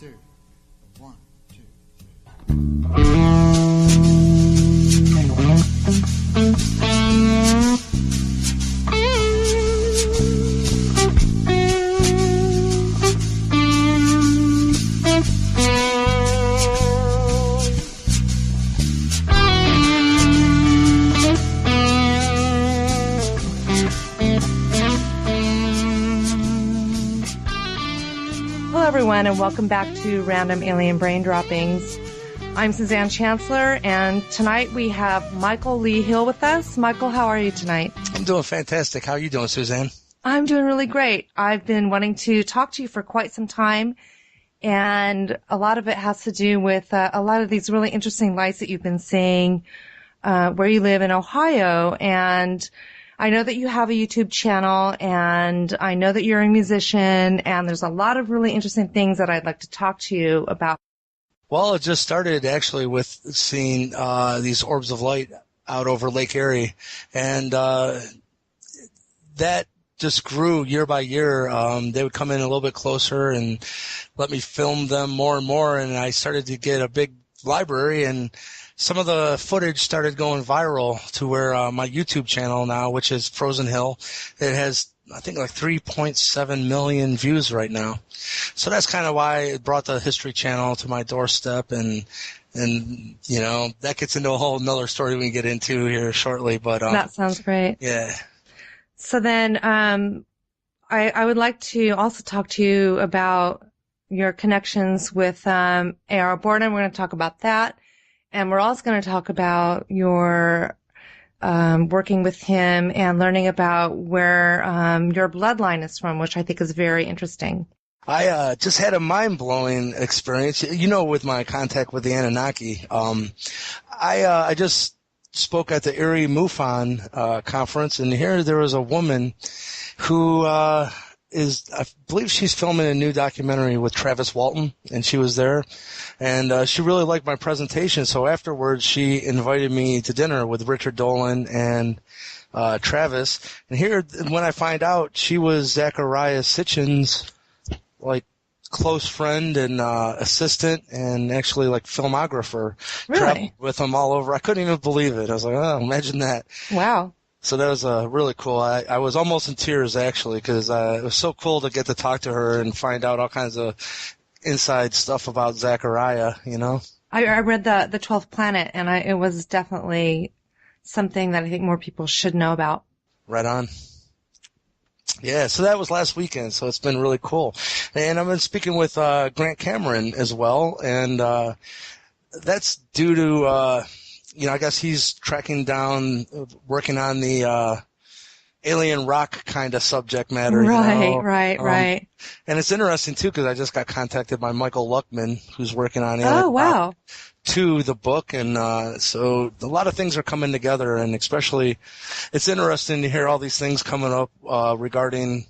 two. One, two, Hello, everyone, and welcome back to Random Alien Brain Droppings. I'm Suzanne Chancellor, and tonight we have Michael Lee Hill with us. Michael, how are you tonight? I'm doing fantastic. How are you doing, Suzanne? I'm doing really great. I've been wanting to talk to you for quite some time, and a lot of it has to do with a lot of these really interesting lights that you've been seeing where you live in Ohio. And I know that you have a YouTube channel, and I know that you're a musician, and there's a lot of really interesting things that I'd like to talk to you about. Well, it just started actually with seeing these orbs of light out over Lake Erie, and that just grew year by year. They would come in a little bit closer and let me film them more and more, and I started to get a big library, and some of the footage started going viral to where my YouTube channel now, which is Frozen Hill, it has, I think, like 3.7 million views right now. So that's kind of why it brought the History Channel to my doorstep, and you know, that gets into a whole nother story we can get into here shortly. But that sounds great. Yeah. So then I would like to also talk to you about your connections with A.R. Borden. We're going to talk about that. And we're also going to talk about your working with him and learning about where your bloodline is from, which I think is very interesting. I just had a mind-blowing experience. You know, with my contact with the Anunnaki, I just spoke at the Erie MUFON conference, and here there was a woman who I believe she's filming a new documentary with Travis Walton, and she was there, and she really liked my presentation. So afterwards, she invited me to dinner with Richard Dolan and Travis. And here, when I find out, she was Zachariah Sitchin's like close friend and assistant, and actually like filmographer. Really? Traveled with him all over. I couldn't even believe it. I was like, oh, imagine that. Wow. So that was really cool. I was almost in tears, actually, because it was so cool to get to talk to her and find out all kinds of inside stuff about Zachariah, you know? I read the 12th Planet, and it was definitely something that I think more people should know about. Right on. Yeah, so that was last weekend, so it's been really cool. And I've been speaking with Grant Cameron as well, and that's due to you know, I guess he's tracking down, working on the alien rock kind of subject matter. Right, you know? right. And it's interesting, too, because I just got contacted by Michael Luckman, who's working on Alien Oh, wow. Rock 2, the book. And so a lot of things are coming together, and especially it's interesting to hear all these things coming up regarding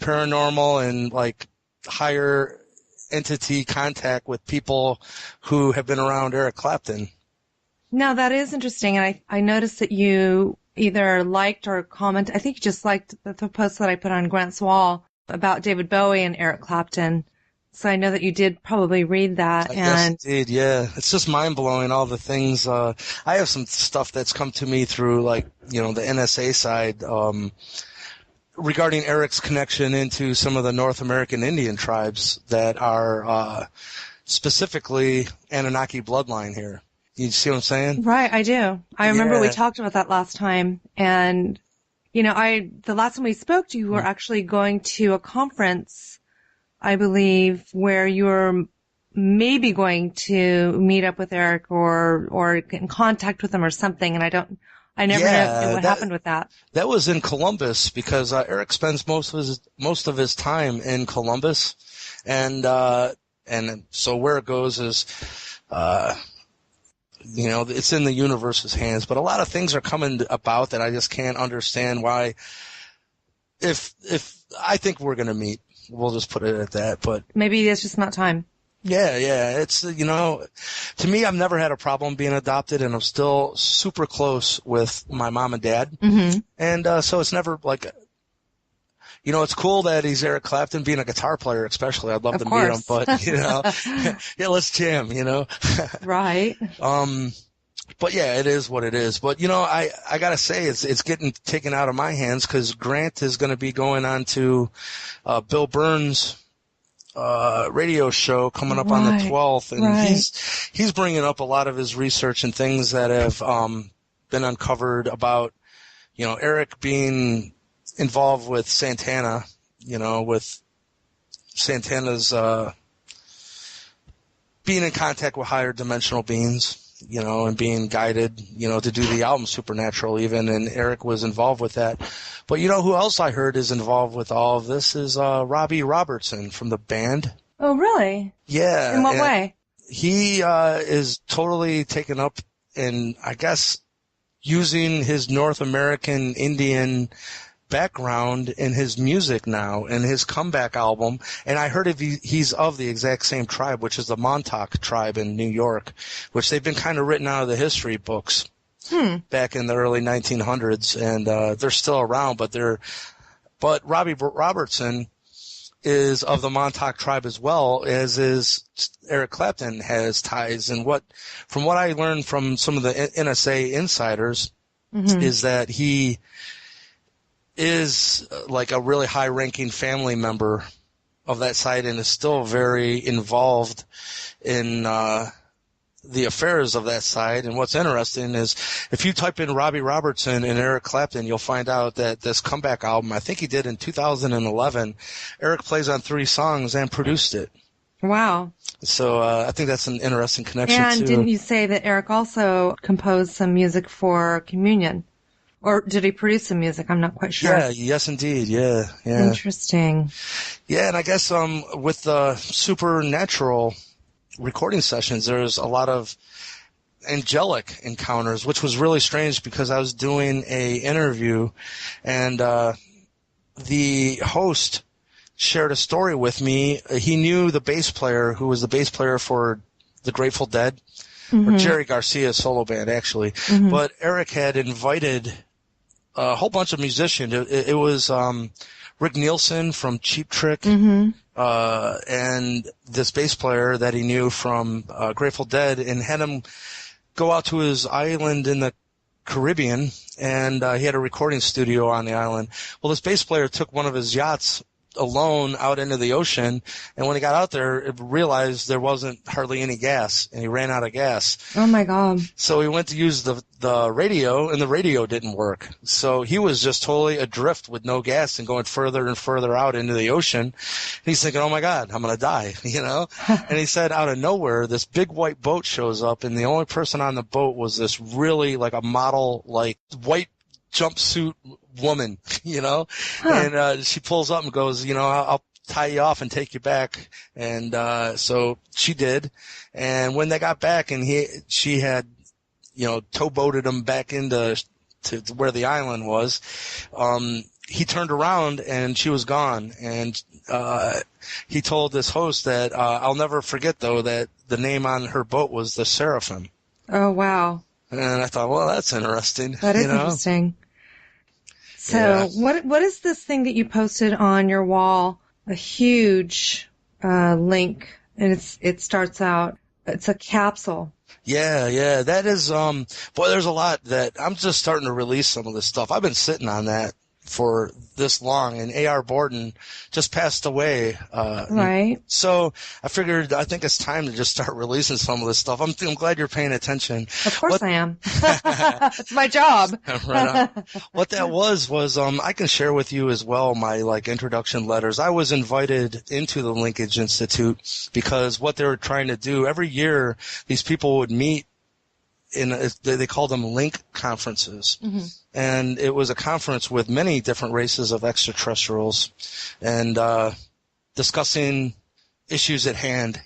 paranormal and, like, higher entity contact with people who have been around Eric Clapton. Now, that is interesting, and I noticed that you either liked or commented. I think you just liked the post that I put on Grant's wall about David Bowie and Eric Clapton. So I know that you did probably read that. Yes, indeed, yeah. It's just mind-blowing, all the things. I have some stuff that's come to me through, like, you know, the NSA side regarding Eric's connection into some of the North American Indian tribes that are specifically Anunnaki bloodline here. You see what I'm saying? Right, I do. I remember we talked about that last time. And, you know, the last time we spoke, you were actually going to a conference, I believe, where you were maybe going to meet up with Eric or get in contact with him or something. And I never knew what happened with that. That was in Columbus, because Eric spends most of his time in Columbus. And so where it goes is, you know, it's in the universe's hands, but a lot of things are coming about that I just can't understand why. If I think we're going to meet, we'll just put it at that, but maybe it's just not time. Yeah. It's, you know, to me, I've never had a problem being adopted, and I'm still super close with my mom and dad. Mm-hmm. And, so it's never like, It's cool that he's Eric Clapton, being a guitar player especially. I'd love Of to course. meet him, but, yeah, let's jam, Right. But yeah, it is what it is. But, I gotta say, it's getting taken out of my hands because Grant is going to be going on to Bill Burns' radio show coming up on the 12th, and he's bringing up a lot of his research and things that have been uncovered about, Eric being involved with Santana, with Santana's being in contact with higher dimensional beings, and being guided, to do the album Supernatural even, and Eric was involved with that. But who else I heard is involved with all of this is Robbie Robertson from the band. Oh, really? Yeah. In what way? He is totally taken up in, I guess, using his North American Indian background in his music now, in his comeback album. And I heard he's of the exact same tribe, which is the Montauk tribe in New York, which they've been kind of written out of the history books back in the early 1900s, and they're still around, but Robbie Robertson is of the Montauk tribe as well, as is Eric Clapton has ties. And from what I learned from some of the NSA insiders is that he is like a really high-ranking family member of that side and is still very involved in the affairs of that side. And what's interesting is if you type in Robbie Robertson and Eric Clapton, you'll find out that this comeback album, I think he did in 2011, Eric plays on 3 songs and produced it. Wow. So I think that's an interesting connection, and too. Didn't you say that Eric also composed some music for Communion? Or did he produce some music? I'm not quite sure. Yeah, yes, indeed. Yeah. Interesting. Yeah, and I guess with the Supernatural recording sessions, there's a lot of angelic encounters, which was really strange because I was doing a interview, and the host shared a story with me. He knew the bass player, who was the bass player for the Grateful Dead, or Jerry Garcia's solo band, actually. But Eric had invited a whole bunch of musicians. It was Rick Nielsen from Cheap Trick, and this bass player that he knew from Grateful Dead, and had him go out to his island in the Caribbean, and he had a recording studio on the island. Well, this bass player took one of his yachts alone out into the ocean, and when he got out there, it realized there wasn't hardly any gas, and he ran out of gas. Oh my God. So he went to use the radio, and the radio didn't work. So he was just totally adrift with no gas and going further and further out into the ocean. And he's thinking, oh my God, I'm going to die, And he said out of nowhere, this big white boat shows up, and the only person on the boat was this really like a model, like white jumpsuit woman, and she pulls up and goes, I'll tie you off and take you back. And so she did. And when they got back, and she had, towboated him back into to where the island was, he turned around and she was gone. And he told this host that I'll never forget, though, that the name on her boat was the Seraphim. Oh, wow. And I thought, well, that's interesting. That is interesting. So what is this thing that you posted on your wall? A huge link, and it starts out, it's a capsule. Yeah. That is, boy, there's a lot that I'm just starting to release some of this stuff. I've been sitting on that for this long, and A.R. Borden just passed away. Right. So I think it's time to just start releasing some of this stuff. I'm glad you're paying attention. Of course I am. It's my job. Right on. What that was I can share with you as well my introduction letters. I was invited into the Linkage Institute because what they were trying to do every year, these people would meet they called them link conferences. And it was a conference with many different races of extraterrestrials and discussing issues at hand,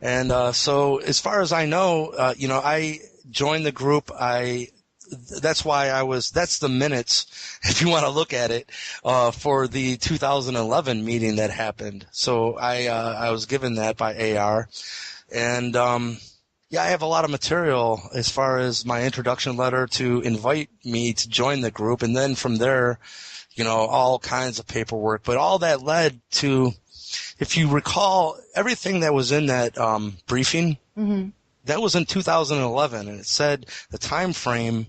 And so as far as I know, I joined the group. That's why that's the minutes, if you want to look at it, for the 2011 meeting that happened. So I was given that by AR. And I have a lot of material as far as my introduction letter to invite me to join the group. And then from there, all kinds of paperwork. But all that led to, if you recall, everything that was in that briefing, that was in 2011, and it said the time frame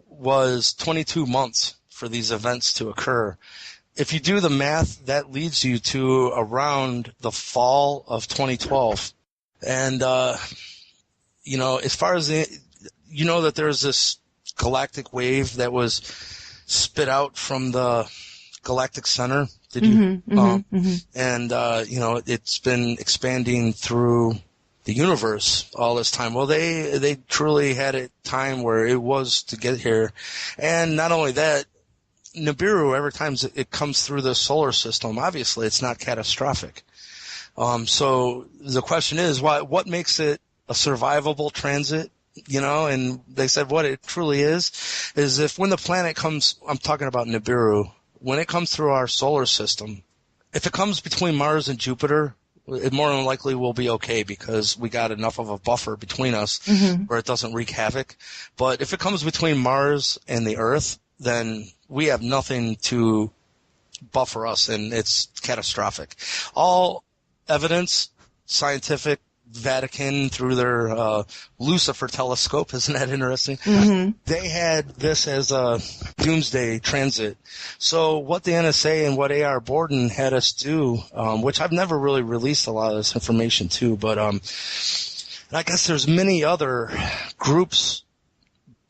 was 22 months for these events to occur. If you do the math, that leads you to around the fall of 2012. And, as far as that there's this galactic wave that was spit out from the galactic center. Did you? And, it's been expanding through the universe all this time. Well, they truly had a time where it was to get here. And not only that, Nibiru, every time it comes through the solar system, obviously it's not catastrophic. So the question is, what makes it a survivable transit? And they said what it truly is if when the planet comes, I'm talking about Nibiru, when it comes through our solar system, if it comes between Mars and Jupiter, it more than likely will be okay because we got enough of a buffer between us where it doesn't wreak havoc. But if it comes between Mars and the Earth, then we have nothing to buffer us, and it's catastrophic. All evidence, scientific, Vatican through their Lucifer telescope, isn't that interesting? They had this as a doomsday transit. So what the NSA and what A.R. Borden had us do, which I've never really released a lot of this information to, but and I guess there's many other groups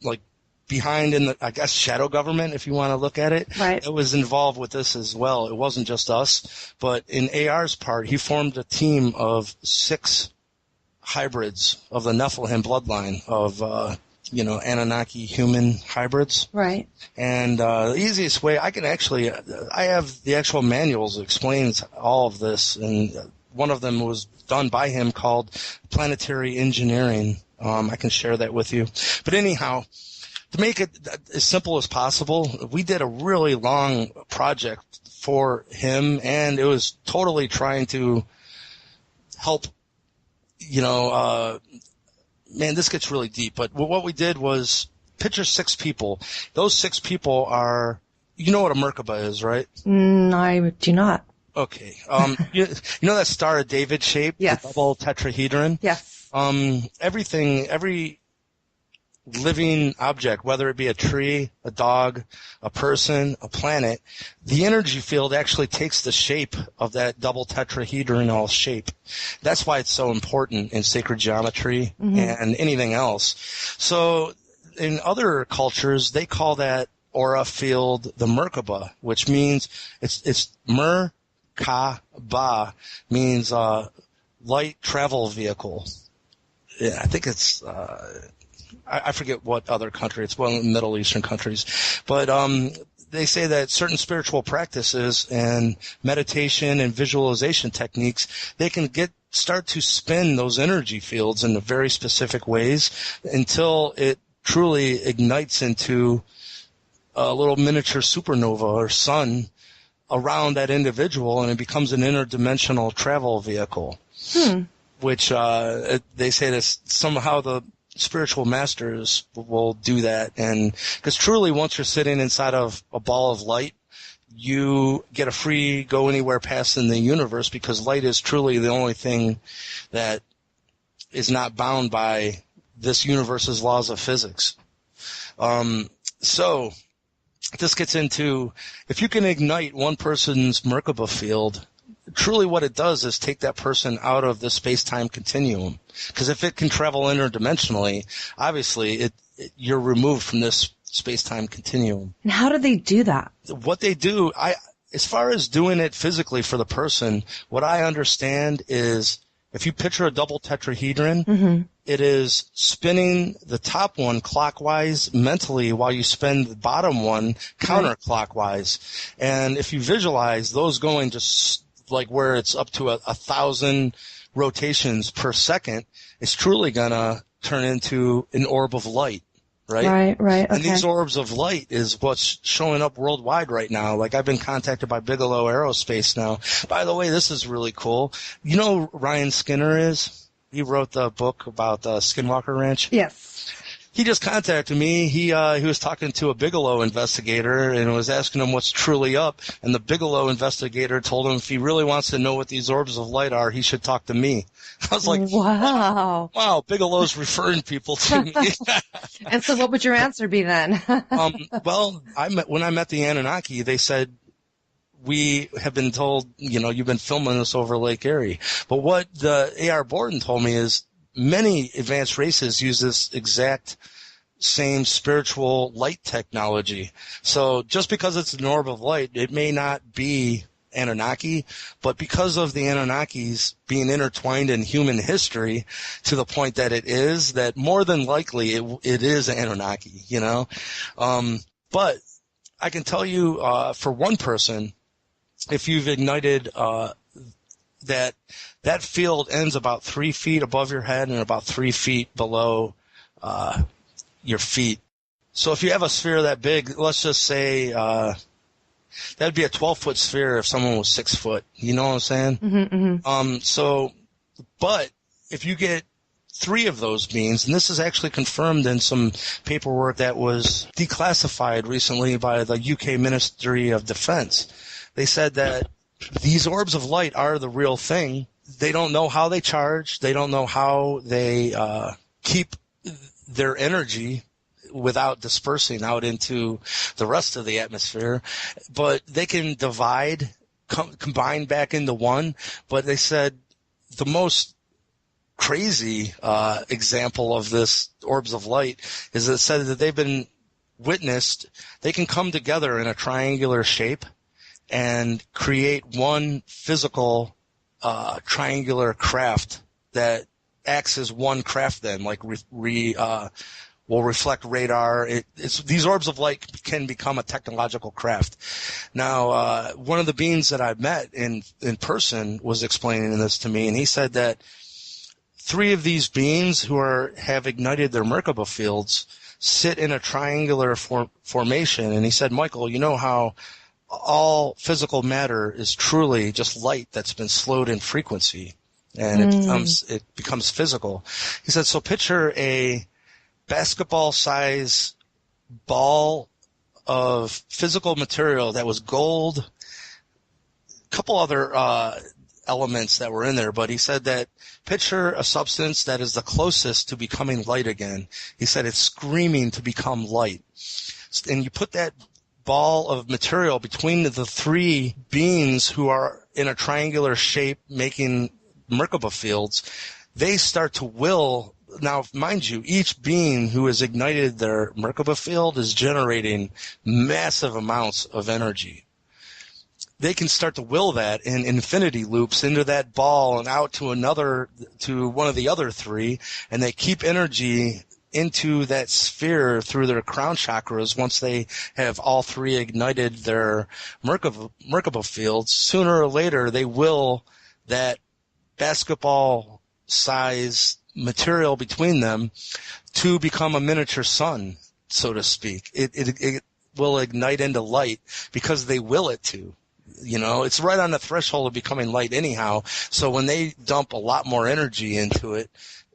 like behind in the, I guess, shadow government, if you want to look at it. Right. It was involved with this as well. It wasn't just us, but in AR's part, he formed a team of 6 hybrids of the Nephilim bloodline of, Anunnaki human hybrids. Right. And the easiest way, I have the actual manuals that explains all of this, and one of them was done by him called Planetary Engineering. I can share that with you. But anyhow, to make it as simple as possible, we did a really long project for him, and it was totally trying to help, man, this gets really deep, but what we did was picture 6 people. Those 6 people are, you know what a Merkabah is, right? I do not. Okay. You know that Star of David shape? Yes. The double tetrahedron? Yes. Every living object, whether it be a tree, a dog, a person, a planet, the energy field actually takes the shape of that double tetrahedronal shape. That's why it's so important in sacred geometry and anything else. So in other cultures, they call that aura field the Merkabah, which means it's Merkabah, means light travel vehicle. Yeah, I think it's I forget what other country. It's one of the Middle Eastern countries. But they say that certain spiritual practices and meditation and visualization techniques, they can start to spin those energy fields in very specific ways until it truly ignites into a little miniature supernova or sun around that individual, and it becomes an interdimensional travel vehicle. Which they say that somehow the spiritual masters will do that, and because truly once you're sitting inside of a ball of light, you get a free go anywhere past in the universe, because light is truly the only thing that is not bound by this universe's laws of physics. So this gets into, if you can ignite one person's Merkabah field, truly what it does is take that person out of the space-time continuum. Because if it can travel interdimensionally, obviously you're removed from this space-time continuum. And how do they do that? What they do, as far as doing it physically for the person, what I understand is if you picture a double tetrahedron, it is spinning the top one clockwise mentally while you spin the bottom one counterclockwise. And if you visualize those going just like where it's up to 1,000 rotations per second, it's truly gonna turn into an orb of light, right? Right. Okay. And these orbs of light is what's showing up worldwide right now. Like, I've been contacted by Bigelow Aerospace now. By the way, this is really cool. You know who Ryan Skinner is? He wrote the book about Skinwalker Ranch. Yes. He just contacted me. He was talking to a Bigelow investigator and was asking him what's truly up. And the Bigelow investigator told him if he really wants to know what these orbs of light are, he should talk to me. I was like, wow, Bigelow's referring people to me. And so what would your answer be then? Well, when I met the Anunnaki, they said, we have been told, you've been filming this over Lake Erie. But what the A.R. Borden told me is many advanced races use this exact same spiritual light technology. So just because it's an orb of light, it may not be Anunnaki, but because of the Anunnakis being intertwined in human history to the point that it is, that more than likely it is Anunnaki, But I can tell you, for one person, if you've ignited that field ends about 3 feet above your head and about 3 feet below your feet. So if you have a sphere that big, let's just say that'd be a 12-foot sphere if someone was 6 foot. You know what I'm saying? Mm-hmm. But if you get 3 of those beings, and this is actually confirmed in some paperwork that was declassified recently by the UK Ministry of Defense, they said that these orbs of light are the real thing. They don't know how they charge. They don't know how they keep their energy without dispersing out into the rest of the atmosphere. But they can divide, combine back into one. But they said the most crazy example of this orbs of light is it said that they've been witnessed. They can come together in a triangular shape and create one physical triangular craft that acts as one craft then, like will reflect radar. These orbs of light can become a technological craft. Now, one of the beings that I met in person was explaining this to me, and he said that 3 of these beings who have ignited their Merkabah fields sit in a triangular formation, and he said, Michael, you know how all physical matter is truly just light that's been slowed in frequency, and it becomes physical. He said, so picture a basketball-size ball of physical material that was gold, a couple other elements that were in there, but he said that picture a substance that is the closest to becoming light again. He said it's screaming to become light. And you put that ball of material between the 3 beings who are in a triangular shape making Merkabah fields, they start to will. Now, mind you, each being who has ignited their Merkabah field is generating massive amounts of energy. They can start to will that in infinity loops into that ball and out to one of the other 3, and they keep energy into that sphere through their crown chakras. Once they have all 3 ignited their Merkabah fields, sooner or later they will that basketball size material between them to become a miniature sun, so to speak. It will ignite into light because they will it to. It's right on the threshold of becoming light anyhow. So when they dump a lot more energy into it,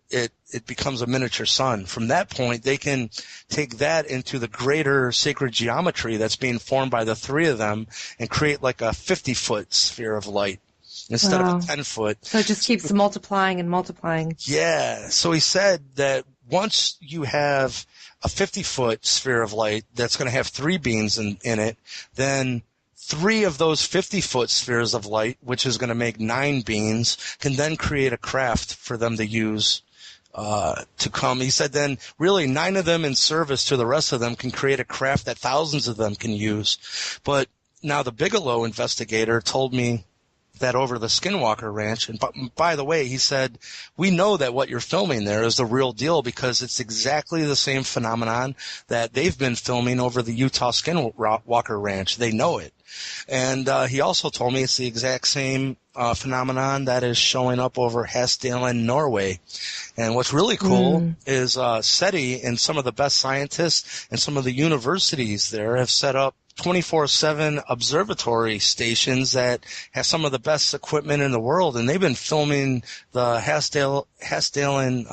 it becomes a miniature sun. From that point, they can take that into the greater sacred geometry that's being formed by the 3 of them and create like a 50-foot sphere of light instead of a 10-foot. So it just keeps multiplying and multiplying. Yeah. So he said that once you have a 50-foot sphere of light that's going to have 3 beings in it, then 3 of those 50-foot spheres of light, which is going to make 9 beings, can then create a craft for them to use to come. He said then really 9 of them in service to the rest of them can create a craft that thousands of them can use. But now the Bigelow investigator told me that over the Skinwalker Ranch, and by the way, he said, we know that what you're filming there is the real deal because it's exactly the same phenomenon that they've been filming over the Utah Skinwalker Ranch. They know it. And he also told me it's the exact same phenomenon that is showing up over Hasdalen, Norway. And what's really cool is SETI and some of the best scientists and some of the universities there have set up 24/7 observatory stations that have some of the best equipment in the world, and they've been filming the Hasdalen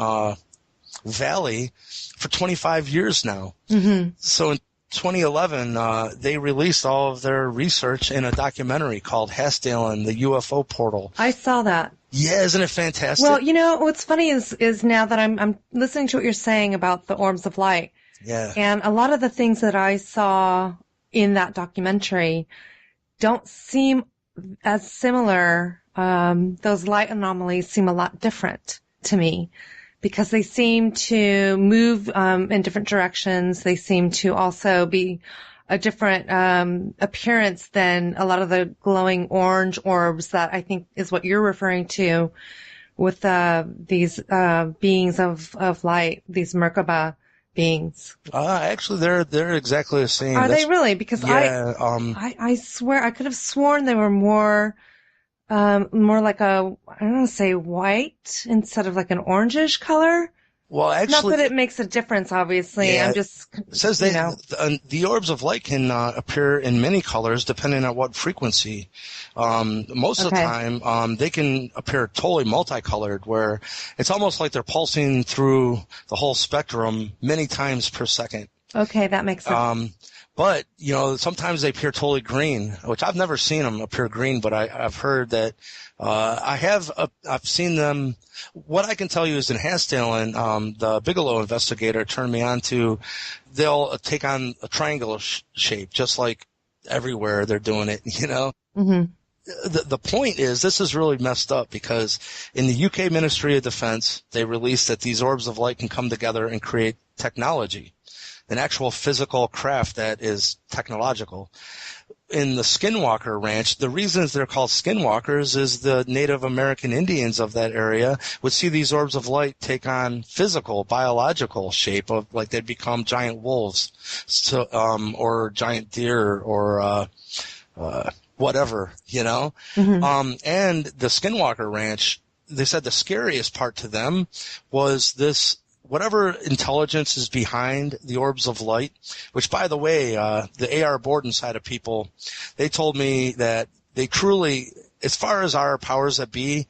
valley for 25 years now. Mm-hmm. So in 2011, they released all of their research in a documentary called Hasdale the UFO Portal. I saw that. Yeah, isn't it fantastic? Well, what's funny is now that I'm listening to what you're saying about the orbs of light. Yeah. And a lot of the things that I saw in that documentary don't seem as similar. Those light anomalies seem a lot different to me because they seem to move in different directions. They seem to also be a different appearance than a lot of the glowing orange orbs that I think is what you're referring to with these beings of light, these Merkabah beings. Actually, they're exactly the same. Are they really? Because yeah, I swear I could have sworn they were more like I don't want to say white instead of like an orangish color. Well, actually, not that it makes a difference, obviously. Yeah, I'm just, it says the orbs of light can appear in many colors depending on what frequency. Most of the time, they can appear totally multicolored, where it's almost like they're pulsing through the whole spectrum many times per second. Okay, that makes sense. But, sometimes they appear totally green, which I've never seen them appear green, but I've heard that, I've seen them. What I can tell you is in Hasdale, the Bigelow investigator turned me on to, they'll take on a triangular shape, just like everywhere they're doing it, Mm-hmm. The point is, this is really messed up because in the UK Ministry of Defense, they released that these orbs of light can come together and create technology. An actual physical craft that is technological. In the Skinwalker Ranch, the reasons they're called Skinwalkers is the Native American Indians of that area would see these orbs of light take on physical, biological shape of like they'd become giant wolves, or giant deer, or whatever, Mm-hmm. And the Skinwalker Ranch, they said the scariest part to them was this. Whatever intelligence is behind the orbs of light, which, by the way, the A.R. Borden side of people, they told me that they truly, as far as our powers that be,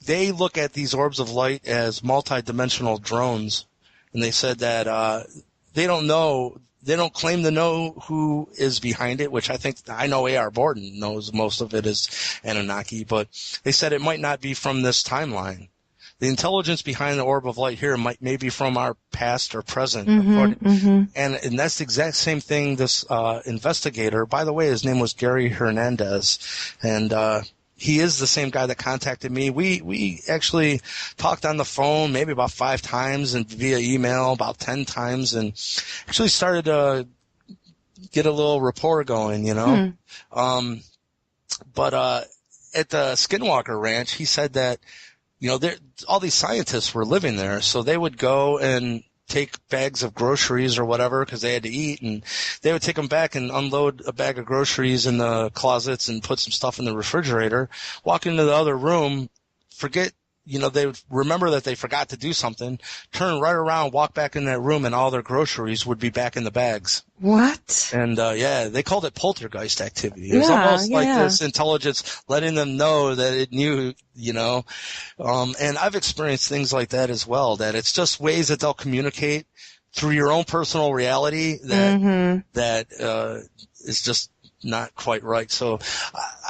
they look at these orbs of light as multidimensional drones. And they said that they don't claim to know who is behind it, which I know A.R. Borden knows most of it is Anunnaki, but they said it might not be from this timeline. The intelligence behind the orb of light here may be from our past or present. Mm-hmm. And that's the exact same thing this investigator, by the way, his name was Gary Hernandez, and he is the same guy that contacted me. We actually talked on the phone maybe about 5 times and via email about 10 times and actually started to get a little rapport going, But at the Skinwalker Ranch, he said that all these scientists were living there, so they would go and take bags of groceries or whatever because they had to eat, and they would take them back and unload a bag of groceries in the closets and put some stuff in the refrigerator, walk into the other room, forget, they would remember that they forgot to do something, turn right around, walk back in that room, and all their groceries would be back in the bags. What? And, they called it poltergeist activity. It was almost like this intelligence letting them know that it knew, and I've experienced things like that as well, that it's just ways that they'll communicate through your own personal reality that is just not quite right. So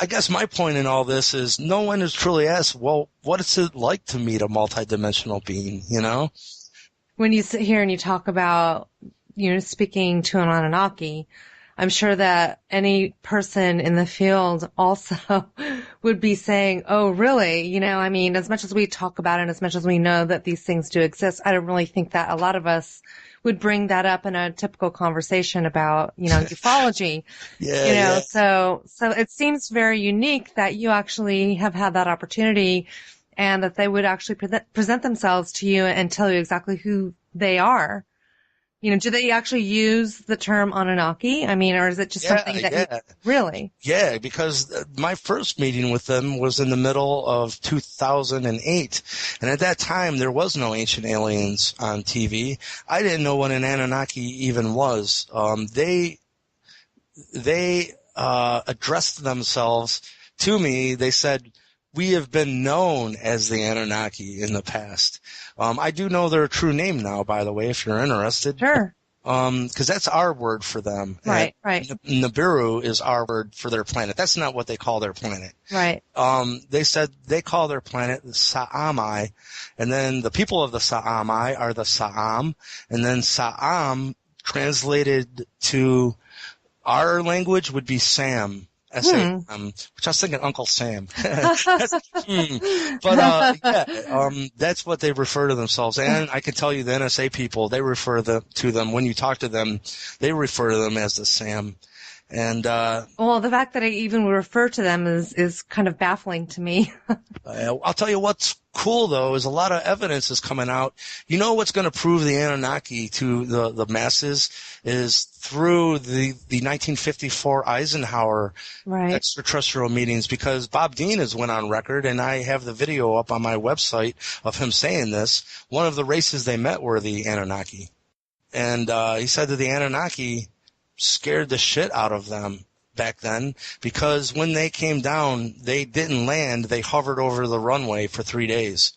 I guess my point in all this is no one has truly asked, well, what is it like to meet a multidimensional being, When you sit here and you talk about, speaking to an Anunnaki, I'm sure that any person in the field also would be saying, oh, really? As much as we talk about it and as much as we know that these things do exist, I don't really think that a lot of us would bring that up in a typical conversation about, ufology. So it seems very unique that you actually have had that opportunity and that they would actually present themselves to you and tell you exactly who they are. Do they actually use the term Anunnaki? Or is it just something that really? Yeah, because my first meeting with them was in the middle of 2008. And at that time, there was no Ancient Aliens on TV. I didn't know what an Anunnaki even was. They addressed themselves to me. They said, we have been known as the Anunnaki in the past. I do know their true name now, by the way, if you're interested. Sure. Because that's our word for them. Right, and right. Nibiru is our word for their planet. That's not what they call their planet. Right. They said they call their planet the Sa'amai, and then the people of the Sa'amai are the Sa'am, and then Sa'am translated to our language would be Sam. S-A-M, which I was thinking Uncle Sam. But that's what they refer to themselves. And I can tell you the NSA people, they refer to them, when you talk to them, they refer to them as the Sam. And well, the fact that I even refer to them is kind of baffling to me. I'll tell you what's cool, though, is a lot of evidence is coming out. You know what's going to prove the Anunnaki to the masses is through the 1954 Eisenhower extraterrestrial meetings, because Bob Dean has went on record, and I have the video up on my website of him saying this. One of the races they met were the Anunnaki. And he said that the Anunnaki scared the shit out of them back then, because when they came down, they didn't land. They hovered over the runway for 3 days.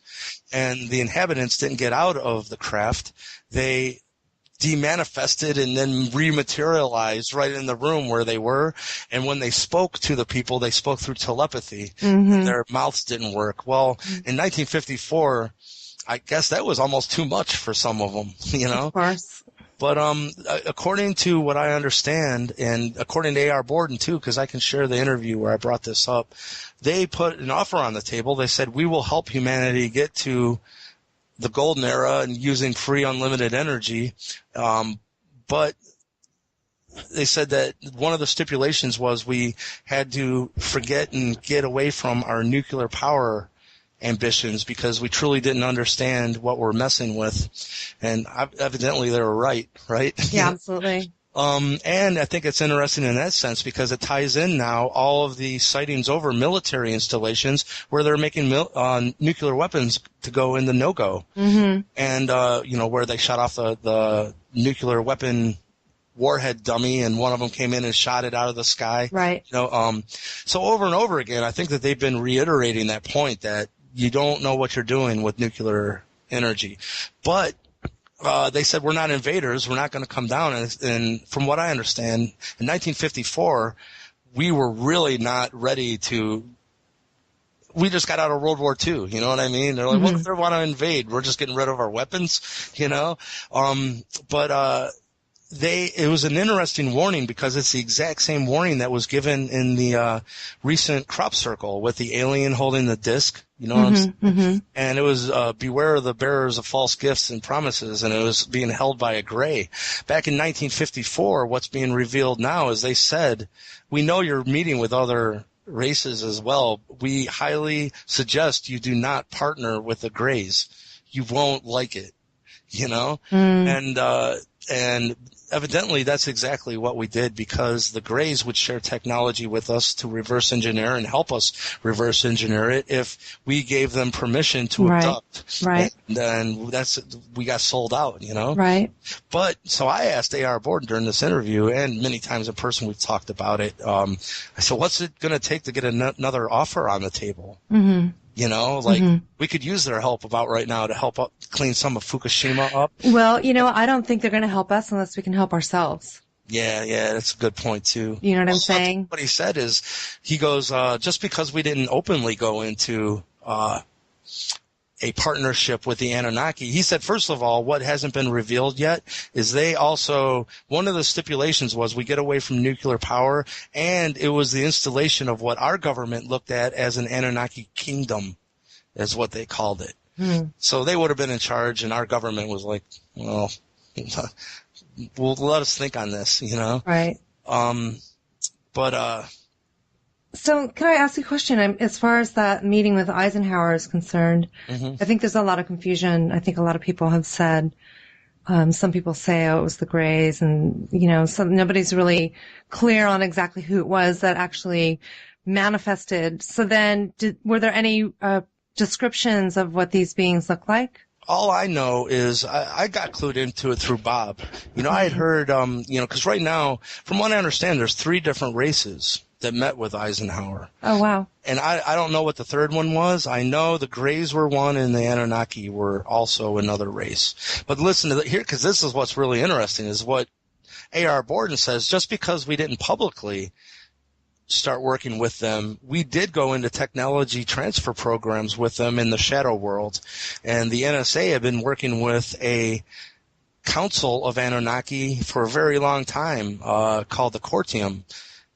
And the inhabitants didn't get out of the craft. They demanifested and then rematerialized right in the room where they were. And when they spoke to the people, they spoke through telepathy. Mm-hmm. Their mouths didn't work. Well, in 1954, I guess that was almost too much for some of them, you know? Of course. But according to what I understand, and according to A.R. Borden, too, because I can share the interview where I brought this up, they put an offer on the table. They said, we will help humanity get to the golden era and using free unlimited energy. But they said that one of the stipulations was we had to forget and get away from our nuclear power ambitions, because we truly didn't understand what we're messing with. And evidently they were right? Yeah, absolutely. And I think it's interesting in that sense, because it ties in now all of the sightings over military installations where they're making nuclear weapons to go in the no-go. Mm-hmm. And, where they shot off the nuclear weapon warhead dummy, and one of them came in and shot it out of the sky. Right. So over and over again, I think that they've been reiterating that point that you don't know what you're doing with nuclear energy. But they said, we're not invaders. We're not going to come down. And from what I understand, in 1954, we were really not ready to – we just got out of World War II. You know what I mean? They're like, mm-hmm. What if they want to invade? We're just getting rid of our weapons, you know? It was an interesting warning, because it's the exact same warning that was given in the recent crop circle with the alien holding the disc. You know what I'm saying? Mm-hmm. And it was beware of the bearers of false gifts and promises, and it was being held by a gray. Back in 1954, what's being revealed now is they said, we know you're meeting with other races as well. We highly suggest you do not partner with the grays. You won't like it, you know? And evidently that's exactly what we did, because the Greys would share technology with us to reverse engineer and help us reverse engineer it if we gave them permission to abduct. Right. And then we got sold out, you know? Right. But so I asked A.R. Borden during this interview, and many times in person we've talked about it. I said, what's it going to take to get another offer on the table? Mm-hmm. You know, we could use their help about right now to help clean some of Fukushima up. Well, I don't think they're going to help us unless we can help ourselves. Yeah, that's a good point, too. You know what I'm saying? What he said is, he goes, just because we didn't openly go into a partnership with the Anunnaki, he said, first of all, what hasn't been revealed yet is they also, one of the stipulations was we get away from nuclear power, and it was the installation of what our government looked at as an Anunnaki kingdom, is what they called it. So they would have been in charge, and our government was like, well, let us think on this, you know? Right. So can I ask you a question? As far as that meeting with Eisenhower is concerned, mm-hmm. I think there's a lot of confusion. I think a lot of people have said, some people say, it was the Greys, and, nobody's really clear on exactly who it was that actually manifested. So then were there any descriptions of what these beings look like? All I know is I got clued into it through Bob. I had heard, because right now, from what I understand, there's 3 different races. that met with Eisenhower. Oh, wow. And I don't know what the third one was. I know the Greys were one and the Anunnaki were also another race. But listen to here, because this is what's really interesting, is what A.R. Borden says. Just because we didn't publicly start working with them, we did go into technology transfer programs with them in the shadow world. And the NSA had been working with a council of Anunnaki for a very long time called the Cortium.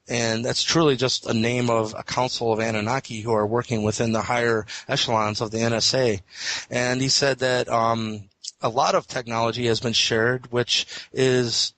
And that's truly just a name of a council of Anunnaki who are working within the higher echelons of the NSA. And he said that a lot of technology has been shared, which is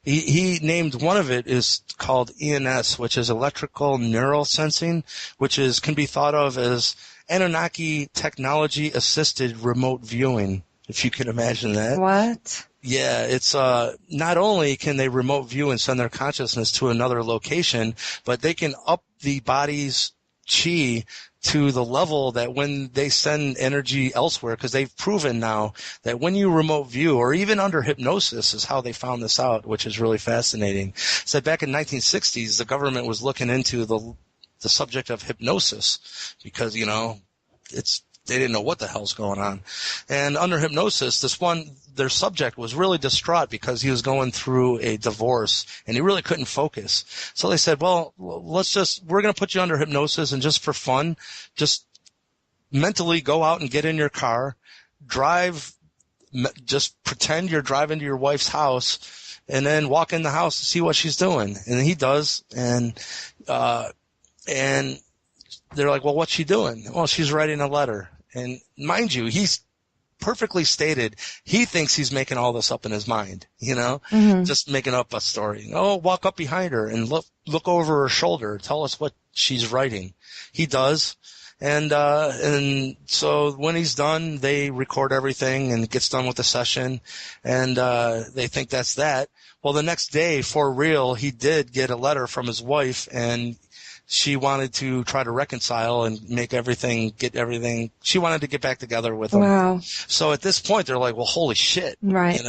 he named one of it is called ENS, which is electrical neural sensing, which can be thought of as Anunnaki technology-assisted remote viewing, if you can imagine that. What? Yeah, it's not only can they remote view and send their consciousness to another location, but they can up the body's chi to the level that when they send energy elsewhere, because they've proven now that when you remote view, or even under hypnosis is how they found this out, which is really fascinating. Said back in 1960s, the government was looking into the subject of hypnosis because, they didn't know what the hell's going on. And under hypnosis, their subject was really distraught because he was going through a divorce and he really couldn't focus. So they said, well, we're going to put you under hypnosis, and just for fun, just mentally go out and get in your car, drive, just pretend you're driving to your wife's house, and then walk in the house to see what she's doing. And he does. And they're like, well, what's she doing? Well, she's writing a letter. And mind you, he's perfectly stated he thinks he's making all this up in his mind, just making up a story. Oh, walk up behind her and look over her shoulder. Tell us what she's writing. He does. And so when he's done, they record everything and it gets done with the session. And they think that's that. Well, the next day, for real, he did get a letter from his wife, and she wanted to try to reconcile and get everything. She wanted to get back together with him. Wow. So at this point, they're like, well, holy shit. Right.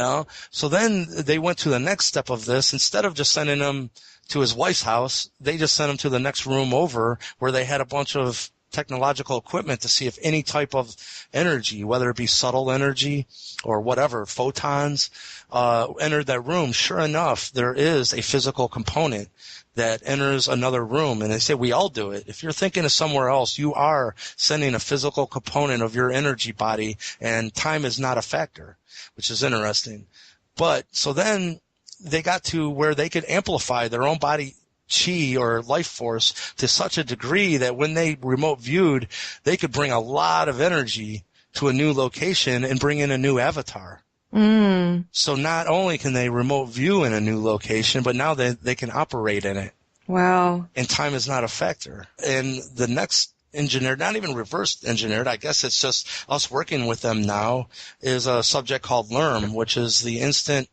So then they went to the next step of this. Instead of just sending him to his wife's house, they just sent him to the next room over where they had a bunch of technological equipment to see if any type of energy, whether it be subtle energy or whatever, photons, entered that room. Sure enough, there is a physical component that enters another room. And they say we all do it. If you're thinking of somewhere else, you are sending a physical component of your energy body, and time is not a factor, which is interesting. But so then they got to where they could amplify their own body chi or life force to such a degree that when they remote viewed, they could bring a lot of energy to a new location and bring in a new avatar. So not only can they remote view in a new location, but now they can operate in it. Wow. And time is not a factor. And the next engineered, not even reverse engineered, I guess it's just us working with them now, is a subject called LERM, which is the instant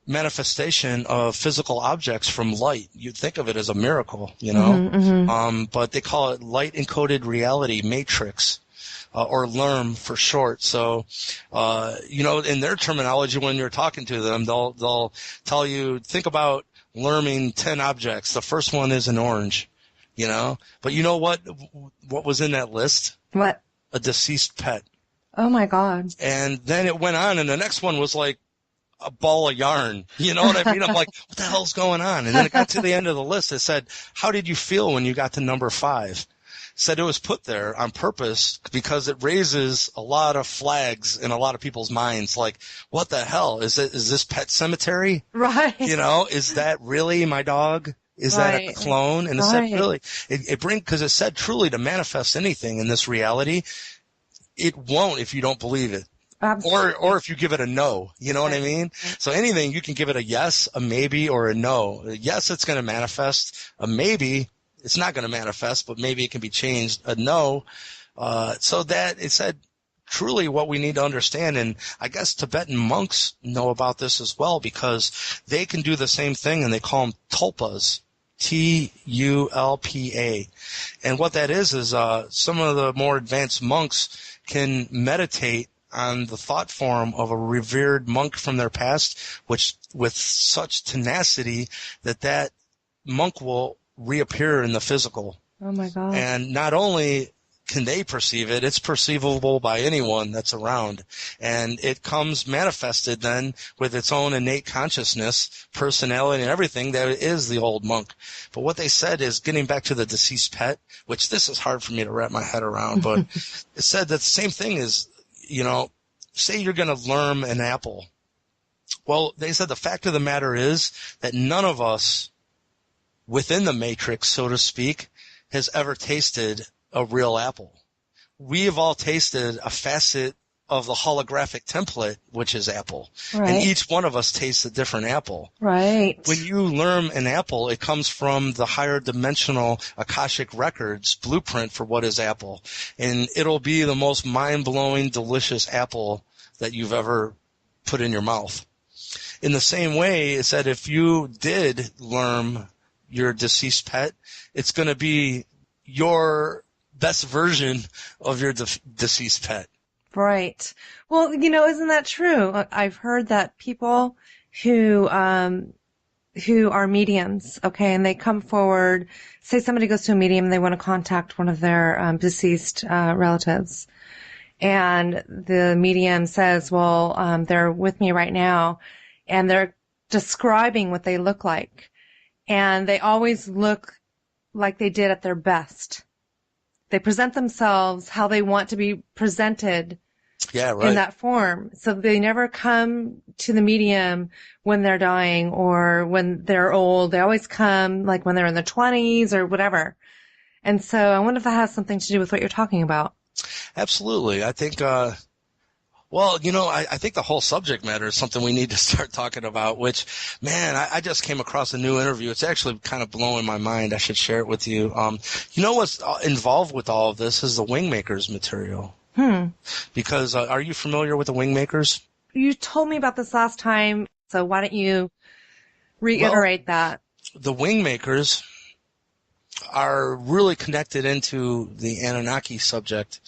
manifestation of physical objects from light. You'd think of it as a miracle, but they call it light encoded reality matrix. Or LERM for short. So, in their terminology, when you're talking to them, they'll tell you, think about LERMing 10 objects. The first one is an orange, But you know what was in that list? What? A deceased pet. Oh my God. And then it went on, and the next one was like a ball of yarn. You know what I mean? I'm like, what the hell's going on? And then it got to the end of the list. It said, how did you feel when you got to number 5? Said it was put there on purpose because it raises a lot of flags in a lot of people's minds. Like, what the hell? Is this Pet Cemetery? Right. Is that really my dog? Is that a clone? And it said really, because it said truly to manifest anything in this reality, it won't if you don't believe it. Absolutely. Or if you give it a no, you know what I mean? So anything, you can give it a yes, a maybe, or a no. A yes, it's going to manifest. A maybe, it's not going to manifest, but maybe it can be changed. A no. So that it said truly what we need to understand. And I guess Tibetan monks know about this as well because they can do the same thing, and they call them tulpas. Tulpa. And what that is some of the more advanced monks can meditate on the thought form of a revered monk from their past, which with such tenacity that monk will reappear in the physical. Oh my God. And not only can they perceive it, it's perceivable by anyone that's around. And it comes manifested then with its own innate consciousness, personality, and everything that is the old monk. But what they said is, getting back to the deceased pet, which this is hard for me to wrap my head around, but it said that the same thing is, say you're going to learn an apple. Well, they said the fact of the matter is that none of us within the matrix, so to speak, has ever tasted a real apple. We have all tasted a facet of the holographic template, which is apple. Right. And each one of us tastes a different apple. Right. When you learn an apple, it comes from the higher dimensional Akashic records blueprint for what is apple. And it'll be the most mind-blowing, delicious apple that you've ever put in your mouth. In the same way, it said if you did learn your deceased pet, it's going to be your best version of your deceased pet. Right. Well, isn't that true? I've heard that people who are mediums, okay, and they come forward, say somebody goes to a medium and they want to contact one of their deceased relatives. And the medium says, well, they're with me right now, and they're describing what they look like. And they always look like they did at their best. They present themselves how they want to be presented in that form. So they never come to the medium when they're dying or when they're old. They always come like when they're in their 20s or whatever. And so I wonder if that has something to do with what you're talking about. Absolutely. I think, I think the whole subject matter is something we need to start talking about, which, man, I just came across a new interview. It's actually kind of blowing my mind. I should share it with you. What's involved with all of this is the Wingmakers material. Because are you familiar with the Wingmakers? You told me about this last time, so why don't you reiterate that? The Wingmakers are really connected into the Anunnaki subject,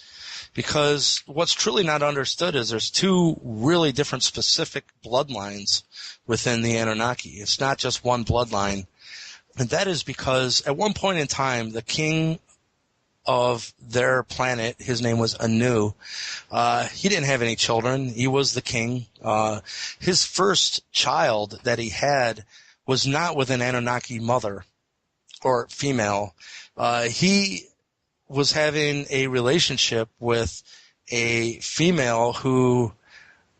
because what's truly not understood is there's two really different specific bloodlines within the Anunnaki. It's not just one bloodline. And that is because at one point in time, the king of their planet, his name was Anu, he didn't have any children. He was the king. His first child that he had was not with an Anunnaki mother or female. He was having a relationship with a female who,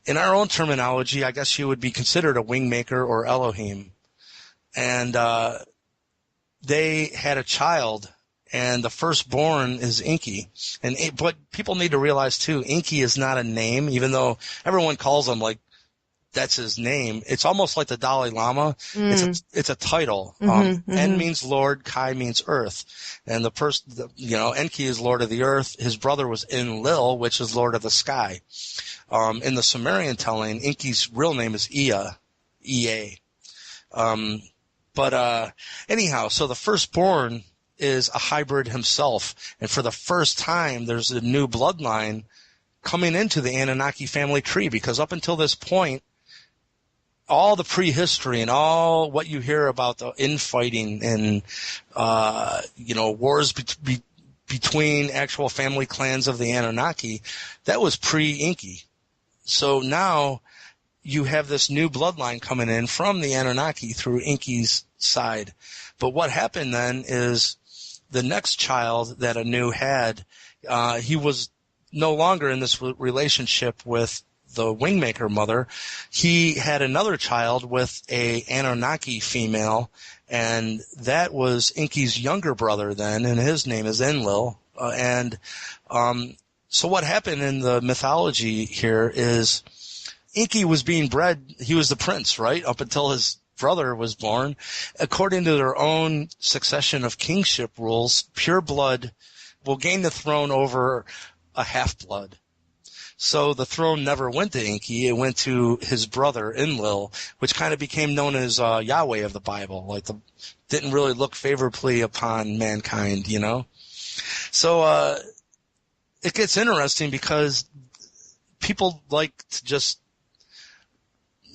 in our own terminology, I guess she would be considered a wingmaker or Elohim. And they had a child, and the firstborn is Inky. But people need to realize, too, Inky is not a name, even though everyone calls him like that's his name. It's almost like the Dalai Lama. It's a title. En means Lord, Kai means earth. And the person, Enki is Lord of the earth. His brother was Enlil, which is Lord of the sky. In the Sumerian telling, Enki's real name is Ea, E-A. Anyhow, so the firstborn is a hybrid himself. And for the first time, there's a new bloodline coming into the Anunnaki family tree, because up until this point, all the prehistory and all what you hear about the infighting and, wars between actual family clans of the Anunnaki, that was pre-Inky. So now you have this new bloodline coming in from the Anunnaki through Inky's side. But what happened then is the next child that Anu had, he was no longer in this relationship with the Wingmaker mother. He had another child with a Anunnaki female, and that was Inky's younger brother then, and his name is Enlil. So what happened in the mythology here is Inky was being bred. He was the prince, right, up until his brother was born. According to their own succession of kingship rules, pure blood will gain the throne over a half-blood. So the throne never went to Inky. It went to his brother, Enlil, which kind of became known as Yahweh of the Bible. Didn't really look favorably upon mankind, So it gets interesting because people like to just,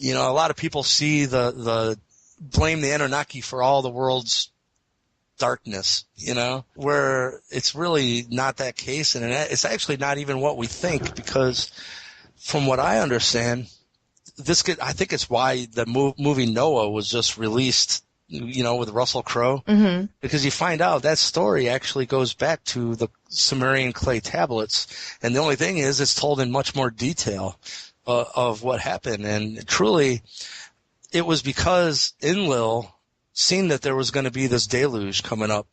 a lot of people see blame the Anunnaki for all the world's darkness, where it's really not that case. And it's actually not even what we think, because from what I understand, I think it's why the movie Noah was just released, with Russell Crowe, because you find out that story actually goes back to the Sumerian clay tablets. And the only thing is, it's told in much more detail of what happened. And truly, it was because Enlil seen that there was going to be this deluge coming up,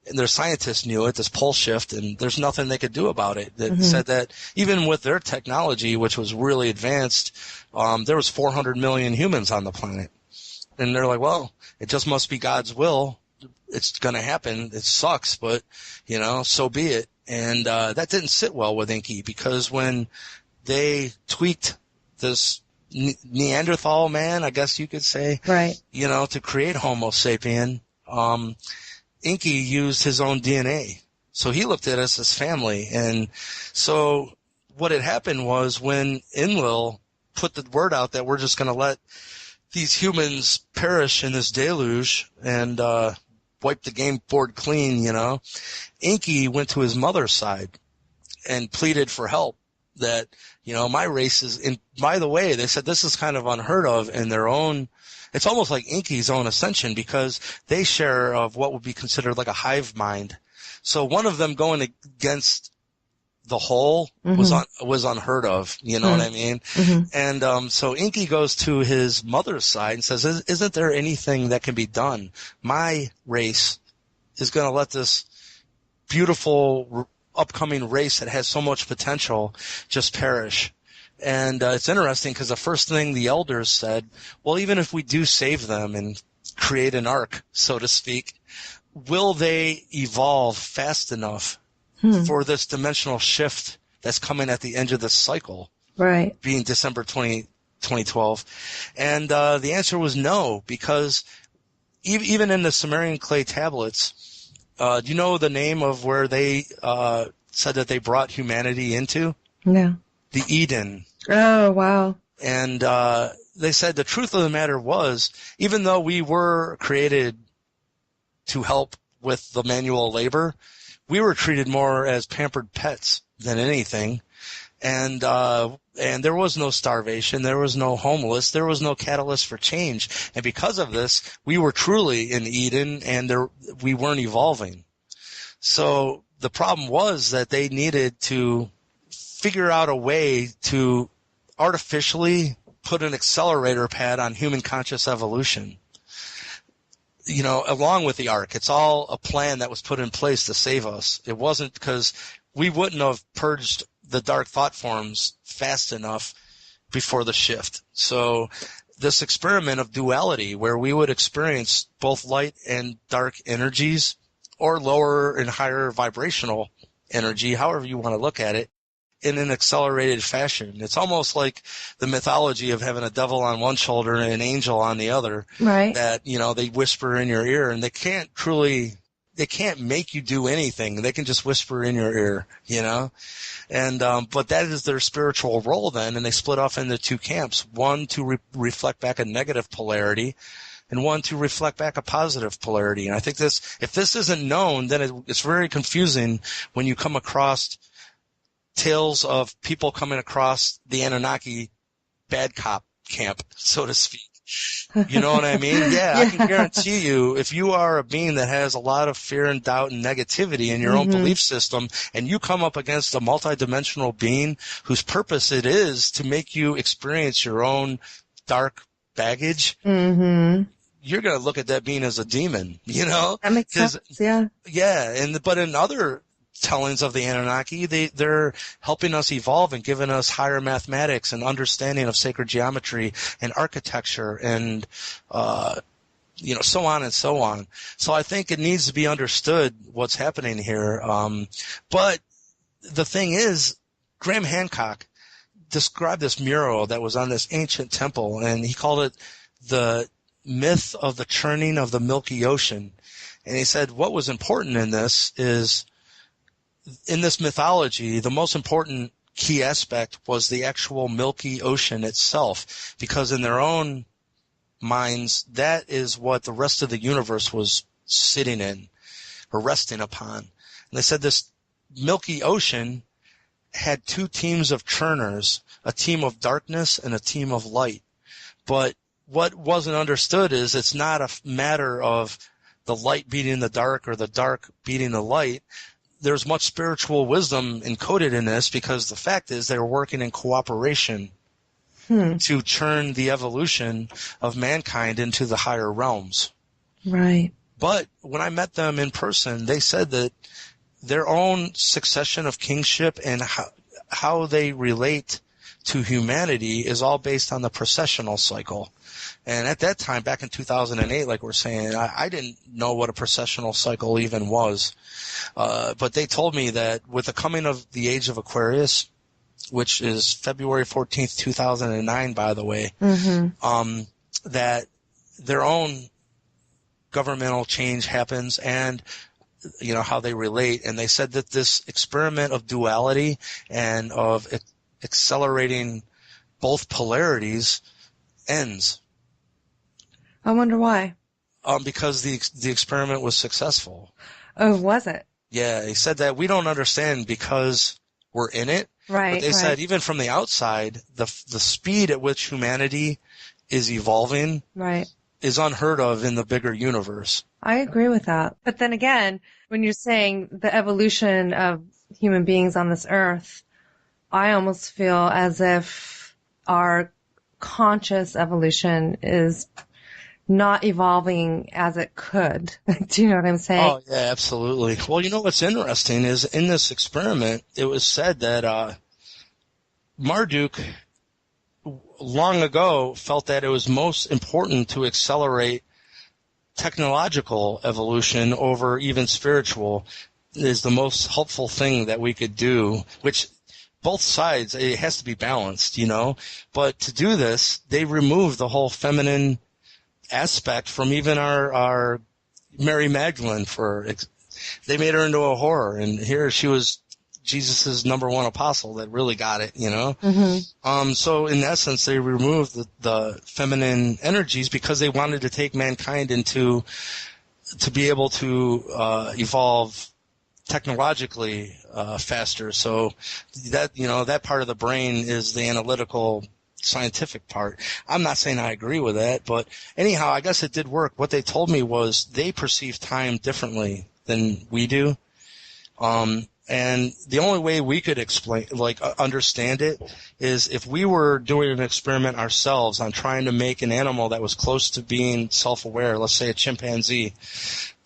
and their scientists knew it, this pole shift, and there's nothing they could do about it. That said that even with their technology, which was really advanced, there was 400 million humans on the planet. And they're like, well, it just must be God's will. It's going to happen. It sucks, but, so be it. And that didn't sit well with Enki, because when they tweaked this Neanderthal man, I guess you could say, right, to create Homo sapien, Enki used his own DNA. So he looked at us as family. And so what had happened was, when Enlil put the word out that we're just going to let these humans perish in this deluge and wipe the game board clean, Enki went to his mother's side and pleaded for help. That, my race is in. By the way, they said this is kind of unheard of in their own. It's almost like Enki's own ascension, because they share of what would be considered like a hive mind. So one of them going against the whole was unheard of. You know what I mean? And so Enki goes to his mother's side and says, "Isn't there anything that can be done? My race is going to let this beautiful upcoming race that has so much potential just perish." And it's interesting, because the first thing the elders said, well, even if we do save them and create an ark, so to speak, will they evolve fast enough for this dimensional shift that's coming at the end of this cycle, right, being December 2012? And the answer was no, because even in the Sumerian clay tablets, do you know the name of where they said that they brought humanity into? No. The Eden. Oh, wow. And they said the truth of the matter was, even though we were created to help with the manual labor, we were treated more as pampered pets than anything. And there was no starvation, there was no homeless, there was no catalyst for change. And because of this, we were truly in Eden, and we weren't evolving. So the problem was that they needed to figure out a way to artificially put an accelerator pad on human conscious evolution, along with the ark. It's all a plan that was put in place to save us. It wasn't because we wouldn't have purged the dark thought forms fast enough before the shift. So this experiment of duality, where we would experience both light and dark energies, or lower and higher vibrational energy, however you want to look at it, in an accelerated fashion. It's almost like the mythology of having a devil on one shoulder and an angel on the other. Right. That, they whisper in your ear, and they can't make you do anything. They can just whisper in your ear, And, but that is their spiritual role then, and they split off into two camps. One to reflect back a negative polarity, and one to reflect back a positive polarity. And I think if this isn't known, then it's very confusing when you come across tales of people coming across the Anunnaki bad cop camp, so to speak. You know what I mean? Yeah, I can guarantee you, if you are a being that has a lot of fear and doubt and negativity in your own belief system, and you come up against a multidimensional being whose purpose it is to make you experience your own dark baggage, you're going to look at that being as a demon, That makes sense, yeah. Yeah, but in other tellings of the Anunnaki, they're helping us evolve and giving us higher mathematics and understanding of sacred geometry and architecture and so on and so on. So I think it needs to be understood what's happening here. But the thing is, Graham Hancock described this mural that was on this ancient temple, and he called it the myth of the churning of the Milky Ocean. And he said what was important in this is, in this mythology, the most important key aspect was the actual Milky Ocean itself, because in their own minds, that is what the rest of the universe was sitting in or resting upon. And they said this Milky Ocean had two teams of churners, a team of darkness and a team of light. But what wasn't understood is it's not a matter of the light beating the dark or the dark beating the light. There's much spiritual wisdom encoded in this, because the fact is they were working in cooperation to churn the evolution of mankind into the higher realms. Right. But when I met them in person, they said that their own succession of kingship and how they relate to humanity is all based on the precessional cycle. And at that time, back in 2008, like we're saying, I didn't know what a precessional cycle even was. But they told me that with the coming of the age of Aquarius, which is February 14th, 2009, by the way, that their own governmental change happens, and you know how they relate. And they said that this experiment of duality and of accelerating both polarities ends. I wonder why. Because the experiment was successful. Oh, was it? Yeah, they said that we don't understand because we're in it. Right. But they said even from the outside, the speed at which humanity is evolving is unheard of in the bigger universe. I agree with that. But then again, when you're saying the evolution of human beings on this earth, I almost feel as if our conscious evolution is not evolving as it could. Do you know what I'm saying? Oh, yeah, absolutely. Well, you know what's interesting is in this experiment, it was said that Marduk long ago felt that it was most important to accelerate technological evolution over even spiritual is the most helpful thing that we could do, which both sides, it has to be balanced, you know. But to do this, they removed the whole feminine aspect from even our Mary Magdalene. They made her into a whore, and here she was Jesus's number one apostle that really got it, you know. So in essence, they removed the feminine energies because they wanted to take mankind to be able to evolve technologically faster. So that part of the brain is the analytical scientific part. I'm not saying I agree with that, but anyhow, I guess it did work. What they told me was they perceive time differently than we do. And the only way we could understand it is if we were doing an experiment ourselves on trying to make an animal that was close to being self-aware, let's say a chimpanzee.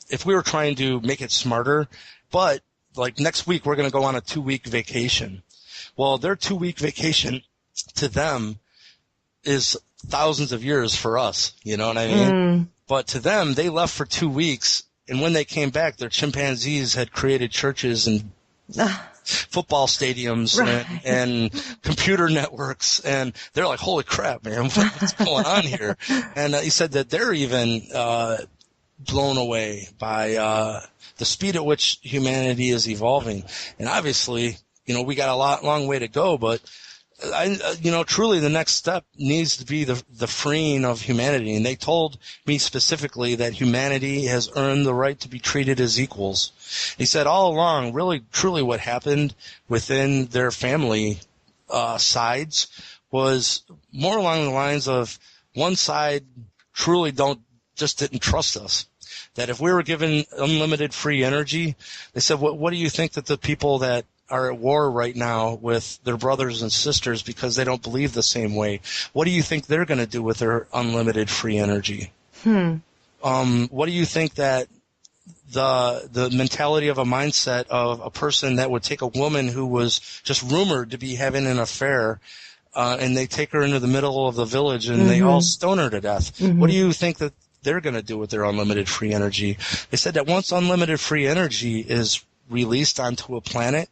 If we were trying to make it smarter, but like next week we're going to go on a 2-week vacation. Well, their 2-week vacation to them is thousands of years for us, you know what I mean? But to them, they left for 2 weeks, and when they came back, their chimpanzees had created churches and football stadiums and computer networks, and they're like, holy crap, man, what's going on here? And he said that they're even blown away by the speed at which humanity is evolving. And obviously, you know, we got a long way to go, but truly the next step needs to be the freeing of humanity. And they told me specifically that humanity has earned the right to be treated as equals. He said all along, really, truly what happened within their family sides was more along the lines of one side truly didn't trust us. That if we were given unlimited free energy, they said, what do you think that the people that are at war right now with their brothers and sisters because they don't believe the same way, what do you think they're going to do with their unlimited free energy? What do you think that the mentality of a mindset of a person that would take a woman who was just rumored to be having an affair and they take her into the middle of the village and they all stone her to death? What do you think that they're going to do with their unlimited free energy? They said that once unlimited free energy is released onto a planet,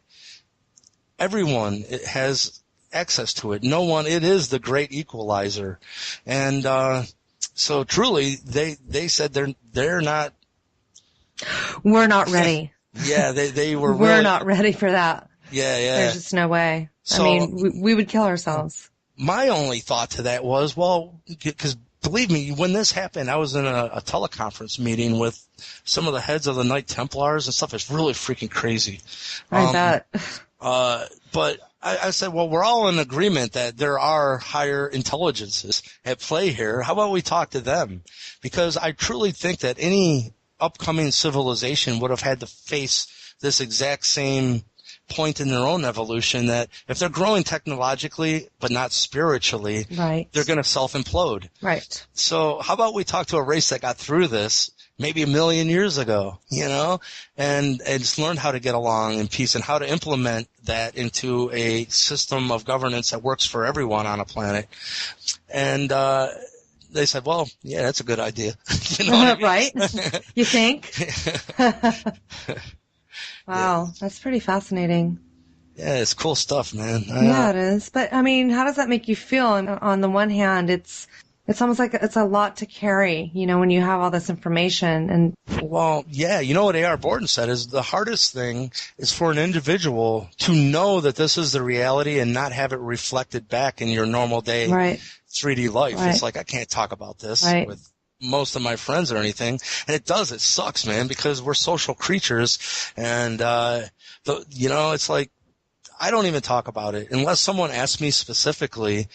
everyone has access to it. No one, it is the great equalizer. And so truly, they said they're not. We're not ready. Yeah, they were. We're really, not ready for that. Yeah. There's just no way. So, I mean, we would kill ourselves. My only thought to that was, well, because believe me, when this happened, I was in a teleconference meeting with some of the heads of the Knight Templars and stuff. It's really freaking crazy. I bet. But I said, well, we're all in agreement that there are higher intelligences at play here. How about we talk to them? Because I truly think that any upcoming civilization would have had to face this exact same point in their own evolution, that if they're growing technologically but not spiritually, right, they're going to self-implode. Right. So how about we talk to a race that got through this maybe 1 million years ago, and just learn how to get along in peace and how to implement that into a system of governance that works for everyone on a planet. And they said, well, yeah, that's a good idea. Right? You think? Wow, yeah. That's pretty fascinating. Yeah, it's cool stuff, man. Yeah, it is. But, I mean, how does that make you feel? On the one hand, it's almost like it's a lot to carry, when you have all this information. And well, yeah, what A.R. Borden said is the hardest thing is for an individual to know that this is the reality and not have it reflected back in your normal day 3D life. Right. It's like, I can't talk about this with most of my friends or anything. And it sucks, man, because we're social creatures. And, it's like, I don't even talk about it unless someone asks me specifically,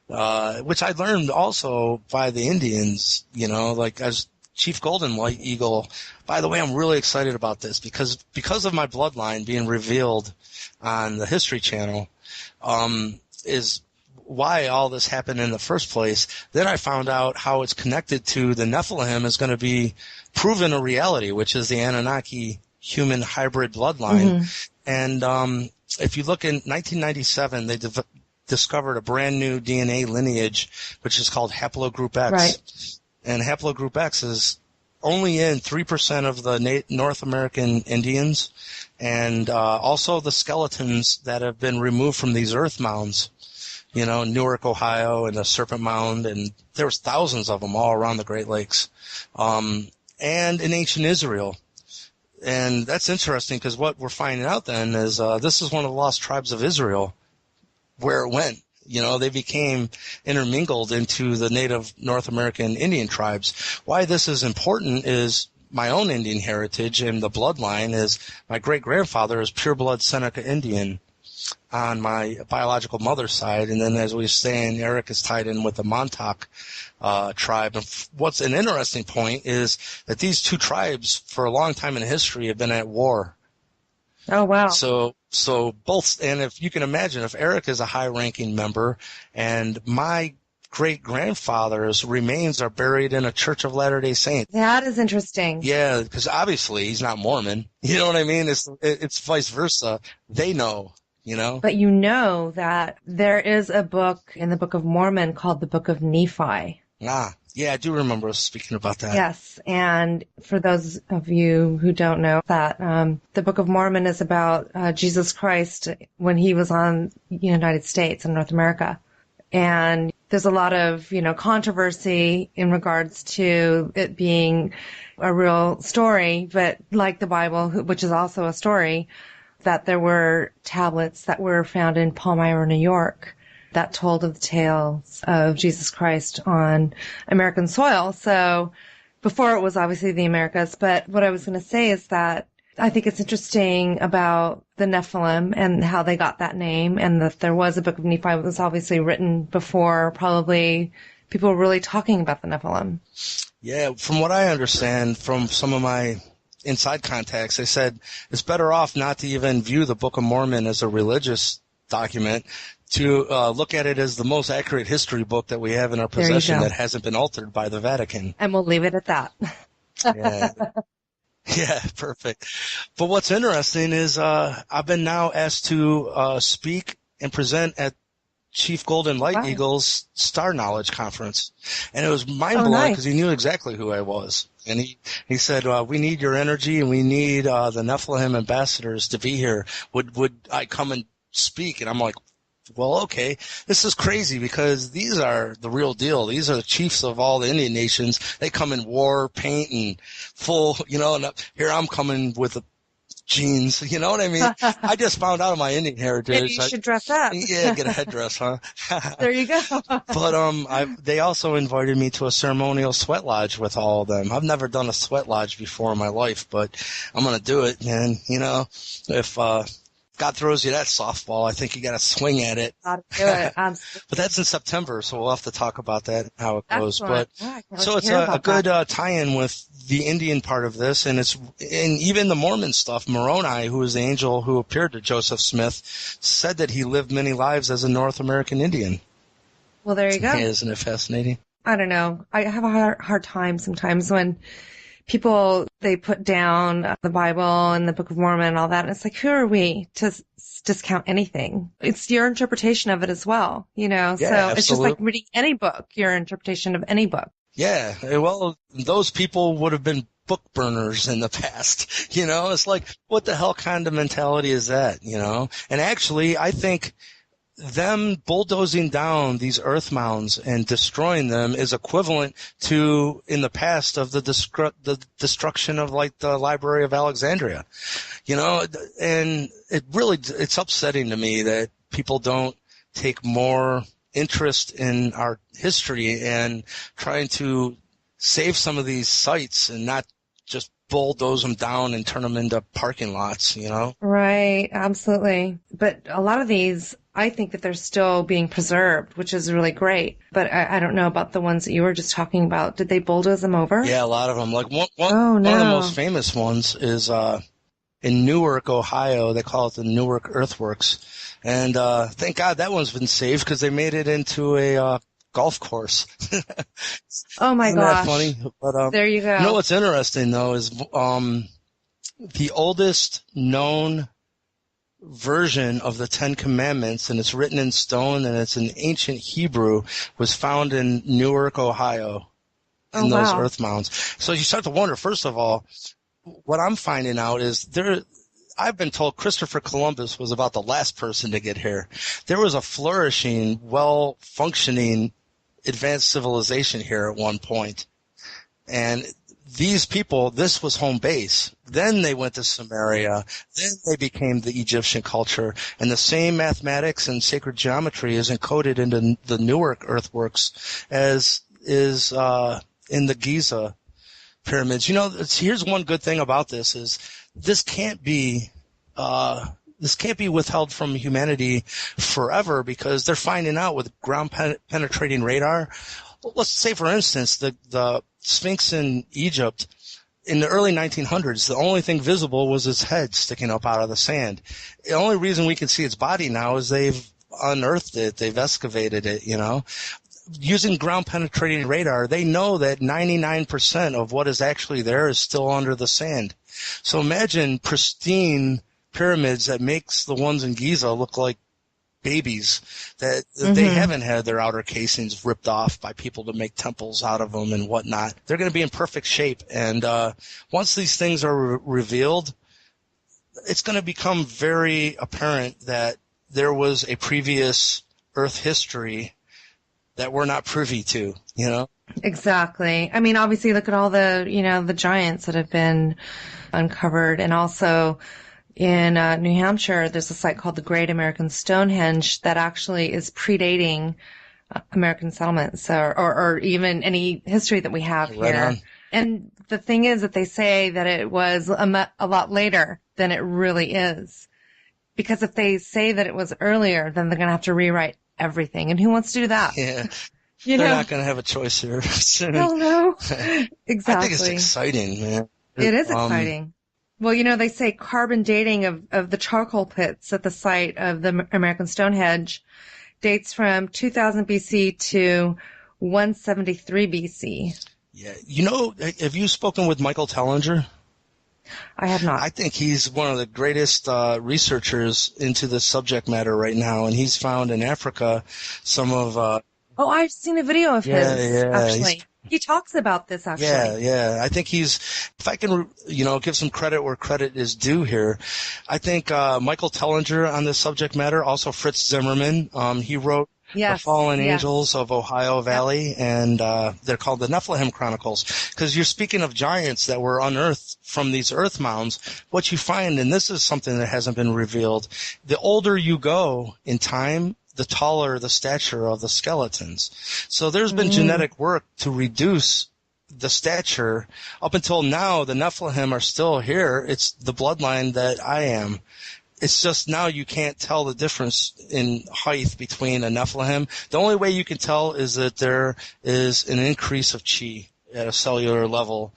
which I learned also by the Indians, like as Chief Golden White Eagle. By the way, I'm really excited about this because of my bloodline being revealed on the History Channel, is why all this happened in the first place. Then I found out how it's connected to the Nephilim is going to be proven a reality, which is the Anunnaki human hybrid bloodline. Mm-hmm. And if you look in 1997, they discovered a brand new DNA lineage, which is called Haplogroup X. Right. And Haplogroup X is only in 3% of the North American Indians, and also the skeletons that have been removed from these earth mounds. Newark, Ohio, and the Serpent Mound, and there was thousands of them all around the Great Lakes, and in ancient Israel. And that's interesting because what we're finding out then is this is one of the lost tribes of Israel, where it went. They became intermingled into the native North American Indian tribes. Why this is important is my own Indian heritage, and the bloodline is my great-grandfather is pure-blood Seneca Indian on my biological mother's side. And then, as we were saying, Eric is tied in with the Montauk tribe. And what's an interesting point is that these two tribes, for a long time in history, have been at war. Oh, wow. So both, and if you can imagine, if Eric is a high-ranking member and my great-grandfather's remains are buried in a Church of Latter-day Saints. That is interesting. Yeah, because obviously he's not Mormon. You know what I mean? It's vice versa. They know. But that there is a book in the Book of Mormon called the Book of Nephi. Yeah, I do remember us speaking about that. Yes, and for those of you who don't know that, the Book of Mormon is about Jesus Christ when he was on the United States and North America. And there's a lot of, controversy in regards to it being a real story, but like the Bible, which is also a story, that there were tablets that were found in Palmyra, New York, that told of the tales of Jesus Christ on American soil. So before it was obviously the Americas, but what I was going to say is that I think it's interesting about the Nephilim and how they got that name, and that there was a Book of Nephi that was obviously written before probably people were really talking about the Nephilim. Yeah, from what I understand from some of my inside contacts, they said it's better off not to even view the Book of Mormon as a religious document, to look at it as the most accurate history book that we have in our possession that hasn't been altered by the Vatican. And we'll leave it at that. Yeah, perfect. But what's interesting is I've been now asked to speak and present at Chief Golden Light Eagle's Star Knowledge Conference. And it was mind-blowing because he knew exactly who I was. And he said, we need your energy and we need the Nephilim ambassadors to be here. Would I come and speak? And I'm like, well, okay, this is crazy because these are the real deal. These are the chiefs of all the Indian nations. They come in war, paint, and full, and here I'm coming with jeans. You know what I mean? I just found out of my Indian heritage. Maybe you should dress up. Yeah, get a headdress, huh? There you go. But they also invited me to a ceremonial sweat lodge with all of them. I've never done a sweat lodge before in my life, but I'm gonna do it, man. You know, if God throws you that softball, I think you got to swing at it. Gotta do it. Absolutely. But that's in September, so we'll have to talk about that, how it goes. Excellent. But Yeah, so it's a good tie-in with the Indian part of this, and even the Mormon stuff. Moroni, who was the angel who appeared to Joseph Smith, said that he lived many lives as a North American Indian. Well, there you go. Isn't it fascinating? I don't know. I have a hard time sometimes when people, they put down the Bible and the Book of Mormon and all that. And it's like, who are we to discount anything? It's your interpretation of it as well, you know? Yeah, so absolutely. It's just like reading any book, your interpretation of any book. Yeah. Well, those people would have been book burners in the past, you know? It's like, what the hell kind of mentality is that, you know? And actually, I think them bulldozing down these earth mounds and destroying them is equivalent to, in the past, of the destruction of like the Library of Alexandria, you know, and it's upsetting to me that people don't take more interest in our history and trying to save some of these sites and not just bulldoze them down and turn them into parking lots, you know? Right. Absolutely. But a lot of these, I think that they're still being preserved, which is really great. But I don't know about the ones that you were just talking about. Did they bulldoze them over? Yeah, a lot of them. Like one Oh, no. of the most famous ones is in Newark, Ohio. They call it the Newark Earthworks. And thank God that one's been saved because they made it into a golf course. Oh, my Isn't gosh. that funny? But, there you go. You know what's interesting, though, is the oldest known version of the Ten Commandments, and it's written in stone, and it's in ancient Hebrew, was found in Newark, Ohio, in those earth mounds. So you start to wonder, first of all, what I'm finding out is I've been told Christopher Columbus was about the last person to get here. There was a flourishing, well-functioning, advanced civilization here at one point. And these people, this was home base. Then they went to Samaria. Then they became the Egyptian culture. And the same mathematics and sacred geometry is encoded into the Newark earthworks as is in the Giza pyramids. You know, here's one good thing about this is this can't be withheld from humanity forever because they're finding out with ground penetrating radar. Let's say, for instance, the Sphinx in Egypt in the early 1900s, the only thing visible was its head sticking up out of the sand. The only reason we can see its body now is they've unearthed it, they've excavated it, you know. Using ground penetrating radar, they know that 99% of what is actually there is still under the sand. So imagine pristine pyramids that makes the ones in Giza look like babies, that they haven't had their outer casings ripped off by people to make temples out of them and whatnot. They're going to be in perfect shape. And once these things are revealed, it's going to become very apparent that there was a previous Earth history that we're not privy to, you know? Exactly. I mean, obviously, look at all the, you know, the giants that have been uncovered. And also in New Hampshire, there's a site called the Great American Stonehenge that actually is predating American settlements or even any history that we have Right here. on. And the thing is that they say that it was a lot later than it really is. Because if they say that it was earlier, then they're going to have to rewrite everything. And who wants to do that? Yeah. You They're know? not going to have a choice here. Hell no. Exactly. I think it's exciting, man. It is exciting. Well, you know, they say carbon dating of the charcoal pits at the site of the American Stonehenge dates from 2000 BC to 173 BC. Yeah. You know, have you spoken with Michael Tellinger? I have not. I think he's one of the greatest researchers into this subject matter right now, and he's found in Africa some of Oh, I've seen a video of his, actually. He talks about this, actually. Yeah. I think if I can, you know, give some credit where credit is due here, I think Michael Tellinger on this subject matter, also Fritz Zimmerman, he wrote Yes. fallen yes. angels of Ohio Valley, and they're called the Nephilim Chronicles. Because you're speaking of giants that were unearthed from these earth mounds. What you find, and this is something that hasn't been revealed, the older you go in time, the taller the stature of the skeletons. So there's been genetic work to reduce the stature. Up until now, the Nephilim are still here. It's the bloodline that I am. It's just now you can't tell the difference in height between a Nephilim. The only way you can tell is that there is an increase of chi at a cellular level.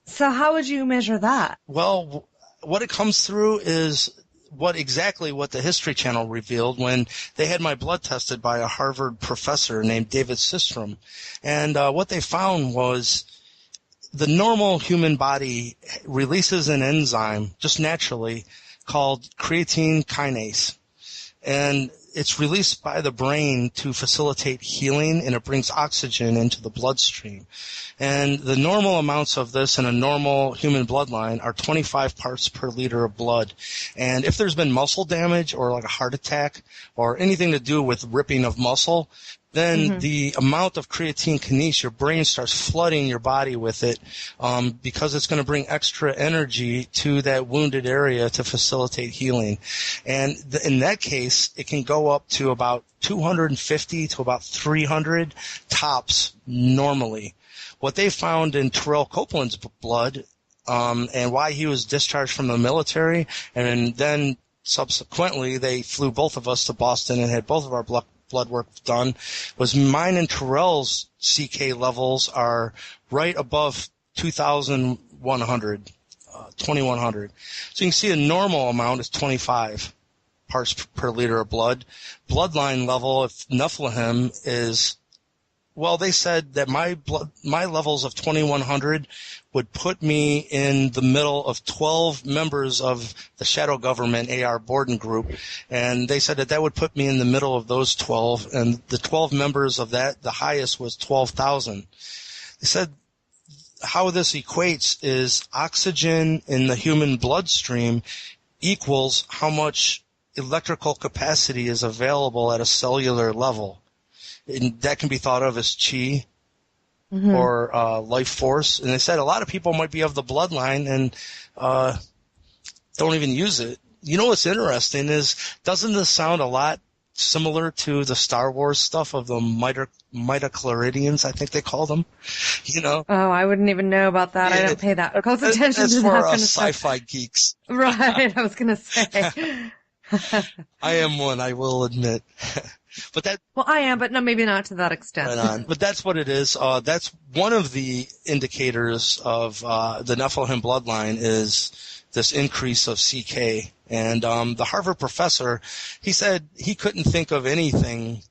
So how would you measure that? Well, what it comes through is what the History Channel revealed when they had my blood tested by a Harvard professor named David Systrom. And what they found was the normal human body releases an enzyme just naturally called creatine kinase. And it's released by the brain to facilitate healing, and it brings oxygen into the bloodstream. And the normal amounts of this in a normal human bloodline are 25 parts per liter of blood. And if there's been muscle damage or like a heart attack or anything to do with ripping of muscle, then the amount of creatine kinase, your brain starts flooding your body with it because it's going to bring extra energy to that wounded area to facilitate healing. And in that case, it can go up to about 250 to about 300 tops normally. What they found in Terrell Copeland's blood and why he was discharged from the military, and then subsequently they flew both of us to Boston and had both of our blood work done, was mine and Terrell's CK levels are right above 2,100, 2,100. So you can see a normal amount is 25 parts per liter of blood. Bloodline level of Nephilim is, well, they said that my levels of 2,100 would put me in the middle of 12 members of the shadow government A.R. Borden group, and they said that would put me in the middle of those 12, and the 12 members of that, the highest was 12,000. They said how this equates is oxygen in the human bloodstream equals how much electrical capacity is available at a cellular level. And that can be thought of as chi or life force. And they said a lot of people might be of the bloodline and don't even use it. You know what's interesting is, doesn't this sound a lot similar to the Star Wars stuff of the midichlorians, I think they call them? You know? Oh, I wouldn't even know about that. I don't pay that close attention to that for kind of sci-fi stuff. geeks. Right, I was going to say. I am one, I will admit. But that, well, I am, but no, maybe not to that extent. Right on. But that's what it is. That's one of the indicators of the Nephilim bloodline is this increase of CK. And the Harvard professor, he said he couldn't think of anything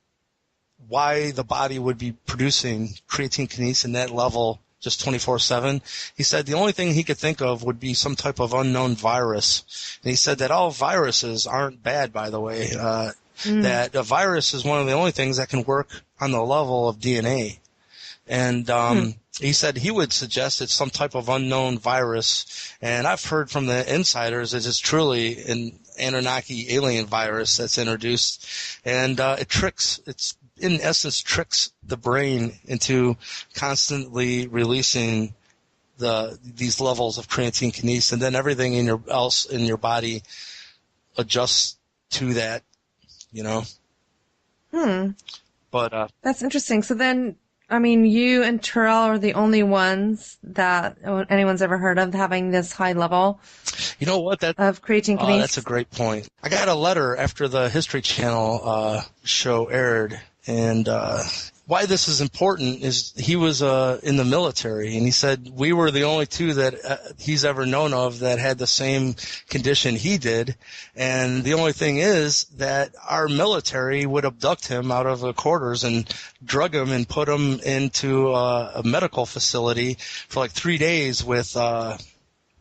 why the body would be producing creatine kinase in that level just 24/7. He said the only thing he could think of would be some type of unknown virus. And he said that all viruses aren't bad, by the way. That a virus is one of the only things that can work on the level of DNA. And he said he would suggest it's some type of unknown virus. And I've heard from the insiders that it's truly an Anunnaki alien virus that's introduced. And it's in essence tricks the brain into constantly releasing these levels of creatine kinase, and then everything else in your body adjusts to that. You know? But that's interesting. So then, I mean, you and Terrell are the only ones that anyone's ever heard of having this high level. You know what? Of creatine kinase. That's a great point. I got a letter after the History Channel show aired, and why this is important is he was in the military, and he said we were the only two that he's ever known of that had the same condition he did. And the only thing is that our military would abduct him out of the quarters and drug him and put him into a medical facility for like 3 days with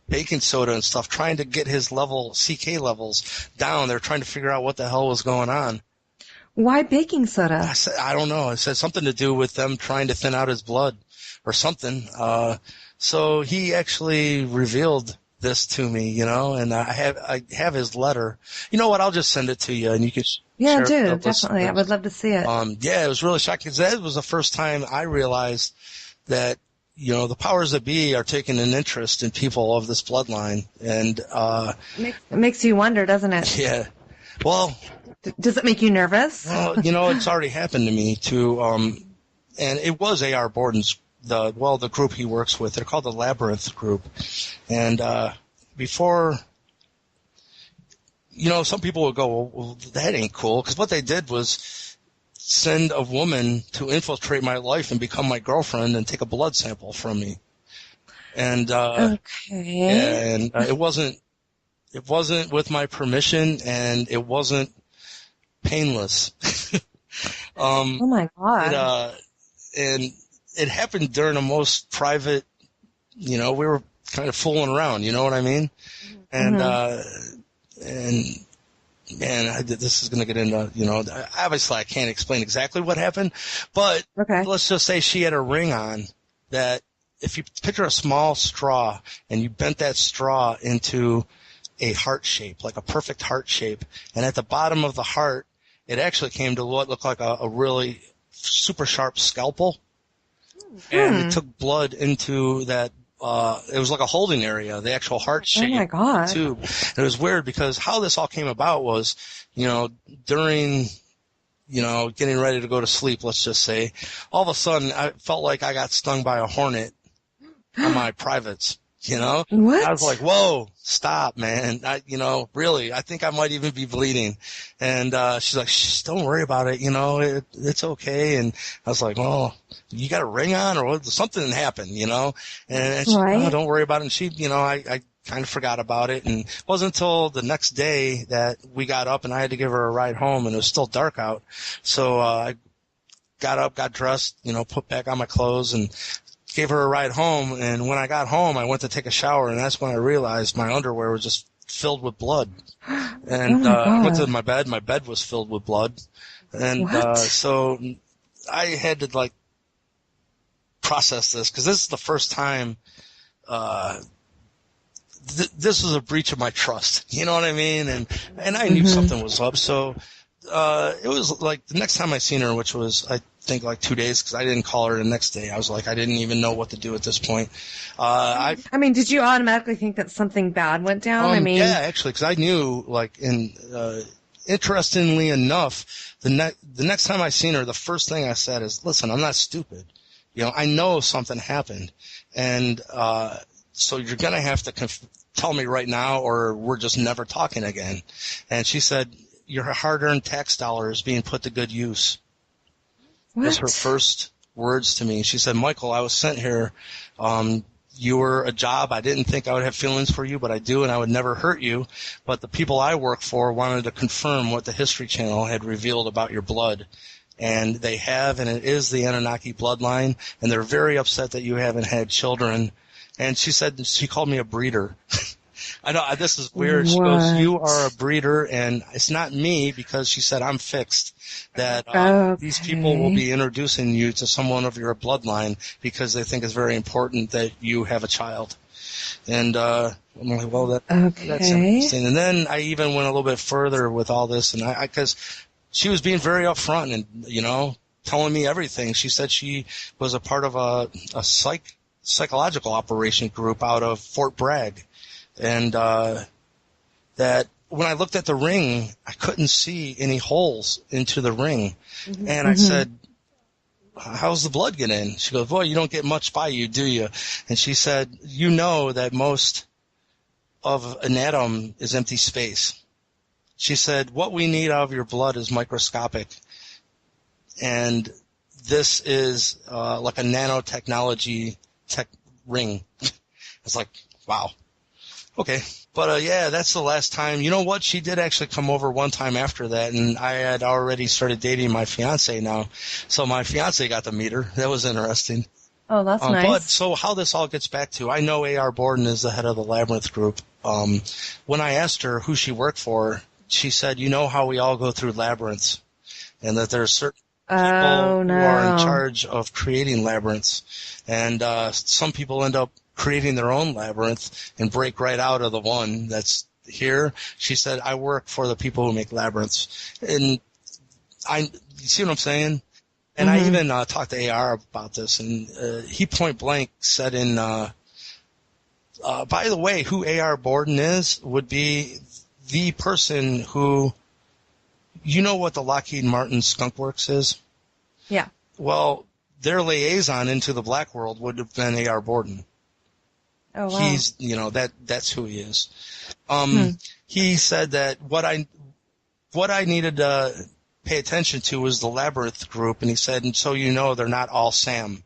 baking soda and stuff, trying to get his CK levels down. They're trying to figure out what the hell was going on. Why baking soda? I don't know. It said something to do with them trying to thin out his blood or something. So he actually revealed this to me, you know, and I have his letter. You know what? I'll just send it to you, and you can Yeah, share it do, with definitely. I would love to see it. Yeah, it was really shocking because that was the first time I realized that, you know, the powers that be are taking an interest in people of this bloodline, and It makes you wonder, doesn't it? yeah, well, Does it make you nervous? well, you know, it's already happened to me too, and it was A.R. Borden's the group he works with. They're called the Labyrinth Group, and before. You know, some people would go, well, that ain't cool, because what they did was send a woman to infiltrate my life and become my girlfriend and take a blood sample from me. And, okay. And it wasn't with my permission, and it wasn't painless. Oh my God. And it happened during the most private, you know, we were kind of fooling around, you know what I mean? And, and man, this is going to get into, you know, obviously I can't explain exactly what happened, but let's just say she had a ring on that if you picture a small straw and you bent that straw into a heart shape, like a perfect heart shape, and at the bottom of the heart, it actually came to what looked like a really super sharp scalpel, and it took blood into that. It was like a holding area, the actual heart shape. Oh my God. Tube. And it was weird because how this all came about was, you know, during, you know, getting ready to go to sleep, let's just say, all of a sudden I felt like I got stung by a hornet on my privates. You know, what? I was like, whoa, stop, man. You know, really, I think I might even be bleeding. And, she's like, shh, don't worry about it. You know, it's okay. And I was like, well, you got a ring on or what? Something happened, you know, and she, oh, don't worry about it. And she, you know, I kind of forgot about it. And it wasn't until the next day that we got up and I had to give her a ride home, and it was still dark out. So, I got up, got dressed, you know, put back on my clothes and gave her a ride home, and when I got home, I went to take a shower, and that's when I realized my underwear was just filled with blood. And I went to my bed. My bed was filled with blood. And so I had to, like, process this, because this is the first time this was a breach of my trust. You know what I mean? And I knew something was up, so it was like the next time I seen her, which was, I think, like 2 days, because I didn't call her the next day. I was like, I didn't even know what to do at this point. I mean, did you automatically think that something bad went down? I mean, yeah, actually, because I knew, like, interestingly enough, the next time I seen her, the first thing I said is, listen, I'm not stupid. You know, I know something happened, and so you're gonna have to tell me right now, or we're just never talking again. And she said, your hard-earned tax dollar is being put to good use. What? Was her first words to me. She said, Michael, I was sent here. You were a job. I didn't think I would have feelings for you, but I do, and I would never hurt you. But the people I work for wanted to confirm what the History Channel had revealed about your blood. And they have, and it is the Anunnaki bloodline, and they're very upset that you haven't had children. And she said, she called me a breeder. I know, this is weird. She goes, you are a breeder, and it's not me, because she said, I'm fixed. That these people will be introducing you to someone of your bloodline because they think it's very important that you have a child. And I'm like, well, that's interesting. And then I even went a little bit further with all this, and because she was being very upfront and, you know, telling me everything. She said she was a part of a psychological operation group out of Fort Bragg. And that when I looked at the ring, I couldn't see any holes into the ring. And I said, how's the blood get in? She goes, well, you don't get much by you, do you? And she said, you know that most of an atom is empty space. She said, what we need out of your blood is microscopic. And this is like a nanotechnology ring. It's like, wow. Okay. But, yeah, that's the last time. You know what? She did actually come over one time after that, and I had already started dating my fiance now. So my fiance got to meet her. That was interesting. Oh, that's nice. But so how this all gets back to, I know A.R. Borden is the head of the Labyrinth Group. When I asked her who she worked for, she said, you know how we all go through labyrinths, and that there are certain people who are in charge of creating labyrinths. And some people end up creating their own labyrinth and break right out of the one that's here. She said, I work for the people who make labyrinths. And you see what I'm saying? And I even talked to AR about this, and he point blank said by the way, who A.R. Borden is would be the person who, you know what the Lockheed Martin Skunk Works is? Yeah. Well, their liaison into the black world would have been A.R. Borden. Oh, wow. He's, that's who he is. He said that what I needed to pay attention to was the Labyrinth group, and he said, and so they're not all Sam,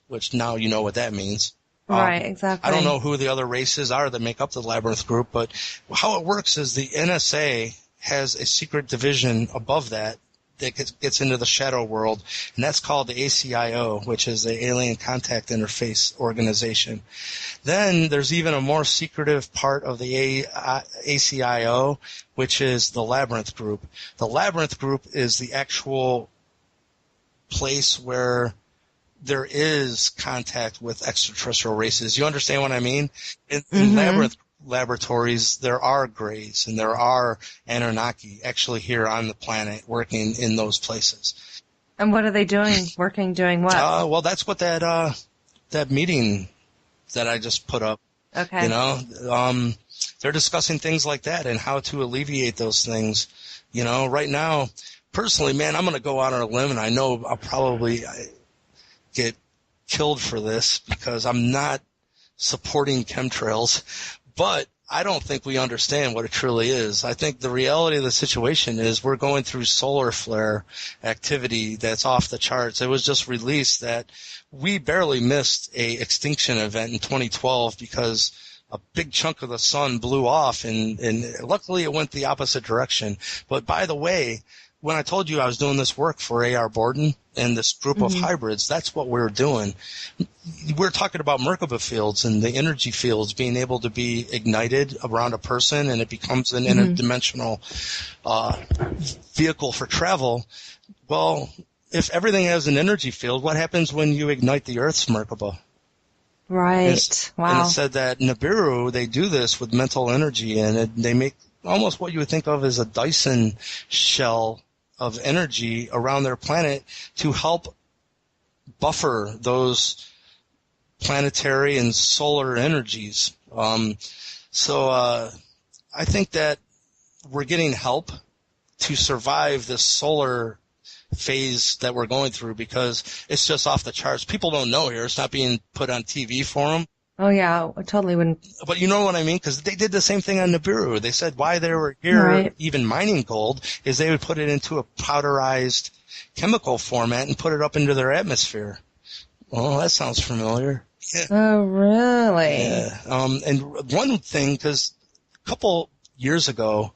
which now you know what that means. Right, exactly. I don't know who the other races are that make up the Labyrinth group, but how it works is the NSA has a secret division above that gets into the shadow world, and that's called the ACIO, which is the Alien Contact Interface Organization. Then there's even a more secretive part of the ACIO, which is the Labyrinth Group. The Labyrinth Group is the actual place where there is contact with extraterrestrial races. You understand what I mean? In Labyrinth laboratories, there are Greys and there are Anunnaki actually here on the planet working in those places. And what are they doing? Doing what? Well, that's what that meeting that I just put up. Okay. They're discussing things like that and how to alleviate those things. Right now, personally, man, I'm going to go out on a limb, and I know I'll probably get killed for this because I'm not supporting chemtrails, but I don't think we understand what it truly is. I think the reality of the situation is we're going through solar flare activity that's off the charts. It was just released that we barely missed a extinction event in 2012 because a big chunk of the sun blew off, and luckily it went the opposite direction. But by the way, when I told you I was doing this work for A.R. Borden and this group of hybrids, that's what we're doing. We're talking about Merkabah fields and the energy fields being able to be ignited around a person, and it becomes an interdimensional vehicle for travel. Well, if everything has an energy field, what happens when you ignite the Earth's Merkabah? Right. Wow. And it said that Nibiru, they do this with mental energy, and they make almost what you would think of as a Dyson shell of energy around their planet to help buffer those planetary and solar energies. So I think that we're getting help to survive this solar phase that we're going through because it's just off the charts. People don't know here. It's not being put on TV for them. Oh, yeah, I totally wouldn't. But you know what I mean? Because they did the same thing on Nibiru. They said why they were here, even mining gold, is they would put it into a powderized chemical format and put it up into their atmosphere. Oh, that sounds familiar. Yeah. Oh, really? Yeah. And one thing, because a couple years ago,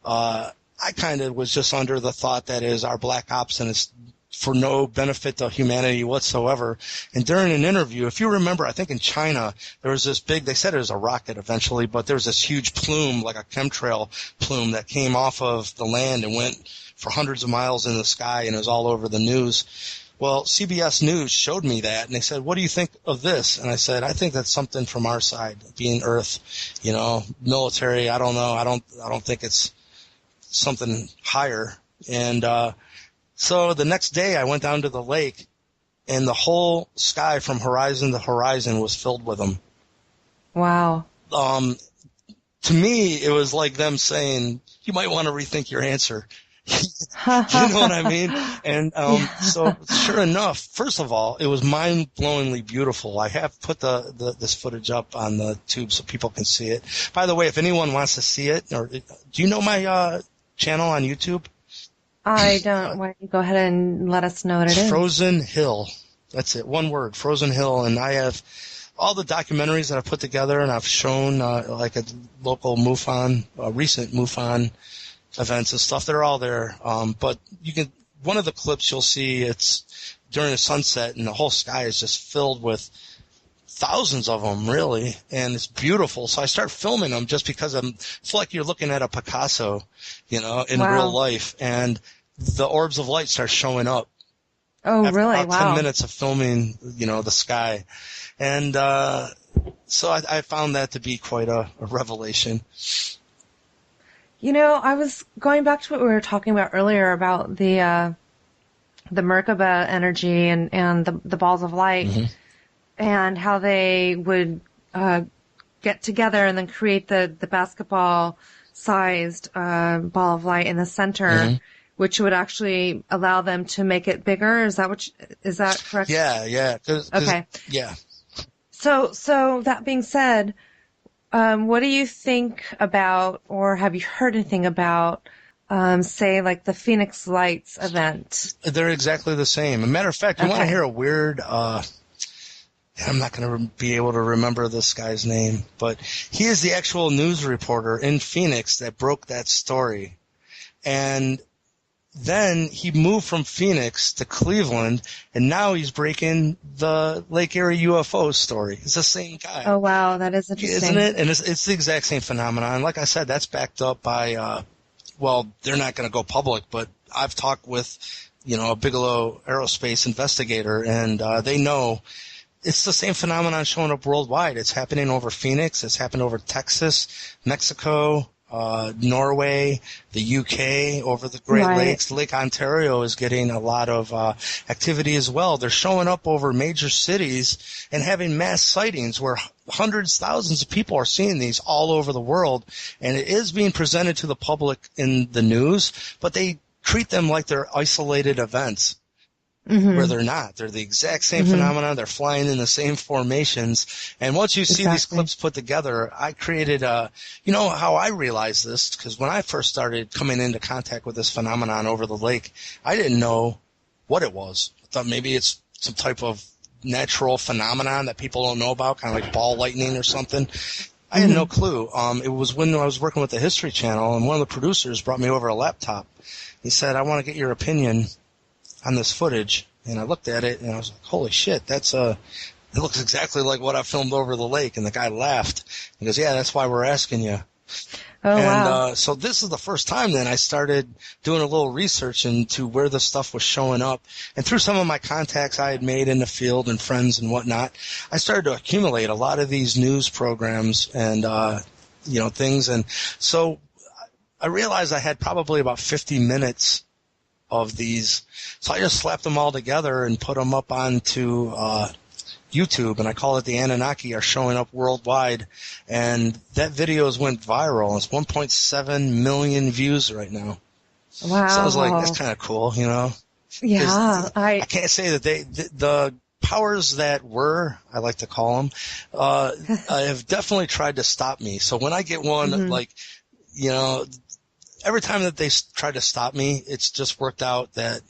I kind of was just under the thought that is our black ops and it's for no benefit to humanity whatsoever. And during an interview, if you remember, I think in China, there was this big, they said it was a rocket eventually, but there was this huge plume, like a chemtrail plume that came off of the land and went for hundreds of miles in the sky, and it was all over the news. Well, CBS News showed me that, and they said, what do you think of this? And I said, I think that's something from our side, being Earth, military, I don't know. I don't think it's something higher. And, so the next day I went down to the lake, and the whole sky from horizon to horizon was filled with them. Wow. To me, it was like them saying, you might want to rethink your answer. You know what I mean? And so sure enough, first of all, it was mind-blowingly beautiful. I have put this footage up on the tube so people can see it. By the way, if anyone wants to see it, or do you know my channel on YouTube? I don't. Why don't you go ahead and let us know what it is? Frozen Hill. That's it. One word, Frozen Hill. And I have all the documentaries that I've put together, and I've shown like a local MUFON, recent MUFON events and stuff. They're all there. But you can, one of the clips you'll see, it's during the sunset, and the whole sky is just filled with thousands of them, really, and it's beautiful. So I start filming them just because it's like you're looking at a Picasso, in real life, and the orbs of light start showing up. Oh, after really? about Wow. 10 minutes of filming, the sky. And so I found that to be quite a revelation. I was going back to what we were talking about earlier about the Merkabah energy and the balls of light, Mm-hmm. and how they would get together and then create the basketball-sized ball of light in the center, Mm-hmm. which would actually allow them to make it bigger. Is that correct? Yeah. Okay. Yeah. So that being said, what do you think about, or have you heard anything about, say, like the Phoenix Lights event? They're exactly the same. As a matter of fact, you want to Okay. hear a weird, I'm not going to be able to remember this guy's name, but he is the actual news reporter in Phoenix that broke that story. And then he moved from Phoenix to Cleveland, and now he's breaking the Lake Erie UFO story. It's the same guy. Oh, wow. That is interesting. Isn't it? And it's the exact same phenomenon. Like I said, that's backed up by, they're not going to go public, but I've talked with, a Bigelow Aerospace investigator, and they know it's the same phenomenon showing up worldwide. It's happening over Phoenix. It's happened over Texas, Mexico, Norway, the UK, over the Great Lakes. Lake Ontario is getting a lot of activity as well. They're showing up over major cities and having mass sightings where hundreds, thousands of people are seeing these all over the world. And it is being presented to the public in the news, but they treat them like they're isolated events. Mm-hmm. Where they're not. They're the exact same phenomenon. They're flying in the same formations. And once you see these clips put together, I created how I realized this, because when I first started coming into contact with this phenomenon over the lake, I didn't know what it was. I thought maybe it's some type of natural phenomenon that people don't know about, kind of like ball lightning or something. I had no clue. It was when I was working with the History Channel, and one of the producers brought me over a laptop. He said, "I want to get your opinion on this footage." And I looked at it and I was like, holy shit, it looks exactly like what I filmed over the lake. And the guy laughed. He goes, yeah, that's why we're asking you. Oh, wow. And so this is the first time then I started doing a little research into where the stuff was showing up. And through some of my contacts I had made in the field and friends and whatnot, I started to accumulate a lot of these news programs and, things. And so I realized I had probably about 50 minutes of these. So I just slapped them all together and put them up onto YouTube, and I call it the Anunnaki are showing up worldwide. And that videos went viral. It's 1.7 million views right now. Wow. So I was like, that's kind of cool, Yeah. I can't say that the powers that were, I like to call them, have definitely tried to stop me. So when I get one, every time that they try to stop me, it's just worked out that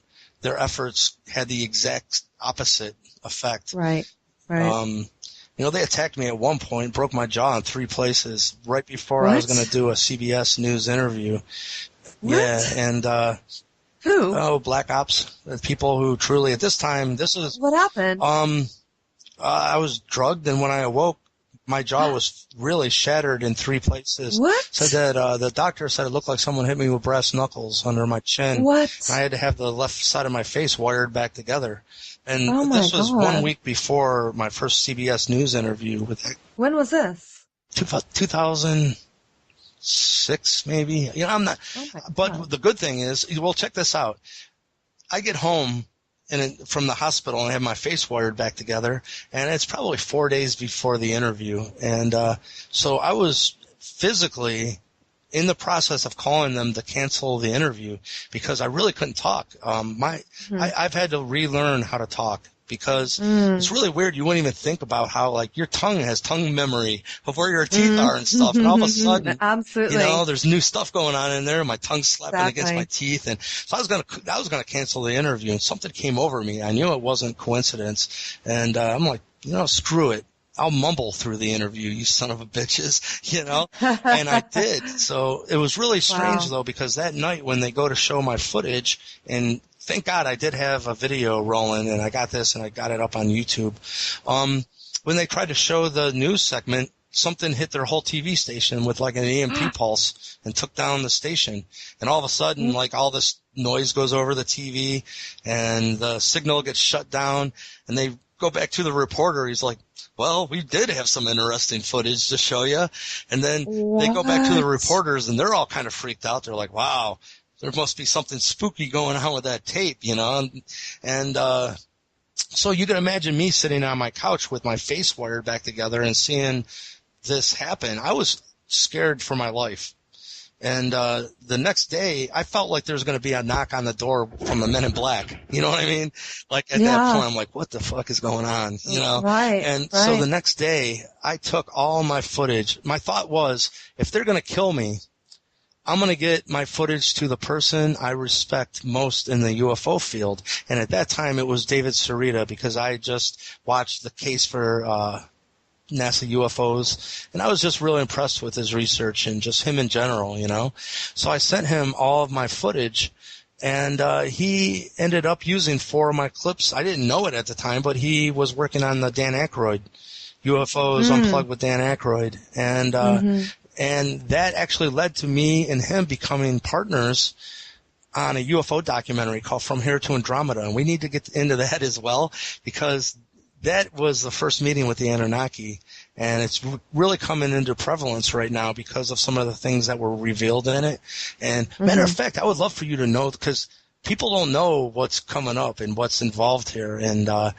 their efforts had the exact opposite effect. Right. They attacked me at one point, broke my jaw in 3 places right before I was going to do a CBS News interview. What? Yeah, and who? Oh, black ops, people who truly at this time. This is what happened. I was drugged, and when I awoke, my jaw was really shattered in 3 places. What? Said that the doctor said it looked like someone hit me with brass knuckles under my chin. What? I had to have the left side of my face wired back together. And this was 1 week before my first CBS News interview with. When was this? 2006, maybe. I'm not. But the good thing is, well, check this out. I get home from the hospital and I have my face wired back together, and it's probably 4 days before the interview. And so I was physically in the process of calling them to cancel the interview because I really couldn't talk. I've had to relearn how to talk because it's really weird. You wouldn't even think about how, like, your tongue has tongue memory of where your teeth are and stuff. And all of a sudden, absolutely, there's new stuff going on in there. My tongue's slapping against my teeth. And so I was going to cancel the interview, and something came over me. I knew it wasn't coincidence. And I'm like, screw it. I'll mumble through the interview, you son of a bitches, and I did. So it was really strange, though, because that night when they go to show my footage, and thank God I did have a video rolling, and I got this, and I got it up on YouTube. When they tried to show the news segment, something hit their whole TV station with like an EMP pulse and took down the station. And all of a sudden, like all this noise goes over the TV and the signal gets shut down, and they go back to the reporter. He's like, well, we did have some interesting footage to show you. And then they go back to the reporters, and they're all kind of freaked out. They're like, wow, there must be something spooky going on with that tape, you know? And so you can imagine me sitting on my couch with my face wired back together and seeing this happen. I was scared for my life. And the next day, I felt like there was going to be a knock on the door from the Men in Black. You know what I mean? Like at that point, I'm like, what the fuck is going on? You know? Right. And so the next day, I took all my footage. My thought was, if they're going to kill me, I'm going to get my footage to the person I respect most in the UFO field. And at that time, it was David Sarita, because I just watched the case for NASA UFOs, and I was just really impressed with his research and just him in general, you know. So I sent him all of my footage, and he ended up using 4 of my clips. I didn't know it at the time, but he was working on the Dan Aykroyd UFOs Unplugged with Dan Aykroyd, and that actually led to me and him becoming partners on a UFO documentary called From Here to Andromeda, and we need to get into that as well, because that was the first meeting with the Anunnaki, and it's really coming into prevalence right now because of some of the things that were revealed in it. And matter of fact, I would love for you to know, because people don't know what's coming up and what's involved here. And I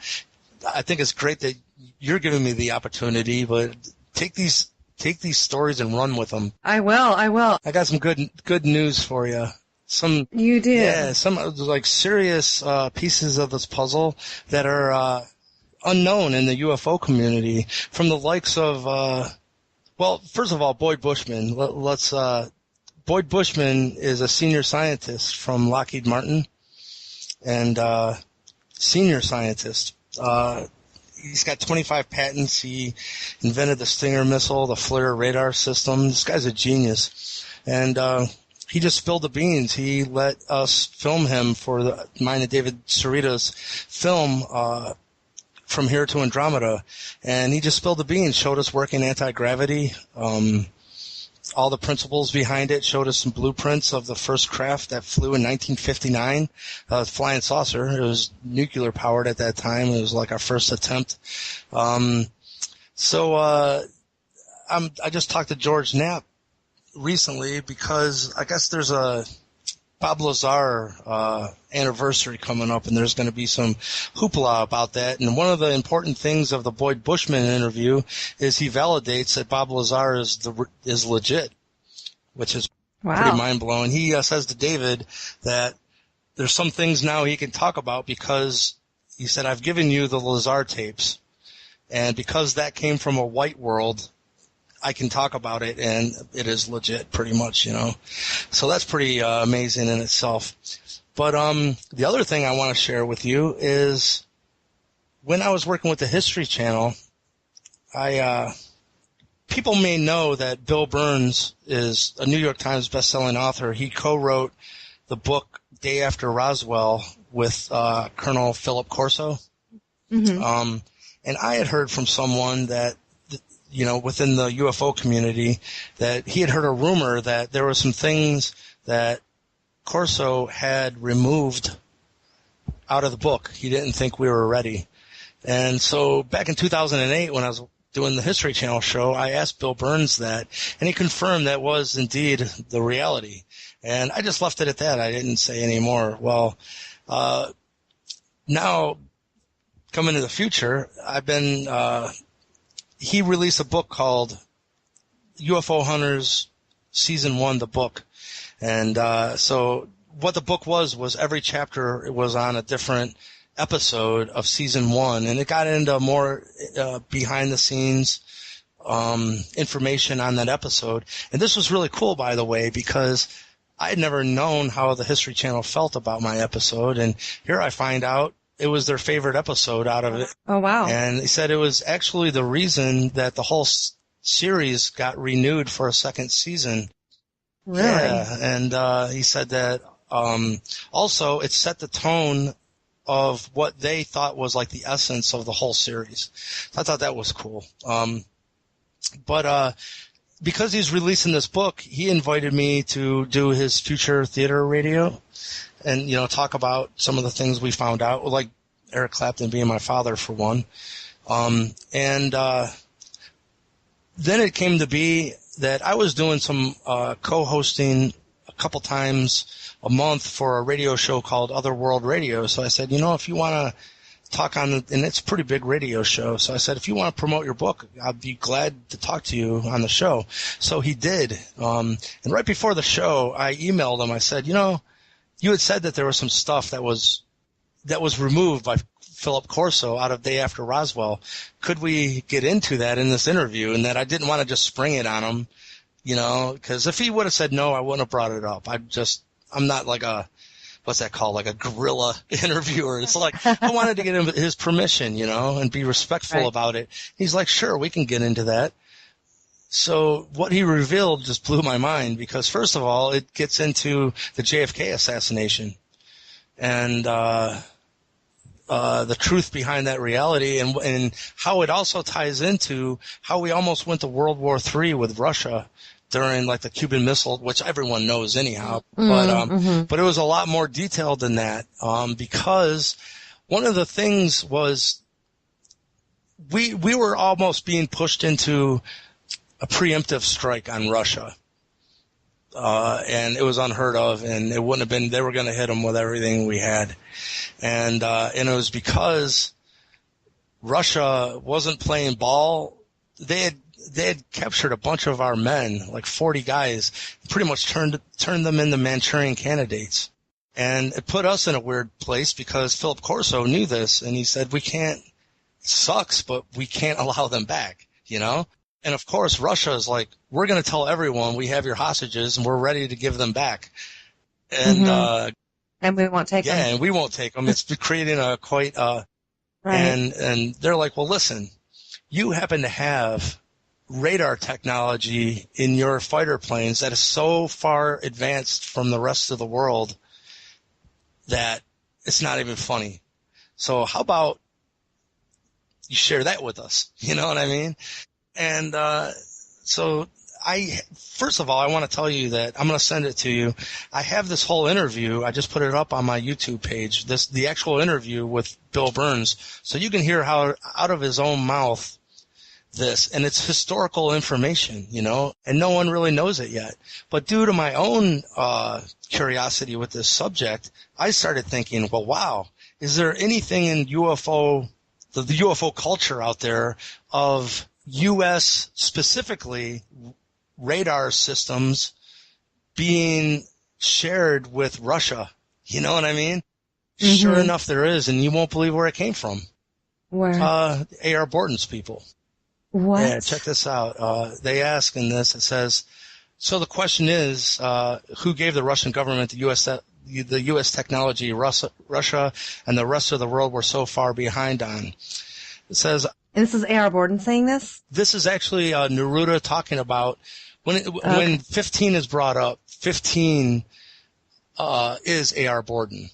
think it's great that you're giving me the opportunity, but take these stories and run with them. I will. I got some good news for you. You do? Yeah, some like serious pieces of this puzzle that are unknown in the UFO community, from the likes of, well, first of all, Boyd Bushman. Boyd Bushman is a senior scientist from Lockheed Martin, and senior scientist. He's got 25 patents. He invented the Stinger missile, the FLIR radar system. This guy's a genius. And he just spilled the beans. He let us film him for mine and David Sarita's film, From Here to Andromeda, and he just spilled the beans, showed us working anti-gravity, all the principles behind it, showed us some blueprints of the first craft that flew in 1959, flying saucer. It was nuclear powered at that time. It was like our first attempt. I just talked to George Knapp recently, because I guess there's a Bob Lazar anniversary coming up, and there's going to be some hoopla about that. And one of the important things of the Boyd Bushman interview is he validates that Bob Lazar is legit, which is pretty mind-blowing. He says to David that there's some things now he can talk about, because he said, I've given you the Lazar tapes, and because that came from a white world, I can talk about it, and it is legit, pretty much, you know. So that's pretty amazing in itself. But the other thing I want to share with you is, when I was working with the History Channel, people may know that Bill Burns is a New York Times bestselling author. He co-wrote the book Day After Roswell with Colonel Philip Corso. And I had heard from someone that, you know, within the UFO community, that he had heard a rumor that there were some things that Corso had removed out of the book. He didn't think we were ready. And so back in 2008, when I was doing the History Channel show, I asked Bill Burns that, and he confirmed that was indeed the reality. And I just left it at that. I didn't say any more. Well, now, coming to the future, he released a book called UFO Hunters Season 1, the book. And so what the book was every chapter was on a different episode of Season 1. And it got into more behind-the-scenes information on that episode. And this was really cool, by the way, because I had never known how the History Channel felt about my episode. And here I find out it was their favorite episode out of it. Oh, wow. And they said it was actually the reason that the whole series got renewed for a second season. Really? Yeah. And he said that also it set the tone of what they thought was like the essence of the whole series. I thought that was cool. But because he's releasing this book, he invited me to do his future theater radio and, talk about some of the things we found out, like Eric Clapton being my father, for one. Then it came to be that I was doing some co-hosting a couple times a month for a radio show called Other World Radio. So I said, if you want to talk on, and it's a pretty big radio show. So I said, if you want to promote your book, I'd be glad to talk to you on the show. So he did. And right before the show, I emailed him. I said, you had said that there was some stuff that was removed by Philip Corso out of Day After Roswell. Could we get into that in this interview? And that I didn't want to just spring it on him, because if he would have said no, I wouldn't have brought it up. I'm not like what's that called? Like a guerrilla interviewer. It's like, I wanted to get his permission, and be respectful about it. He's like, sure, we can get into that. So what he revealed just blew my mind, because first of all, it gets into the JFK assassination and, the truth behind that reality, and how it also ties into how we almost went to World War III with Russia during like the Cuban Missile, which everyone knows anyhow. But it was a lot more detailed than that, because one of the things was we were almost being pushed into a preemptive strike on Russia. And it was unheard of, and it wouldn't have been, they were going to hit them with everything we had. And it was because Russia wasn't playing ball. They had captured a bunch of our men, like 40 guys, pretty much turned them into Manchurian candidates. And it put us in a weird place because Philip Corso knew this, and he said, it sucks, but we can't allow them back, And of course, Russia is like, we're going to tell everyone we have your hostages and we're ready to give them back. And, and we won't take them. Yeah, and we won't take them. It's creating a quite, right. And they're like, well, listen, you happen to have radar technology in your fighter planes that is so far advanced from the rest of the world that it's not even funny. So how about you share that with us? You know what I mean? And so first of all, I want to tell you that I'm going to send it to you. I have this whole interview. I just put it up on my YouTube page, the actual interview with Bill Burns, so you can hear how out of his own mouth this, and it's historical information, and no one really knows it yet. But due to my own curiosity with this subject, I started thinking, well, wow, is there anything in UFO, the UFO culture out there of U.S. specifically radar systems being shared with Russia? You know what I mean? Mm-hmm. Sure enough, there is, and you won't believe where it came from. Where? A.R. Borden's people. What? Yeah, check this out. They ask in this, it says, so the question is, who gave the Russian government the U.S. technology Russia and the rest of the world were so far behind on? It says, and this is A.R. Borden saying this? This is actually Neruda talking about when 15 is brought up. 15 is A.R. Borden.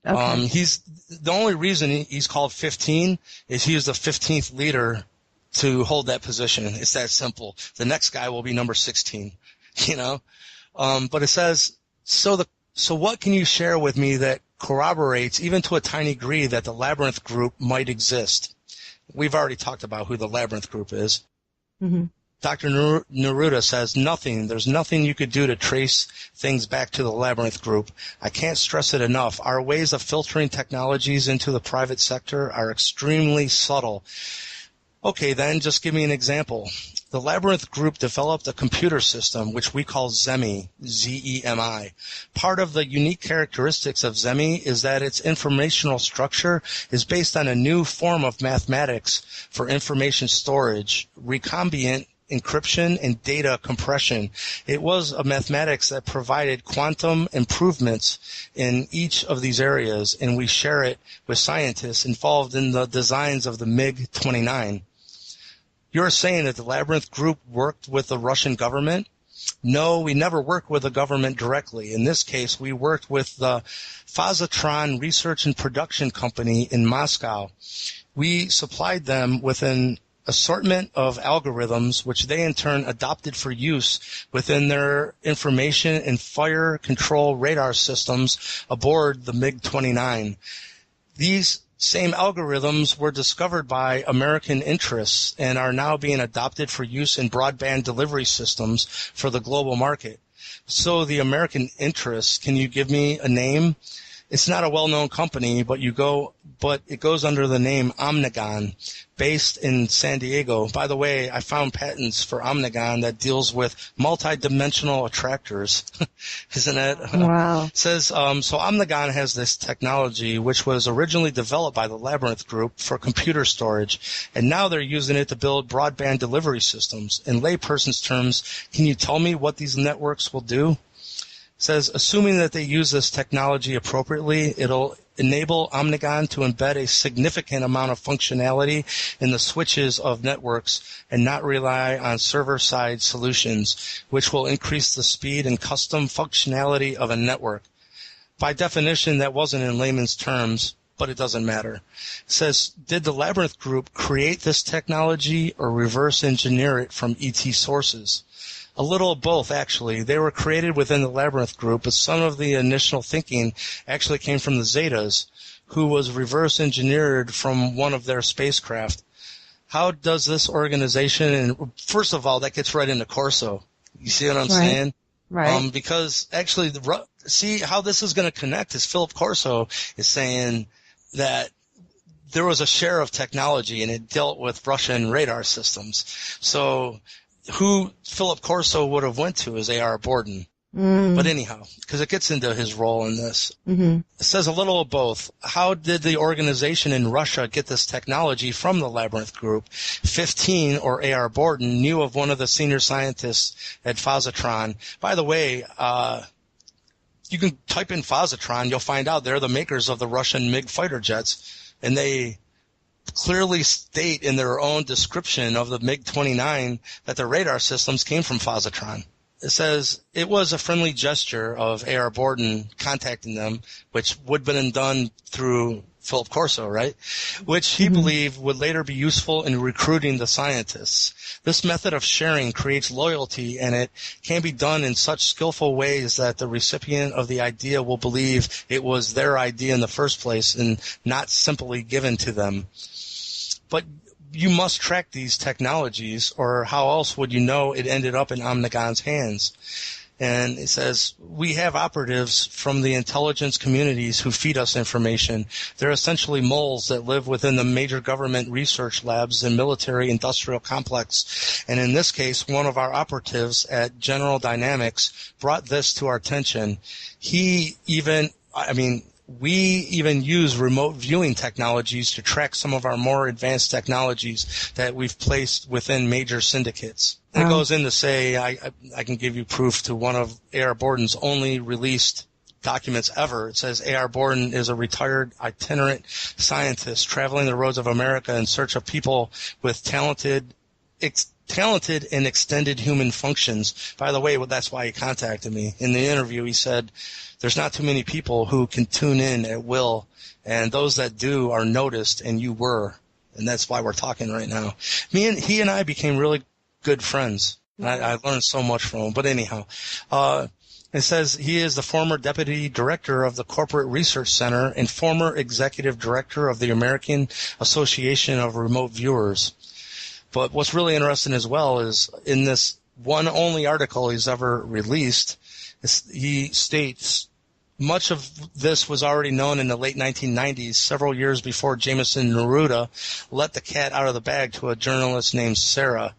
Okay. He's the only reason he's called 15 is he is the 15th leader to hold that position. It's that simple. The next guy will be number 16. But it says, so what can you share with me that corroborates, even to a tiny degree, that the Labyrinth Group might exist? We've already talked about who the Labyrinth Group is. Mm-hmm. Dr. Neruda says nothing. There's nothing you could do to trace things back to the Labyrinth Group. I can't stress it enough. Our ways of filtering technologies into the private sector are extremely subtle. Okay, then just give me an example. The Labyrinth Group developed a computer system which we call ZEMI, Z-E-M-I. Part of the unique characteristics of ZEMI is that its informational structure is based on a new form of mathematics for information storage, recombinant encryption, and data compression. It was a mathematics that provided quantum improvements in each of these areas, and we share it with scientists involved in the designs of the MiG-29. You're saying that the Labyrinth Group worked with the Russian government? No, we never worked with the government directly. In this case, we worked with the Phasotron Research and Production Company in Moscow. We supplied them with an assortment of algorithms which they in turn adopted for use within their information and fire control radar systems aboard the MiG-29. These same algorithms were discovered by American interests and are now being adopted for use in broadband delivery systems for the global market. So the American interests, can you give me a name? It's not a well-known company, but it goes under the name Omnigon, based in San Diego. By the way, I found patents for Omnigon that deals with multi-dimensional attractors. Isn't it? Wow. It says, so Omnigon has this technology which was originally developed by the Labyrinth Group for computer storage, and now they're using it to build broadband delivery systems. In layperson's terms, can you tell me what these networks will do? Says, assuming that they use this technology appropriately, it'll enable Omnigon to embed a significant amount of functionality in the switches of networks and not rely on server-side solutions, which will increase the speed and custom functionality of a network. By definition, that wasn't in layman's terms, but it doesn't matter. It says, did the Labyrinth Group create this technology or reverse engineer it from ET sources? A little of both, actually. They were created within the Labyrinth Group, but some of the initial thinking actually came from the Zetas, who was reverse engineered from one of their spacecraft. How does this organization, and first of all, that gets right into Corso. You see what I'm saying? Right. Because actually, see how this is going to connect is Philip Corso is saying that there was a share of technology and it dealt with Russian radar systems. So who Philip Corso would have went to is A.R. Borden. But anyhow, because it gets into his role in this. It says a little of both. How did the organization in Russia get this technology from the Labyrinth Group? 15, or A.R. Borden, knew of one of the senior scientists at Positron. By the way, you can type in Positron. You'll find out they're the makers of the Russian MiG fighter jets. And they clearly state in their own description of the MiG-29 that the radar systems came from Positron. It says it was a friendly gesture of A.R. Borden contacting them, which would have been done through Philip Corso, right? Which he believed would later be useful in recruiting the scientists. This method of sharing creates loyalty, and it can be done in such skillful ways that the recipient of the idea will believe it was their idea in the first place and not simply given to them. But you must track these technologies, or how else would you know it ended up in Omnigon's hands? And it says, we have operatives from the intelligence communities who feed us information. They're essentially moles that live within the major government research labs and military industrial complex. And in this case, one of our operatives at General Dynamics brought this to our attention. We even use remote viewing technologies to track some of our more advanced technologies that we've placed within major syndicates. And it goes in to say, I can give you proof to one of A.R. Borden's only released documents ever. It says A.R. Borden is a retired itinerant scientist traveling the roads of America in search of people with talented and extended human functions. By the way, that's why he contacted me. In the interview, he said, there's not too many people who can tune in at will, and those that do are noticed, and you were. And that's why we're talking right now. He and I became really good friends. I learned so much from him. But anyhow, it says he is the former deputy director of the Corporate Research Center and former executive director of the American Association of Remote Viewers. But what's really interesting as well is in this one only article he's ever released, he states, much of this was already known in the late 1990s, several years before Jameson Neruda let the cat out of the bag to a journalist named Sarah.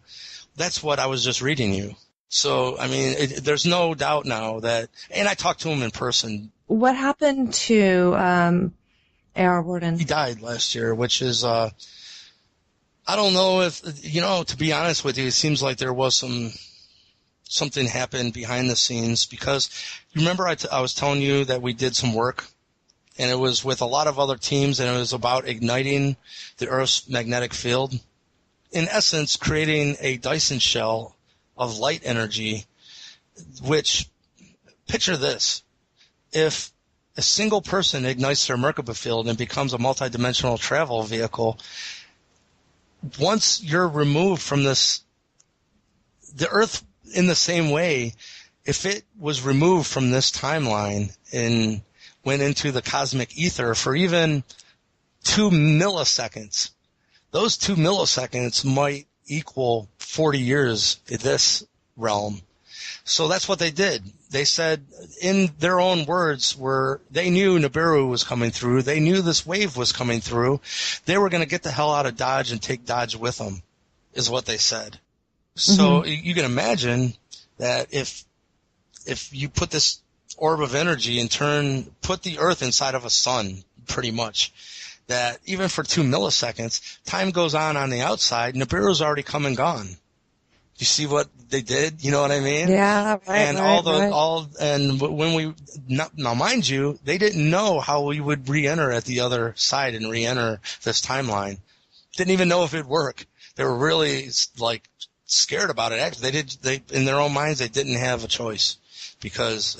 That's what I was just reading you. So, there's no doubt now that, and I talked to him in person. What happened to A.R. Borden? He died last year, which is, I don't know if, to be honest with you, it seems like there was something happened behind the scenes, because you remember I was telling you that we did some work, and it was with a lot of other teams, and it was about igniting the Earth's magnetic field. In essence, creating a Dyson shell of light energy, which, picture this, if a single person ignites their Merkabah field and becomes a multidimensional travel vehicle, once you're removed from this, the Earth in the same way, if it was removed from this timeline and went into the cosmic ether for even 2 milliseconds, those 2 milliseconds might equal 40 years in this realm. So that's what they did. They said, in their own words, they knew Nibiru was coming through. They knew this wave was coming through. They were going to get the hell out of Dodge and take Dodge with them, is what they said. So you can imagine that if you put this orb of energy and put the Earth inside of a sun, pretty much, that even for 2 milliseconds, time goes on the outside, Nibiru's already come and gone. You see what they did? You know what I mean? Yeah, right. And right. Now mind you, they didn't know how we would re-enter at the other side and re-enter this timeline. Didn't even know if it'd work. They were really scared about it. Actually, they in their own minds, they didn't have a choice because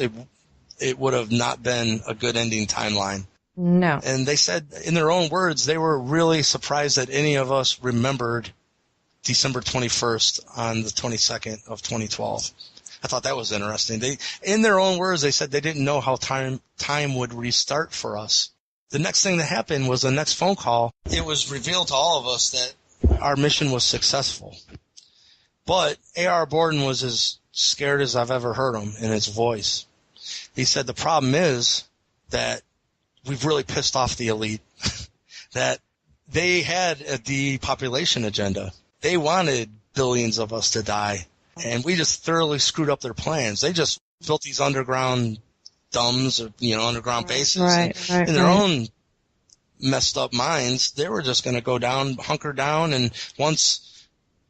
it would have not been a good ending timeline. No. And they said, in their own words, they were really surprised that any of us remembered December 21st on the 22nd of 2012. I thought that was interesting. In their own words, they said they didn't know how time would restart for us. The next thing that happened was the next phone call. It was revealed to all of us that our mission was successful. But A.R. Borden was as scared as I've ever heard him in his voice. He said the problem is that we've really pissed off the elite, that they had a depopulation agenda. They wanted billions of us to die, and we just thoroughly screwed up their plans. They just built these underground dumbs or, underground bases. In their own messed up minds, they were just going to go down, hunker down, and once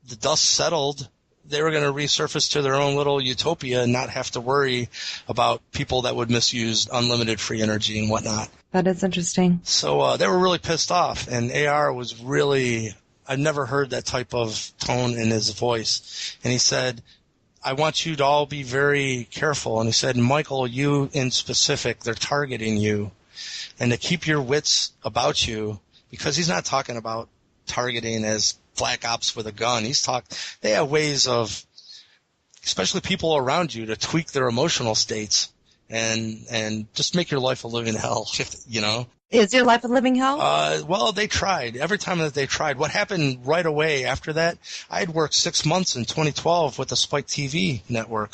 the dust settled, they were going to resurface to their own little utopia and not have to worry about people that would misuse unlimited free energy and whatnot. That is interesting. So they were really pissed off, and AR was really... I've never heard that type of tone in his voice. And he said, I want you to all be very careful. And he said, Michael, you in specific, they're targeting you. And to keep your wits about you, because he's not talking about targeting as black ops with a gun. They have ways of, especially people around you, to tweak their emotional states and just make your life a living hell, Is your life a living hell? Well, they tried. Every time that they tried. What happened right away after that, I had worked 6 months in 2012 with the Spike TV network,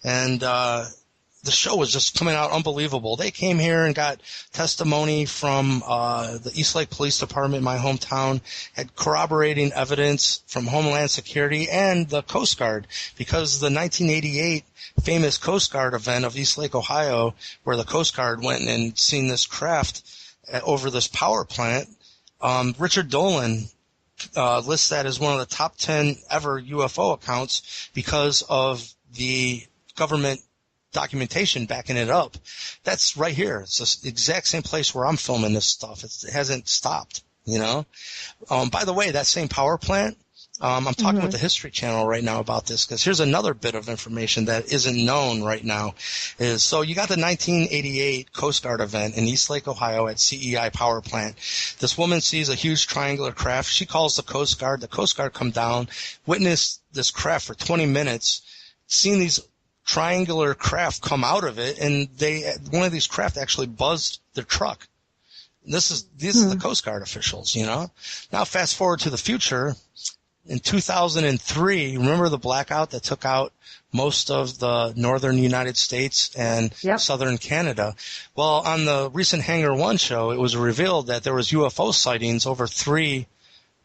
and the show was just coming out unbelievable. They came here and got testimony from the Eastlake Police Department, my hometown, had corroborating evidence from Homeland Security and the Coast Guard, because the 1988 famous Coast Guard event of Eastlake, Ohio, where the Coast Guard went and seen this craft over this power plant, Richard Dolan lists that as one of the top 10 ever UFO accounts because of the government documentation backing it up. That's right here. It's the exact same place where I'm filming this stuff. It hasn't stopped, By the way, that same power plant, I'm talking with the History Channel right now about this, because here's another bit of information that isn't known right now. So you got the 1988 Coast Guard event in Eastlake, Ohio at CEI power plant. This woman sees a huge triangular craft. She calls the Coast Guard. The Coast Guard come down, witness this craft for 20 minutes, seen these triangular craft come out of it, and one of these craft actually buzzed their truck. These are the Coast Guard officials, Now fast forward to the future. In 2003, remember the blackout that took out most of the northern United States and southern Canada? Well, on the recent Hangar 1 show, it was revealed that there was UFO sightings over 3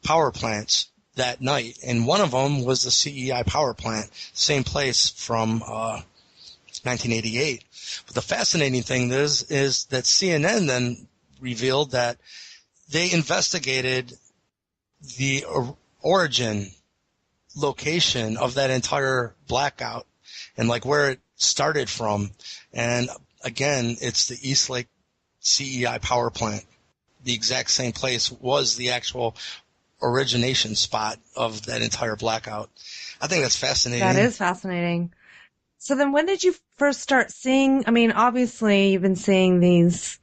power plants that night, and one of them was the CEI power plant, same place from 1988. But the fascinating thing is that CNN then revealed that they investigated the origin location of that entire blackout and where it started from. And again, it's the Eastlake CEI power plant. The exact same place was the actual origination spot of that entire blackout. I think that's fascinating. That is fascinating. So then when did you first start seeing, obviously you've been seeing these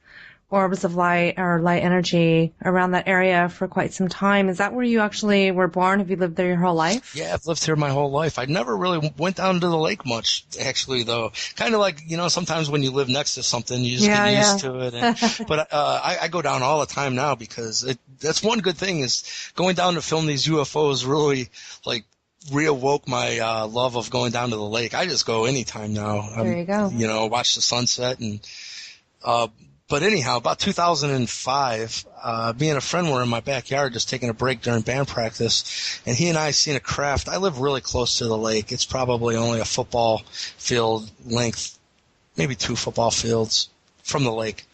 orbs of light or light energy around that area for quite some time. Is that where you actually were born? Have you lived there your whole life? Yeah, I've lived here my whole life. I never really went down to the lake much, actually, though. Kind of like, sometimes when you live next to something, you just get used to it. And, but I go down all the time now because that's one good thing is going down to film these UFOs really, like, reawoke my love of going down to the lake. I just go anytime now. There you go. Watch the sunset and but anyhow, about 2005, me and a friend were in my backyard just taking a break during band practice, and he and I seen a craft. I live really close to the lake. It's probably only a football field length, maybe 2 football fields from the lake.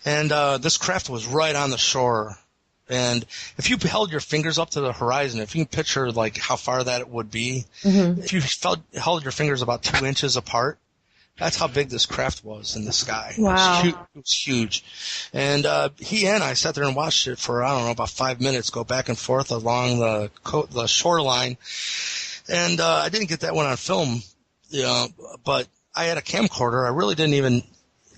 And this craft was right on the shore. And if you held your fingers up to the horizon, if you can picture like how far that would be, if you held your fingers about 2 inches apart, that's how big this craft was in the sky. Wow. It was huge. And he and I sat there and watched it for, I don't know, about 5 minutes, go back and forth along the shoreline. And I didn't get that one on film, but I had a camcorder. I really didn't even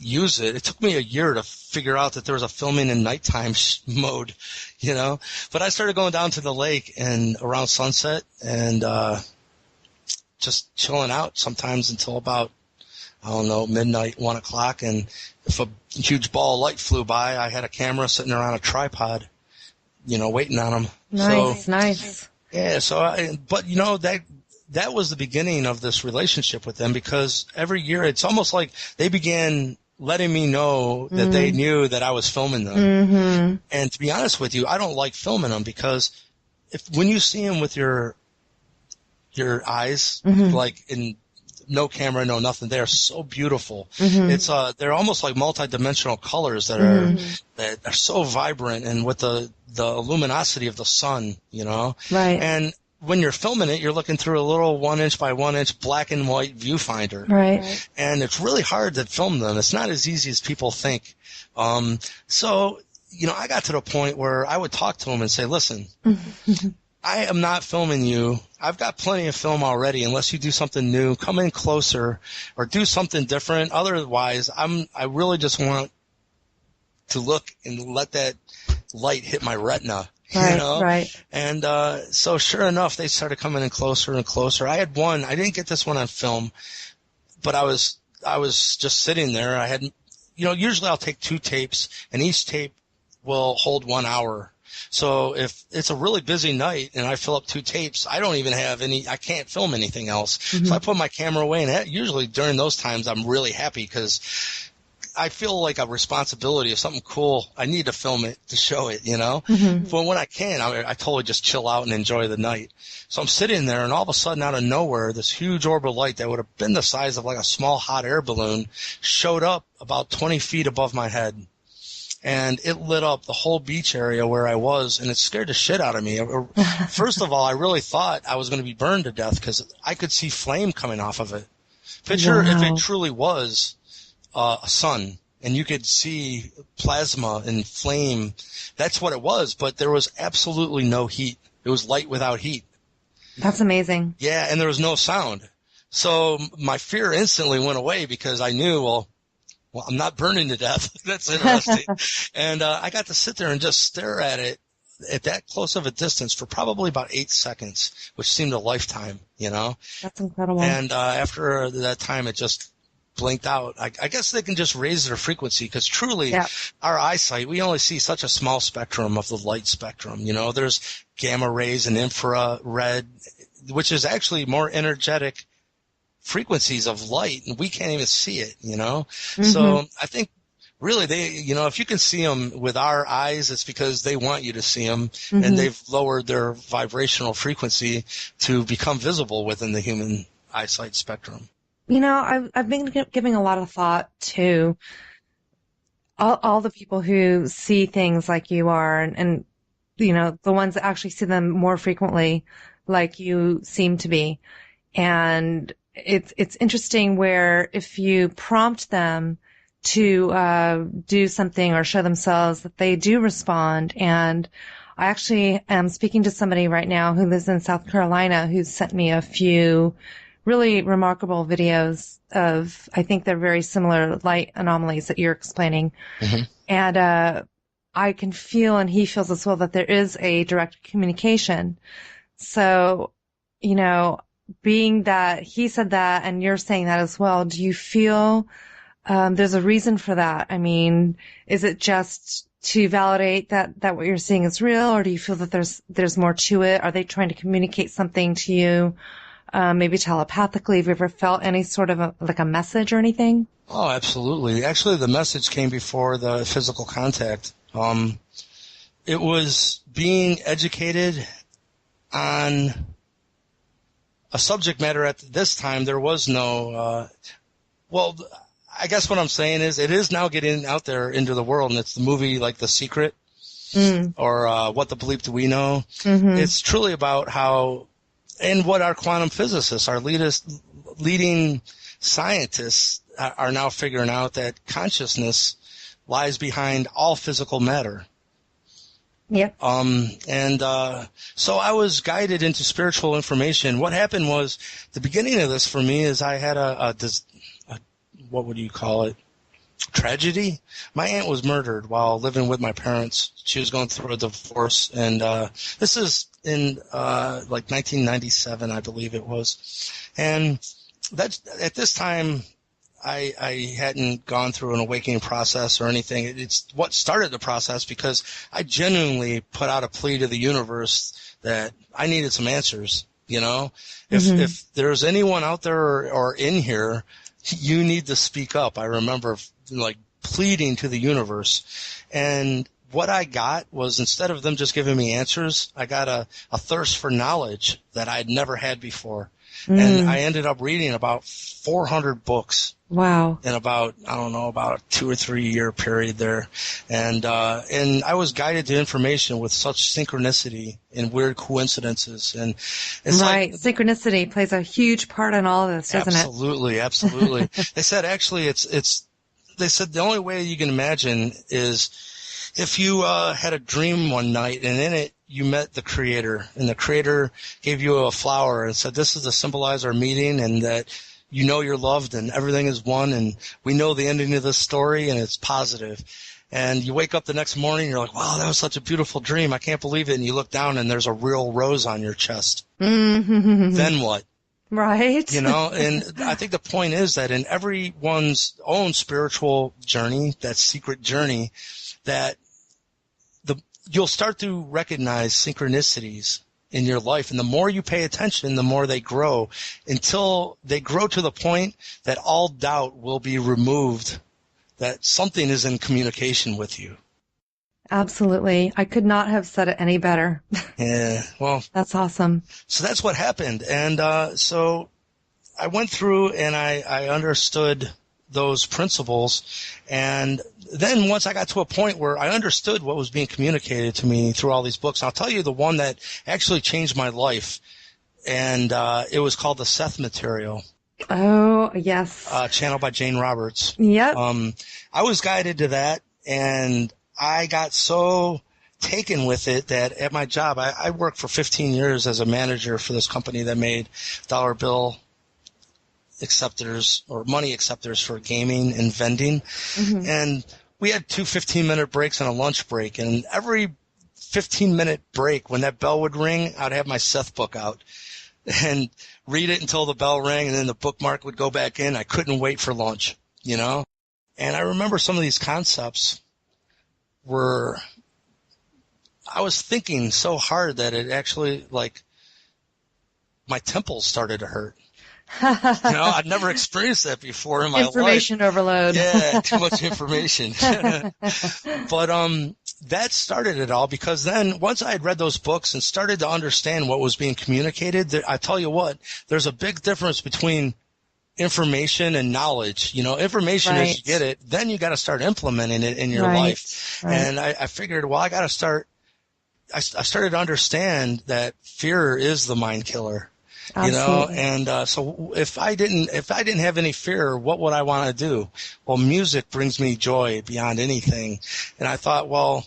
use it. It took me a year to figure out that there was a filming in nighttime mode, But I started going down to the lake and around sunset and just chilling out sometimes until about, I don't know, midnight, 1 o'clock, and if a huge ball of light flew by, I had a camera sitting around a tripod, waiting on them. Nice. Yeah, but that was the beginning of this relationship with them because every year it's almost like they began letting me know that they knew that I was filming them. Mm-hmm. And to be honest with you, I don't like filming them because when you see them with your eyes, like in no camera, no nothing, they are so beautiful. It's they're almost like multi-dimensional colors that are so vibrant and with the luminosity of the sun, Right. And when you're filming it, you're looking through a little 1 inch by 1 inch black and white viewfinder. Right. And it's really hard to film them. It's not as easy as people think. So, I got to the point where I would talk to them and say, listen, I am not filming you. I've got plenty of film already. Unless you do something new, come in closer or do something different. Otherwise, I really just want to look and let that light hit my retina. Right. And so sure enough, they started coming in closer and closer. I had one. I didn't get this one on film, but I was just sitting there. I had, usually I'll take 2 tapes, and each tape will hold 1 hour. So if it's a really busy night and I fill up 2 tapes, I don't even have I can't film anything else. So I put my camera away, and usually during those times I'm really happy because I feel like a responsibility of something cool. I need to film it to show it, But when I can, I totally just chill out and enjoy the night. So I'm sitting there, and all of a sudden, out of nowhere, this huge orb of light that would have been the size of like a small hot air balloon showed up about 20 feet above my head. And it lit up the whole beach area where I was, and it scared the shit out of me. First of all, I really thought I was going to be burned to death because I could see flame coming off of it. Picture if it truly was a sun, and you could see plasma and flame. That's what it was, but there was absolutely no heat. It was light without heat. That's amazing. Yeah, and there was no sound. So my fear instantly went away because I knew, well, I'm not burning to death. That's interesting. And I got to sit there and just stare at it at that close of a distance for probably about 8 seconds, which seemed a lifetime, That's incredible. And after that time, it just blinked out. I guess they can just raise their frequency because truly our eyesight, we only see such a small spectrum of the light spectrum. There's gamma rays and infrared, which is actually more energetic frequencies of light, and we can't even see it, So I think really they, if you can see them with our eyes, it's because they want you to see them, and they've lowered their vibrational frequency to become visible within the human eyesight spectrum. I've been giving a lot of thought to all the people who see things like you are, and the ones that actually see them more frequently, like you seem to be. And it's interesting where if you prompt them to do something or show themselves, that they do respond. And I actually am speaking to somebody right now who lives in South Carolina who sent me a few really remarkable videos of, I think they're very similar light anomalies that you're explaining. Mm-hmm. And, I can feel, and he feels as well, that there is a direct communication. So, you know, being that he said that and you're saying that as well, do you feel there's a reason for that? I mean, is it just to validate that what you're seeing is real, or do you feel that there's more to it? Are they trying to communicate something to you, maybe telepathically? Have you ever felt any sort of a message or anything? Oh, absolutely. Actually, the message came before the physical contact. It was being educated on a subject matter. At this time, there was no, well, I guess what I'm saying is it is now getting out there into the world, and it's the movie like The Secret or What the Bleep Do We Know? Mm-hmm. It's truly about how, and what our quantum physicists, our leading scientists are now figuring out, that consciousness lies behind all physical matter. Yep. So I was guided into spiritual information. What happened was, the beginning of this for me is I had a what would you call it? Tragedy. My aunt was murdered while living with my parents. She was going through a divorce, and this is in like 1997, I believe it was. And that's at this time, I hadn't gone through an awakening process or anything. It's what started the process, because I genuinely put out a plea to the universe that I needed some answers. You know, if there's anyone out there or in here, you need to speak up. I remember like pleading to the universe, and what I got was, instead of them just giving me answers, I got a thirst for knowledge that I'd never had before. And I ended up reading about 400 books. Wow. In about, I don't know, about a 2 or 3 year period there. And I was guided to information with such synchronicity and weird coincidences. And it's right. Like, synchronicity plays a huge part in all of this, doesn't it? Absolutely. They said actually they said the only way you can imagine is if you had a dream one night, and in it you met the Creator, and the Creator gave you a flower and said, this is to symbolize our meeting, and that you know you're loved and everything is one, and we know the ending of this story, and it's positive. And you wake up the next morning, you're like, wow, that was such a beautiful dream. I can't believe it. And you look down and there's a real rose on your chest. Mm-hmm. Then what? Right. You know, and I think the point is that in everyone's own spiritual journey, that secret journey, that you'll start to recognize synchronicities in your life. And the more you pay attention, the more they grow, until they grow to the point that all doubt will be removed, that something is in communication with you. Absolutely. I could not have said it any better. Yeah, well. That's awesome. So that's what happened. And so I went through and I understood those principles. And then once I got to a point where I understood what was being communicated to me through all these books, I'll tell you the one that actually changed my life. And it was called The Seth Material. Oh, yes. Channeled by Jane Roberts. Yep. I was guided to that, and I got so taken with it that at my job, I worked for 15 years as a manager for this company that made dollar bill acceptors or money acceptors for gaming and vending. Mm-hmm. And we had 2 15-minute breaks and a lunch break. And every 15-minute break, when that bell would ring, I'd have my Seth book out and read it until the bell rang, and then the bookmark would go back in. I couldn't wait for lunch, you know? And I remember some of these concepts were, I was thinking so hard that it actually, like, my temples started to hurt. You know, I'd never experienced that before in my life. Information overload. Yeah, too much information. But that started it all, because then once I had read those books and started to understand what was being communicated, I tell you what, there's a big difference between information and knowledge. You know, information right. is you get it, then you got to start implementing it in your right. life. Right. And I figured, well, I got to start. I started to understand that fear is the mind killer. Absolutely. You know, and so if I didn't have any fear, what would I want to do? Well, music brings me joy beyond anything. And I thought, well,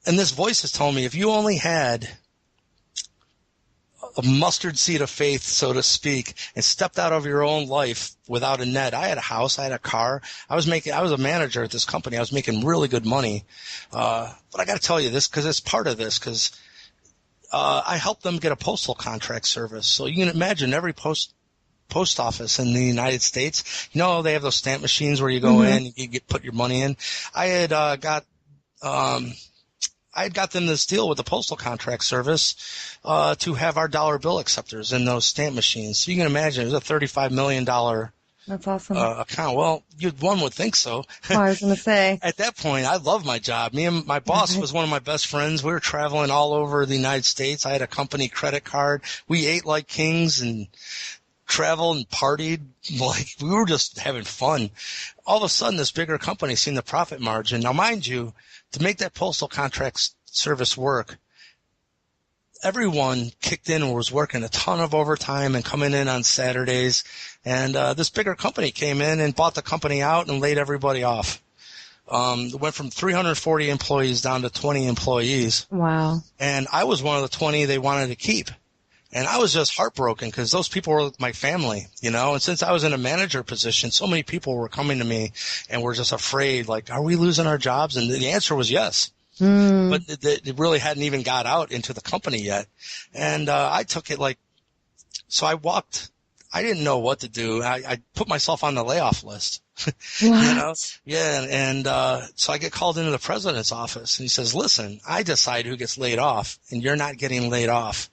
and this voice has told me, if you only had a mustard seed of faith, so to speak, and stepped out of your own life without a net. I had a house, I had a car. I was a manager at this company. I was making really good money. But I got to tell you this because it's part of this, because I helped them get a postal contract service. So you can imagine every post office in the United States, they have those stamp machines where you go in, you put your money in. I had got them this deal with the postal contract service to have our dollar bill acceptors in those stamp machines. So you can imagine it was a $35 million That's awesome. account. Well, one would think so. Oh, I was going to say. At that point, I loved my job. Me and my boss was one of my best friends. We were traveling all over the United States. I had a company credit card. We ate like kings and traveled and partied. Like, we were just having fun. All of a sudden, this bigger company seen the profit margin. Now, mind you, to make that postal contract service work, everyone kicked in and was working a ton of overtime and coming in on Saturdays. And this bigger company came in and bought the company out and laid everybody off. It went from 340 employees down to 20 employees. Wow. And I was one of the 20 they wanted to keep. And I was just heartbroken because those people were my family, and since I was in a manager position, so many people were coming to me and were just afraid, like, are we losing our jobs? And the answer was yes. But it really hadn't even got out into the company yet. And I took it so I walked. I didn't know what to do. I put myself on the layoff list. What? Yeah. And so I get called into the president's office, and he says, listen, I decide who gets laid off, and you're not getting laid off.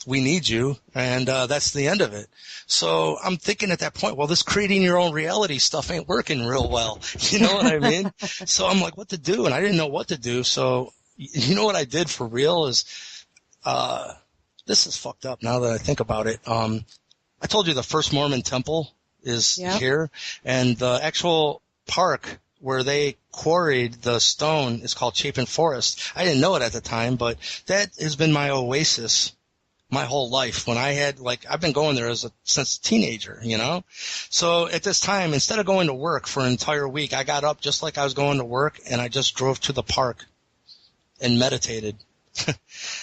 We need you, and that's the end of it. So I'm thinking at that point, well, this creating your own reality stuff ain't working real well. You know what I mean? So I'm like, what to do? And I didn't know what to do. So you know what I did for real is, this is fucked up now that I think about it. I told you the first Mormon temple is here, and the actual park where they quarried the stone is called Chapin Forest. I didn't know it at the time, but that has been my oasis my whole life. When I had, I've been going there since a teenager, So at this time, instead of going to work for an entire week, I got up just like I was going to work, and I just drove to the park and meditated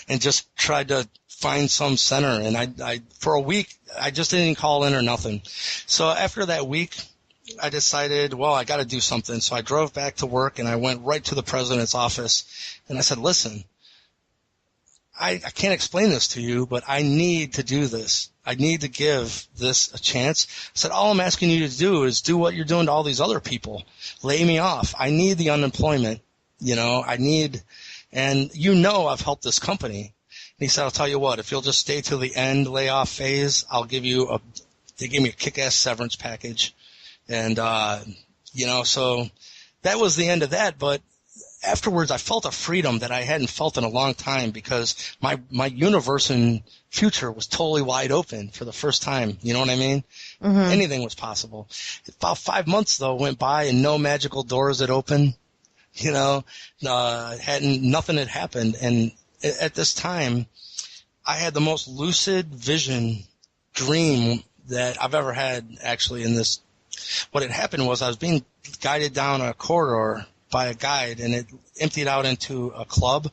and just tried to find some center. And I for a week, I just didn't call in or nothing. So after that week, I decided, well, I got to do something. So I drove back to work, and I went right to the president's office, and I said, listen, I can't explain this to you, but I need to do this. I need to give this a chance. I said, all I'm asking you to do is do what you're doing to all these other people. Lay me off. I need the unemployment. And I've helped this company. And he said, I'll tell you what, if you'll just stay till the end layoff phase, I'll give you they gave me a kick-ass severance package. And, so that was the end of that. But afterwards, I felt a freedom that I hadn't felt in a long time, because my universe and future was totally wide open for the first time. You know what I mean? Mm-hmm. Anything was possible. About 5 months, though, went by, and no magical doors had opened. Nothing had happened. And at this time, I had the most lucid vision dream that I've ever had, actually, in this. What had happened was I was being guided down a corridor by a guide, and it emptied out into a club.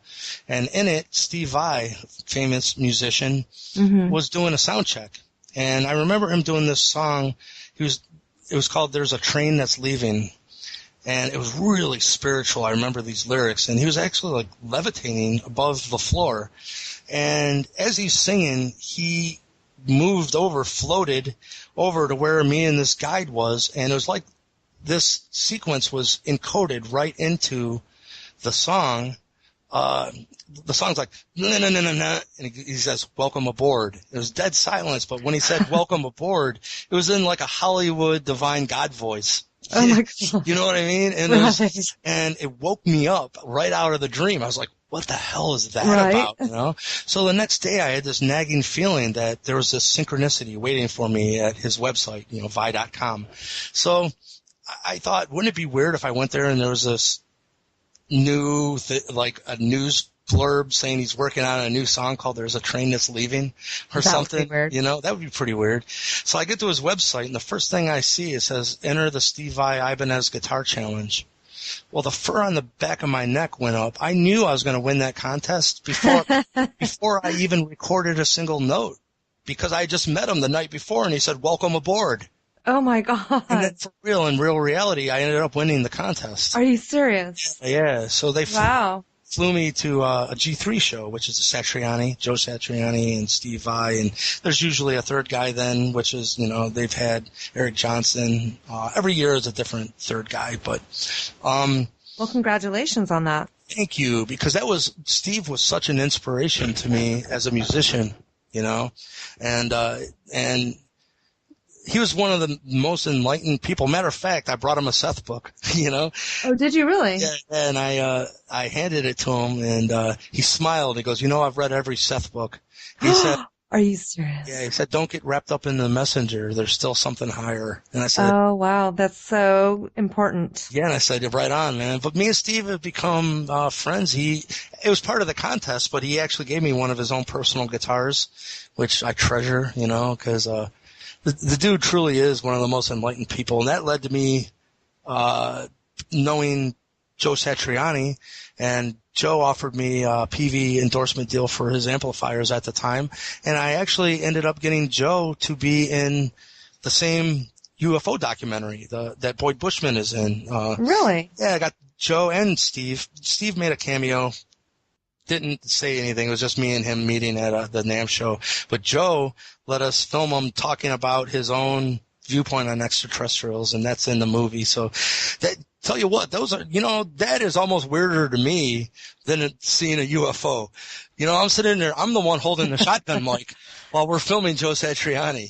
And in it, Steve Vai, famous musician, was doing a sound check. And I remember him doing this song. It was called There's a Train That's Leaving. And it was really spiritual. I remember these lyrics. And he was actually levitating above the floor. And as he's singing, he floated over to where me and this guide was. And it was like this sequence was encoded right into the song. The song's like, na na na na na, and he says, welcome aboard. It was dead silence, but when he said welcome aboard, it was in like a Hollywood divine God voice. Oh my God. You know what I mean? And it woke me up right out of the dream. I was like, what the hell is that about? So the next day I had this nagging feeling that there was this synchronicity waiting for me at his website, vi.com. So I thought, wouldn't it be weird if I went there and there was this new, a news blurb saying he's working on a new song called There's a Train That's Leaving or something? Weird. That would be pretty weird. So I get to his website, and the first thing I see, it says, enter the Steve Vai Ibanez Guitar Challenge. Well, the fur on the back of my neck went up. I knew I was going to win that contest before I even recorded a single note, because I just met him the night before and he said, "Welcome aboard." Oh my God. And then for real, in real reality, I ended up winning the contest. Are you serious? Yeah. So they Wow. flew me to a G3 show, which is Satriani, Joe Satriani and Steve Vai, and there's usually a third guy then, which is, they've had Eric Johnson. Every year is a different third guy, but well, congratulations on that. Thank you, because Steve was such an inspiration to me as a musician, and he was one of the most enlightened people. Matter of fact, I brought him a Seth book, Oh, did you really? Yeah, and I handed it to him, and he smiled. He goes, I've read every Seth book. He said, "Are you serious?" Yeah, he said, "Don't get wrapped up in the messenger. There's still something higher." And I said, "Oh, wow, that's so important." Yeah, and I said, "Right on, man." But me and Steve have become friends. It was part of the contest, but he actually gave me one of his own personal guitars, which I treasure, because the dude truly is one of the most enlightened people, and that led to me knowing Joe Satriani, and Joe offered me a PV endorsement deal for his amplifiers at the time, and I actually ended up getting Joe to be in the same UFO documentary that Boyd Bushman is in. Really? Yeah, I got Joe and Steve. Steve made a cameo. Didn't say anything. It was just me and him meeting at the NAMM show. But Joe let us film him talking about his own viewpoint on extraterrestrials, and that's in the movie. So tell you what, those are, that is almost weirder to me than seeing a UFO. I'm sitting there, I'm the one holding the shotgun mic while we're filming Joe Satriani,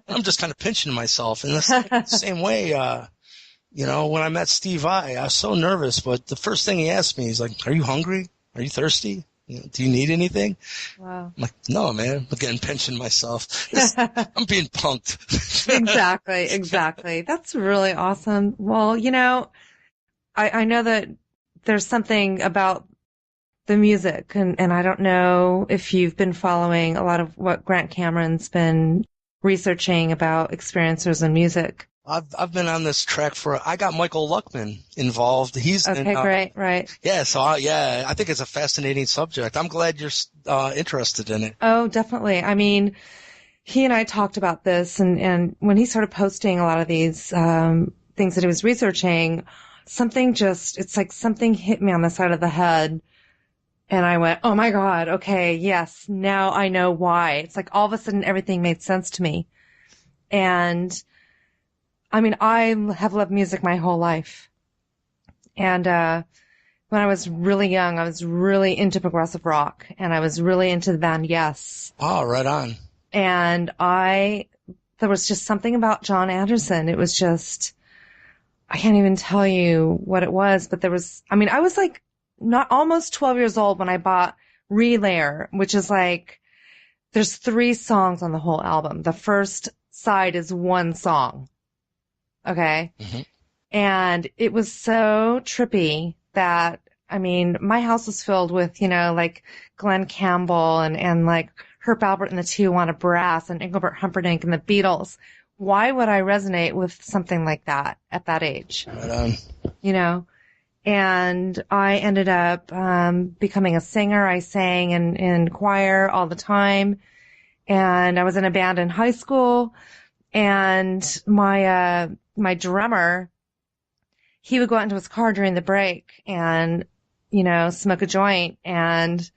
I'm just kind of pinching myself. And that's the same way, when I met Steve I was so nervous, but the first thing he asked me, he's like, "Are you hungry? Are you thirsty? Do you need anything?" Wow. I'm like, "No, man. I'm getting pinching myself. I'm being punked." Exactly. That's really awesome. Well, I know that there's something about the music, and I don't know if you've been following a lot of what Grant Cameron's been researching about experiencers and music. I've been on this track I got Michael Luckman involved. He's okay, great, right? Yeah, so I think it's a fascinating subject. I'm glad you're interested in it. Oh, definitely. I mean, he and I talked about this, and when he started posting a lot of these things that he was researching, it's like something hit me on the side of the head, and I went, "Oh my God, okay, yes, now I know why." It's like all of a sudden everything made sense to me, and I mean, I have loved music my whole life. And when I was really young, I was really into progressive rock, and I was really into the band Yes. Oh, right on. And there was just something about John Anderson. It was just, I can't even tell you what it was, but I was like almost 12 years old when I bought Relayer, which is like, there's 3 songs on the whole album. The first side is 1 song. Okay. Mm-hmm. And it was so trippy that, I mean, my house was filled with, like Glenn Campbell and like Herb Alpert and the Tijuana Brass and Engelbert Humperdinck and the Beatles. Why would I resonate with something like that at that age? Right on. And I ended up becoming a singer. I sang in choir all the time. And I was in a band in high school. And my drummer, he would go out into his car during the break and, smoke a joint. And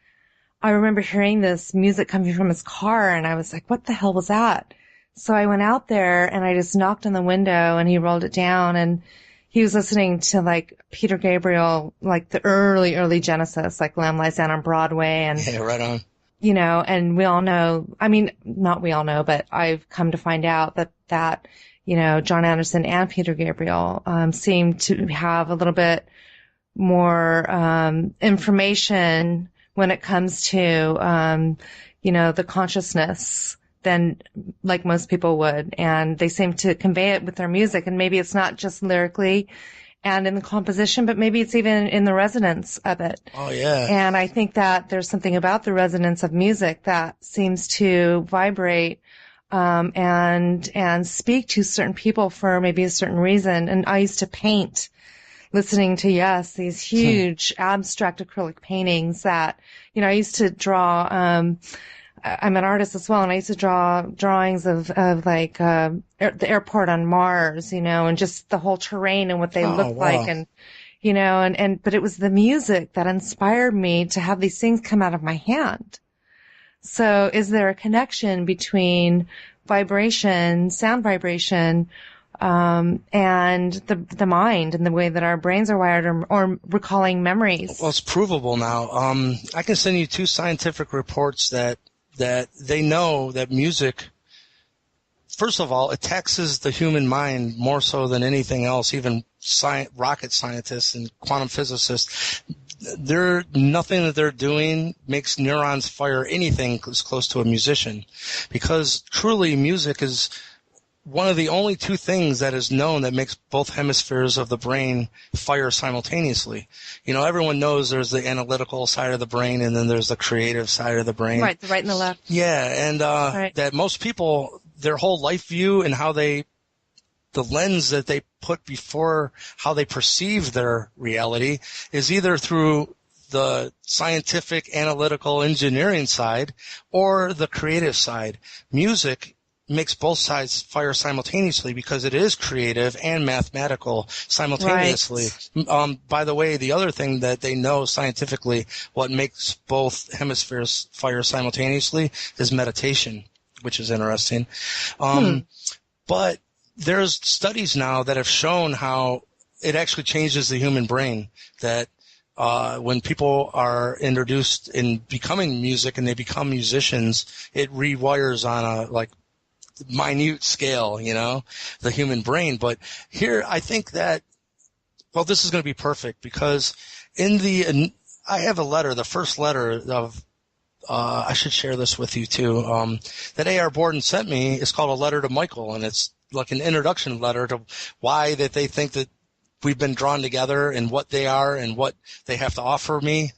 I remember hearing this music coming from his car, and I was like, "What the hell was that?" So I went out there and I just knocked on the window, and he rolled it down, and he was listening to like Peter Gabriel, like the early Genesis, like Lamb Lies Down on Broadway. And yeah, right on. And we all know, I mean, not we all know, but I've come to find out that John Anderson and Peter Gabriel seem to have a little bit more information when it comes to, the consciousness than like most people would. And they seem to convey it with their music. And maybe it's not just lyrically and in the composition, but maybe it's even in the resonance of it. Oh, yeah. And I think that there's something about the resonance of music that seems to vibrate and speak to certain people for maybe a certain reason. And I used to paint listening to, yes, these huge abstract acrylic paintings that, I used to draw, I'm an artist as well, and I used to draw drawings of like, the airport on Mars, and just the whole terrain and what they looked like. And, but it was the music that inspired me to have these things come out of my hand. So is there a connection between vibration, sound vibration, and the mind and the way that our brains are wired, or recalling memories? Well, it's provable now. I can send you 2 scientific reports that they know that music, first of all, it taxes the human mind more so than anything else. Even rocket scientists and quantum physicists, nothing that they're doing makes neurons fire anything as close to a musician, because truly music is one of the only 2 things that is known that makes both hemispheres of the brain fire simultaneously. Everyone knows there's the analytical side of the brain, and then there's the creative side of the brain. Right, the right and the left. Yeah, and right. That most people, their whole life view and the lens that they put before how they perceive their reality is either through the scientific, analytical, engineering side or the creative side. Music makes both sides fire simultaneously because it is creative and mathematical simultaneously. Right. By the way, the other thing that they know scientifically, what makes both hemispheres fire simultaneously, is meditation, which is interesting. But there's studies now that have shown how it actually changes the human brain, that when people are introduced in becoming music and they become musicians, it rewires on a minute scale, the human brain. But here I think that, this is going to be perfect, because I have a letter, the first letter of, I should share this with you too, that A.R. Borden sent me is called A Letter to Michael, and it's like an introduction letter to why that they think that we've been drawn together and what they are and what they have to offer me,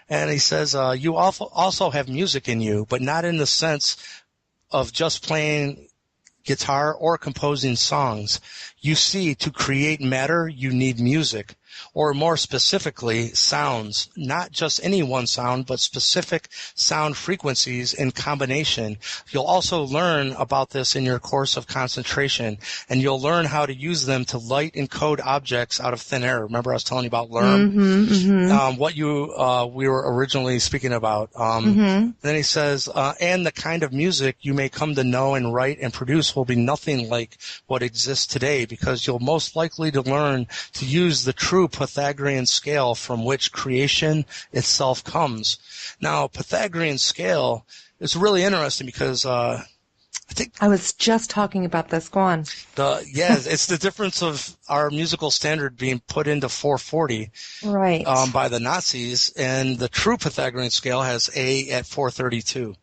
And he says, you also have music in you, but not in the sense of just playing guitar or composing songs. You see, to create matter, you need music, or more specifically, sounds. Not just any one sound, but specific sound frequencies in combination. You'll also learn about this in your course of concentration, and you'll learn how to use them to light and code objects out of thin air. Remember I was telling you about LERM? What we were originally speaking about. Then he says, and the kind of music you may come to know and write and produce will be nothing like what exists today, because you'll most likely to learn to use the true Pythagorean scale from which creation itself comes. Now, Pythagorean scale is really interesting because I think I was just talking about this. Go on. It's the difference of our musical standard being put into 440 right. By the Nazis, and the true Pythagorean scale has A at 432.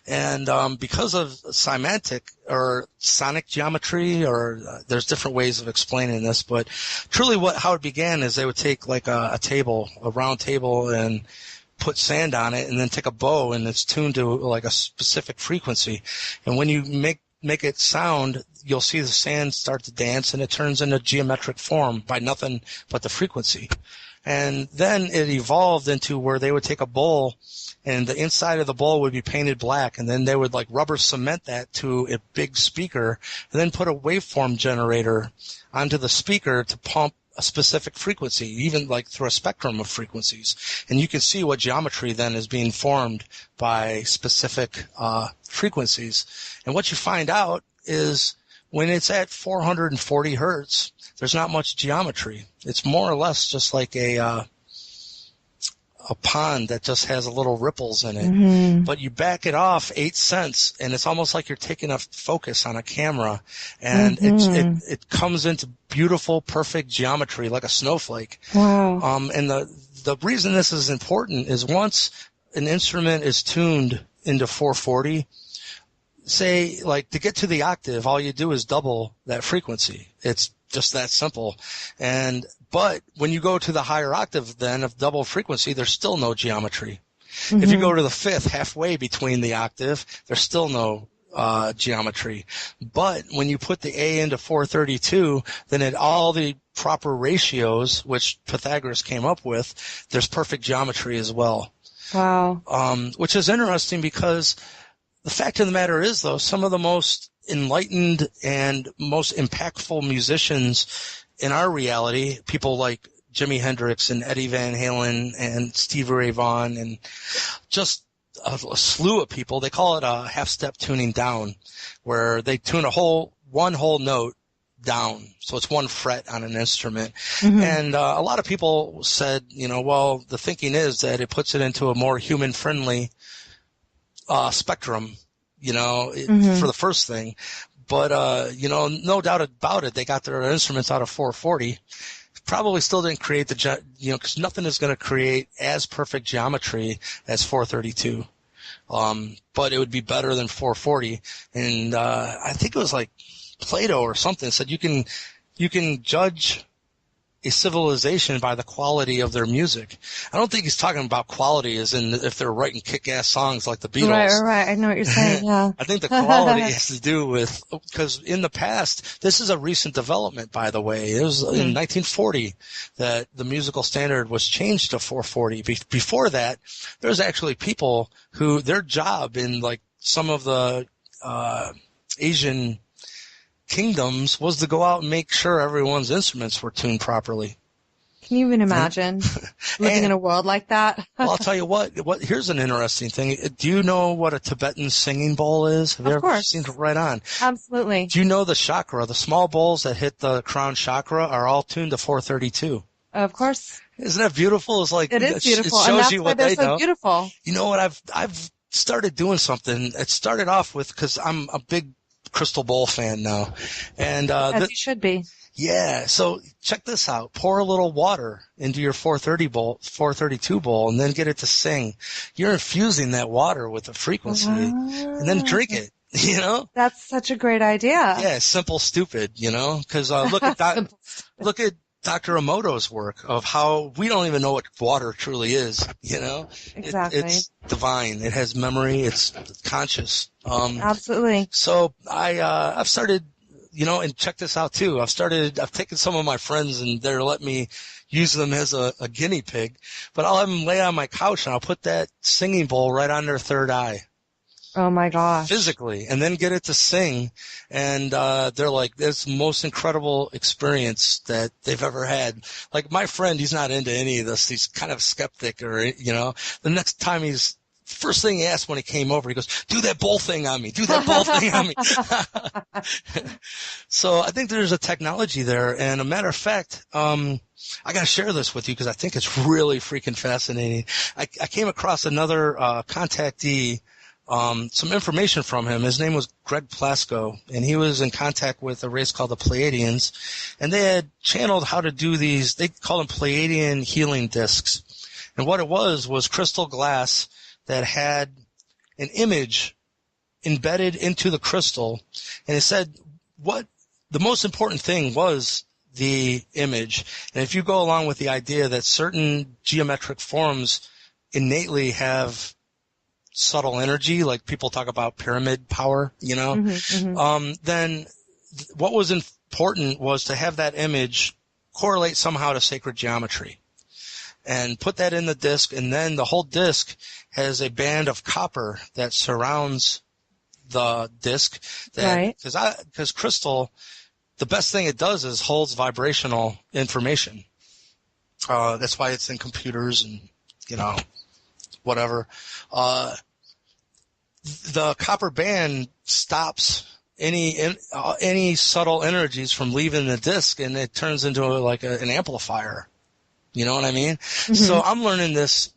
And because of semantic or sonic geometry, or there's different ways of explaining this, but truly how it began is they would take like a round table, and put sand on it, and then take a bow, and it's tuned to like a specific frequency. And when you make it sound, you'll see the sand start to dance, and it turns into geometric form by nothing but the frequency. And then it evolved into where they would take a bowl, and the inside of the bowl would be painted black, and then they would like rubber cement that to a big speaker, and then put a waveform generator onto the speaker to pump a specific frequency, even like through a spectrum of frequencies. And you can see what geometry then is being formed by specific frequencies. And what you find out is when it's at 440 hertz, there's not much geometry. It's more or less just like a pond that just has a little ripples in it. But you back it off 8 cents, and it's almost like you're taking a focus on a camera, and it comes into beautiful, perfect geometry like a snowflake. Wow. And the reason this is important is once an instrument is tuned into 440, say like to get to the octave, all you do is double that frequency. It's just that simple. But when you go to the higher octave then of double frequency, there's still no geometry. If you go to the fifth, halfway between the octave, there's still no geometry. But when you put the A into 432, then at all the proper ratios, which Pythagoras came up with, there's perfect geometry as well. Wow. Which is interesting because the fact of the matter is, though, some of the most enlightened and most impactful musicians in our reality, people like Jimi Hendrix and Eddie Van Halen and Stevie Ray Vaughan and just a slew of people, they call it a half-step tuning down, where they tune one whole note down. So it's one fret on an instrument. Mm-hmm. And a lot of people said, well, the thinking is that it puts it into a more human-friendly spectrum, mm-hmm. for the first thing. But, no doubt about it, they got their instruments out of 440. Probably still didn't create because nothing is going to create as perfect geometry as 432. But it would be better than 440. And I think it was like Plato or something said you can judge a civilization by the quality of their music. I don't think he's talking about quality as in if they're writing kick-ass songs like the Beatles. Right. I know what you're saying, yeah. I think the quality has to do with, because in the past, this is a recent development, by the way. It was in 1940 that the musical standard was changed to 440. Before that, there's actually people who their job in like some of the Asian kingdoms was to go out and make sure everyone's instruments were tuned properly. Can you even imagine living in a world like that? Well, I'll tell you what, here's an interesting thing. Do you know what a Tibetan singing bowl is? Have you ever seen it? Right on. Absolutely. Do you know the chakra? The small bowls that hit the crown chakra are all tuned to 432. Of course. Isn't that beautiful? It's like, it is beautiful. It shows and that's you why what they're they so know. Beautiful. You know what? I've started doing something. It started off with, because I'm a big crystal bowl fan now. And, as you should be. Yeah. So check this out. Pour a little water into your 432 bowl and then get it to sing. You're infusing that water with a frequency and then drink it, That's such a great idea. Yeah. Simple, stupid, cause, look at Dr. Emoto's work of how we don't even know what water truly is, Exactly. It's divine. It has memory. It's conscious. Absolutely. So I've started, and check this out too. I've taken some of my friends and they're letting me use them as a guinea pig, but I'll have them lay on my couch and I'll put that singing bowl right on their third eye. Oh my gosh. Physically, and then get it to sing. And, they're like, it's the most incredible experience that they've ever had. Like my friend, he's not into any of this. He's kind of skeptic or, the next time first thing he asked when he came over, he goes, do that bowl thing on me. Do that bowl thing on me. So I think there's a technology there. And a matter of fact, I got to share this with you because I think it's really freaking fascinating. I came across another, contactee, some information from him. His name was Greg Plasko, and he was in contact with a race called the Pleiadians, and they had channeled how to do these. They call them Pleiadian healing discs, and what it was crystal glass that had an image embedded into the crystal, and it said what the most important thing was the image. And if you go along with the idea that certain geometric forms innately have subtle energy, like people talk about pyramid power, then what was important was to have that image correlate somehow to sacred geometry and put that in the disc. And then the whole disc has a band of copper that surrounds the disc. Because crystal, the best thing it does is holds vibrational information. That's why it's in computers and, whatever. The copper band stops any subtle energies from leaving the disc, and it turns into an amplifier. You know what I mean? Mm-hmm. So I'm learning this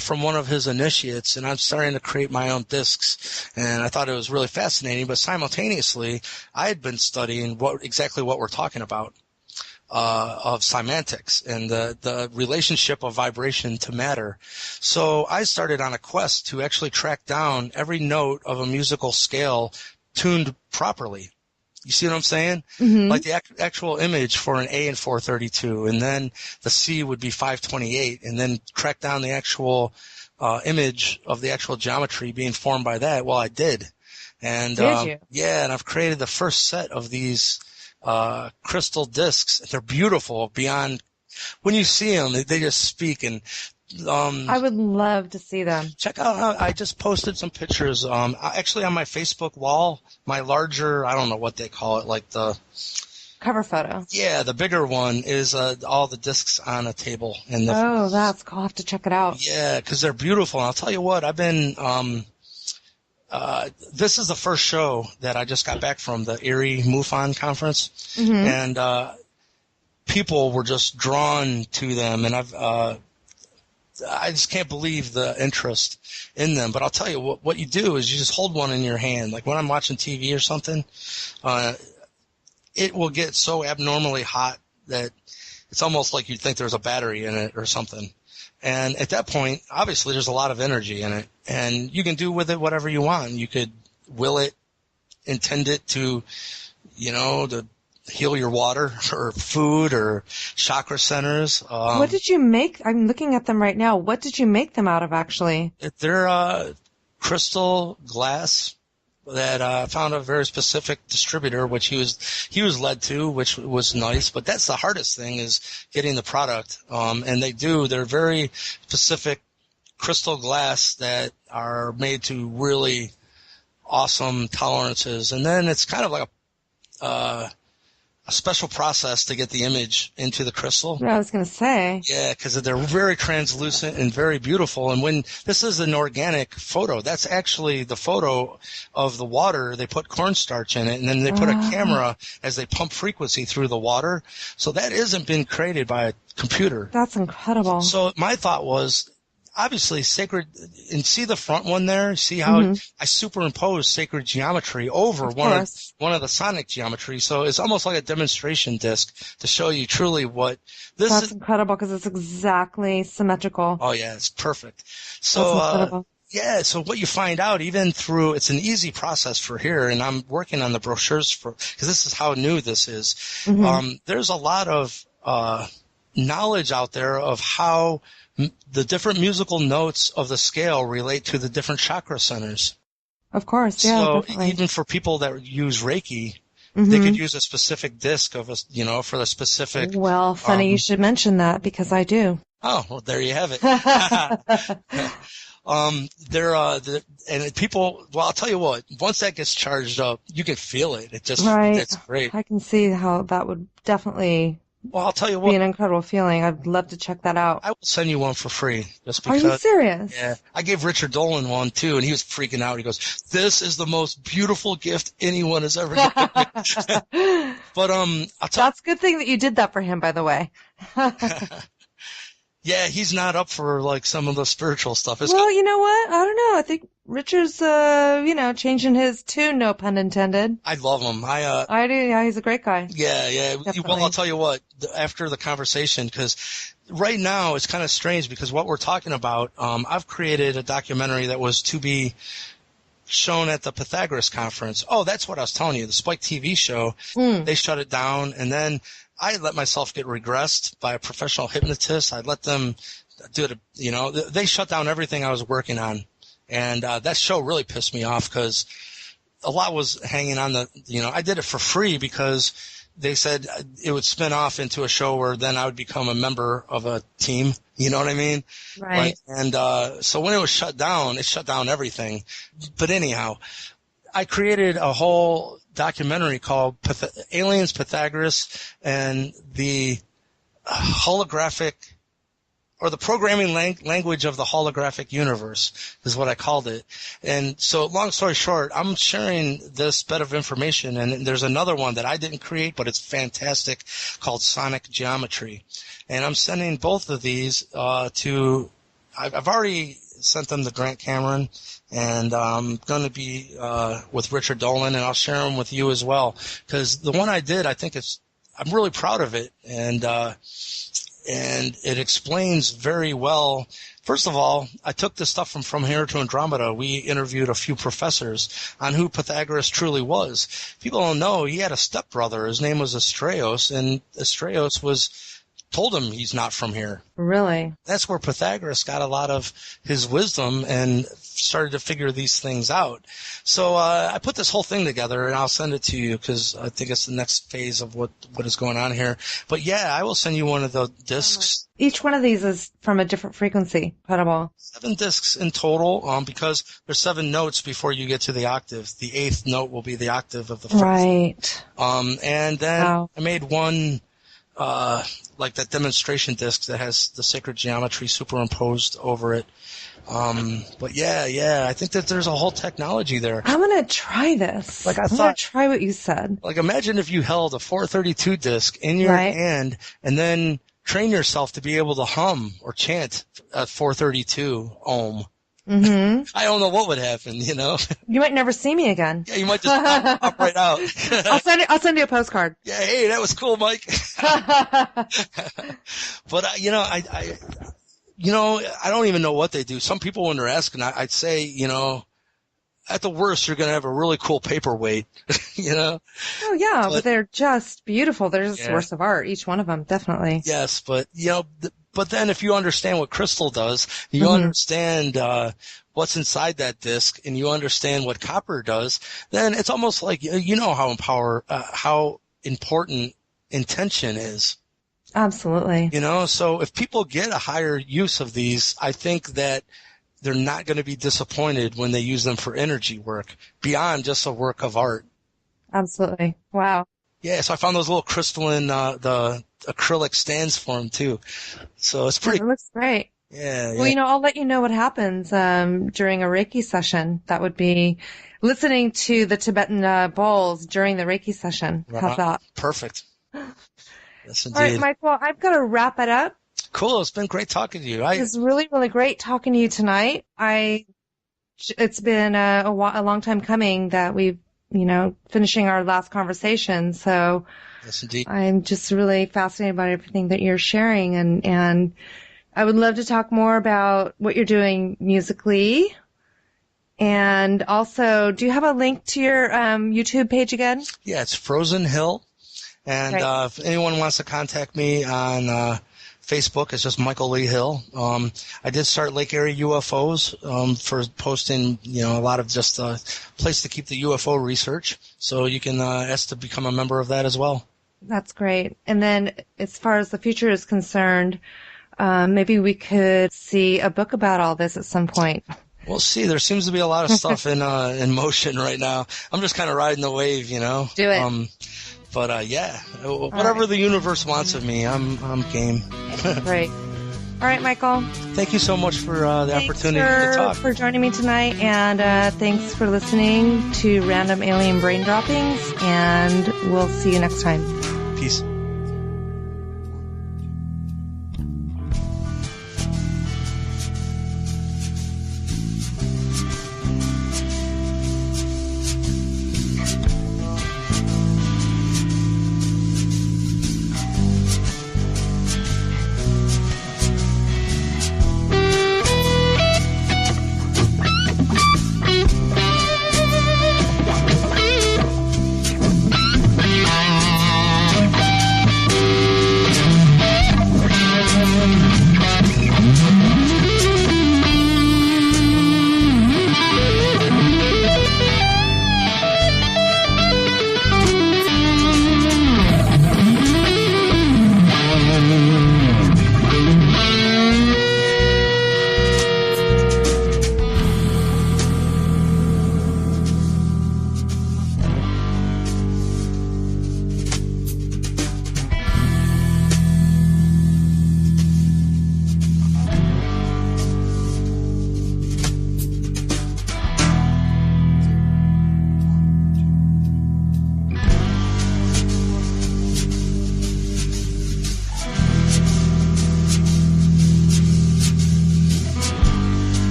from one of his initiates, and I'm starting to create my own discs. And I thought it was really fascinating. But simultaneously, I had been studying exactly what we're talking about. Of semantics and the relationship of vibration to matter. So I started on a quest to actually track down every note of a musical scale tuned properly. You see what I'm saying? Mm-hmm. Like the actual image for an A in 432, and then the C would be 528, and then track down the actual image of the actual geometry being formed by that. Well, I did. And Did you? yeah, and I've created the first set of these crystal discs. They're beautiful beyond. When you see them, they just speak. And I would love to see them. check out how I just posted some pictures. Actually on my Facebook wall, my larger, I don't know what they call it, like the Cover photo. yeah, the bigger one is all the discs on a table. And Oh, that's cool. I'll have to check it out. yeah, because they're beautiful. And I'll tell you what, I've been. This is the first show that I just got back from, the Erie MUFON conference, and people were just drawn to them, and I just can't believe the interest in them. But I'll tell you what you do is you just hold one in your hand, like when I'm watching TV or something. It will get so abnormally hot that it's almost like you'd think there's a battery in it or something. And at that point, obviously, there's a lot of energy in it, and you can do with it whatever you want. You could will it, intend it to, to heal your water or food or chakra centers. What did you make? I'm looking at them right now. What did you make them out of, actually? They're crystal glass that I found a very specific distributor, which he was led to, which was nice. But that's the hardest thing, is getting the product. And they're very specific crystal glass that are made to really awesome tolerances. And then it's kind of like a special process to get the image into the crystal. I was going to say. Yeah, because they're very translucent and very beautiful. And when this is an organic photo, that's actually the photo of the water. They put cornstarch in it, and then they put a camera as they pump frequency through the water. So that isn't been created by a computer. That's incredible. So my thought was, obviously, sacred, and see the front one there? See how I superimpose sacred geometry over one of the sonic geometry. So it's almost like a demonstration disc to show you truly what this is. That's incredible, because it's exactly symmetrical. Oh, yeah, it's perfect. So, yeah, so what you find out, even through, it's an easy process for here, and I'm working on the brochures because this is how new this is. There's a lot of knowledge out there of how the different musical notes of the scale relate to the different chakra centers. Of course, yeah, so definitely. Even for people that use Reiki, they could use a specific disc of for the specific. Well, funny you should mention that, because I do. Oh, well, there you have it. And people. Well, I'll tell you what. Once that gets charged up, you can feel it. It's great. I can see how that would definitely. Well, I'll tell you what. Be an incredible feeling. I'd love to check that out. I will send you one for free. Just because. Are you serious? Yeah. I gave Richard Dolan one, too, and he was freaking out. He goes, "This is the most beautiful gift anyone has ever given me." But, That's a good thing that you did that for him, by the way. Yeah, he's not up for, some of the spiritual stuff. Well, you know what? I don't know. I think Richard's, changing his tune, no pun intended. I love him. I do. Yeah, he's a great guy. Yeah. Definitely. Well, I'll tell you what, after the conversation, because right now it's kind of strange, because what we're talking about, I've created a documentary that was to be shown at the Pythagoras conference. Oh, that's what I was telling you. The Spike TV show, they shut it down, and then I let myself get regressed by a professional hypnotist. I let them do it, they shut down everything I was working on. And that show really pissed me off, because a lot was hanging on I did it for free because they said it would spin off into a show where then I would become a member of a team. You know what I mean? Right. And so when it was shut down, it shut down everything. But anyhow, I created a whole documentary called Aliens, Pythagoras, and the holographic, or the programming language of the holographic universe is what I called it. And so, long story short, I'm sharing this bit of information, and there's another one that I didn't create, but it's fantastic, called Sonic Geometry. And I'm sending both of these I've already sent them to Grant Cameron, and I'm going to be with Richard Dolan, and I'll share them with you as well, because the one I did, I'm really proud of it, and it explains very well. First of all, I took this stuff from Here to Andromeda. We interviewed a few professors on who Pythagoras truly was. People don't know he had a stepbrother. His name was Astraeus, and Astraeus told him he's not from here. Really? That's where Pythagoras got a lot of his wisdom and started to figure these things out. So I put this whole thing together, and I'll send it to you because I think it's the next phase of what is going on here. But yeah, I will send you one of the discs. Each one of these is from a different frequency. Incredible. 7 discs in total, because there's 7 notes before you get to the octave. The 8th note will be the octave of the first. Right. And then I made one, like that demonstration disc that has the sacred geometry superimposed over it. But yeah, I think that there's a whole technology there. I'm going to try this. Like I'm going to try what you said. Like imagine if you held a 432 disc in your hand and then train yourself to be able to hum or chant at 432 ohm. Mm-hmm. I don't know what would happen, you know. You might never see me again. Yeah, you might just pop right out. I'll send you a postcard. Yeah, hey, that was cool, Mike. But I don't even know what they do. Some people, when they're asking, I'd say, at the worst, you're going to have a really cool paperweight, you know? Oh, yeah, but they're just beautiful. They're just a source of art, each one of them, definitely. Yes, but, but then if you understand what crystal does, you understand what's inside that disc, and you understand what copper does, then it's almost like, how important intention is. Absolutely. So if people get a higher use of these, I think that they're not going to be disappointed when they use them for energy work beyond just a work of art. Absolutely. Wow. Yeah, so I found those little crystalline, the acrylic stands for them too. So it's pretty. It looks great. Yeah. Well, I'll let you know what happens during a Reiki session. That would be listening to the Tibetan bowls during the Reiki session. How's that? Perfect. Yes, indeed. All right, Michael, I've got to wrap it up. Cool. It's been great talking to you. It's really, really great talking to you tonight. It's been a long time coming that we've, finishing our last conversation. So yes, indeed. I'm just really fascinated by everything that you're sharing. And I would love to talk more about what you're doing musically. And also, do you have a link to your YouTube page again? Yeah, it's Frozen Hill. And if anyone wants to contact me on Facebook, it's just Michael Lee Hill. I did start Lake Erie UFOs for posting, a lot of just a place to keep the UFO research. So you can ask to become a member of that as well. That's great. And then as far as the future is concerned, maybe we could see a book about all this at some point. We'll see. There seems to be a lot of stuff in motion right now. I'm just kind of riding the wave, Do it. But whatever the universe wants of me, I'm game. Great. All right, Michael. Thank you so much for the opportunity to talk. Thanks for joining me tonight, and thanks for listening to Random Alien Brain Droppings, and we'll see you next time. Peace.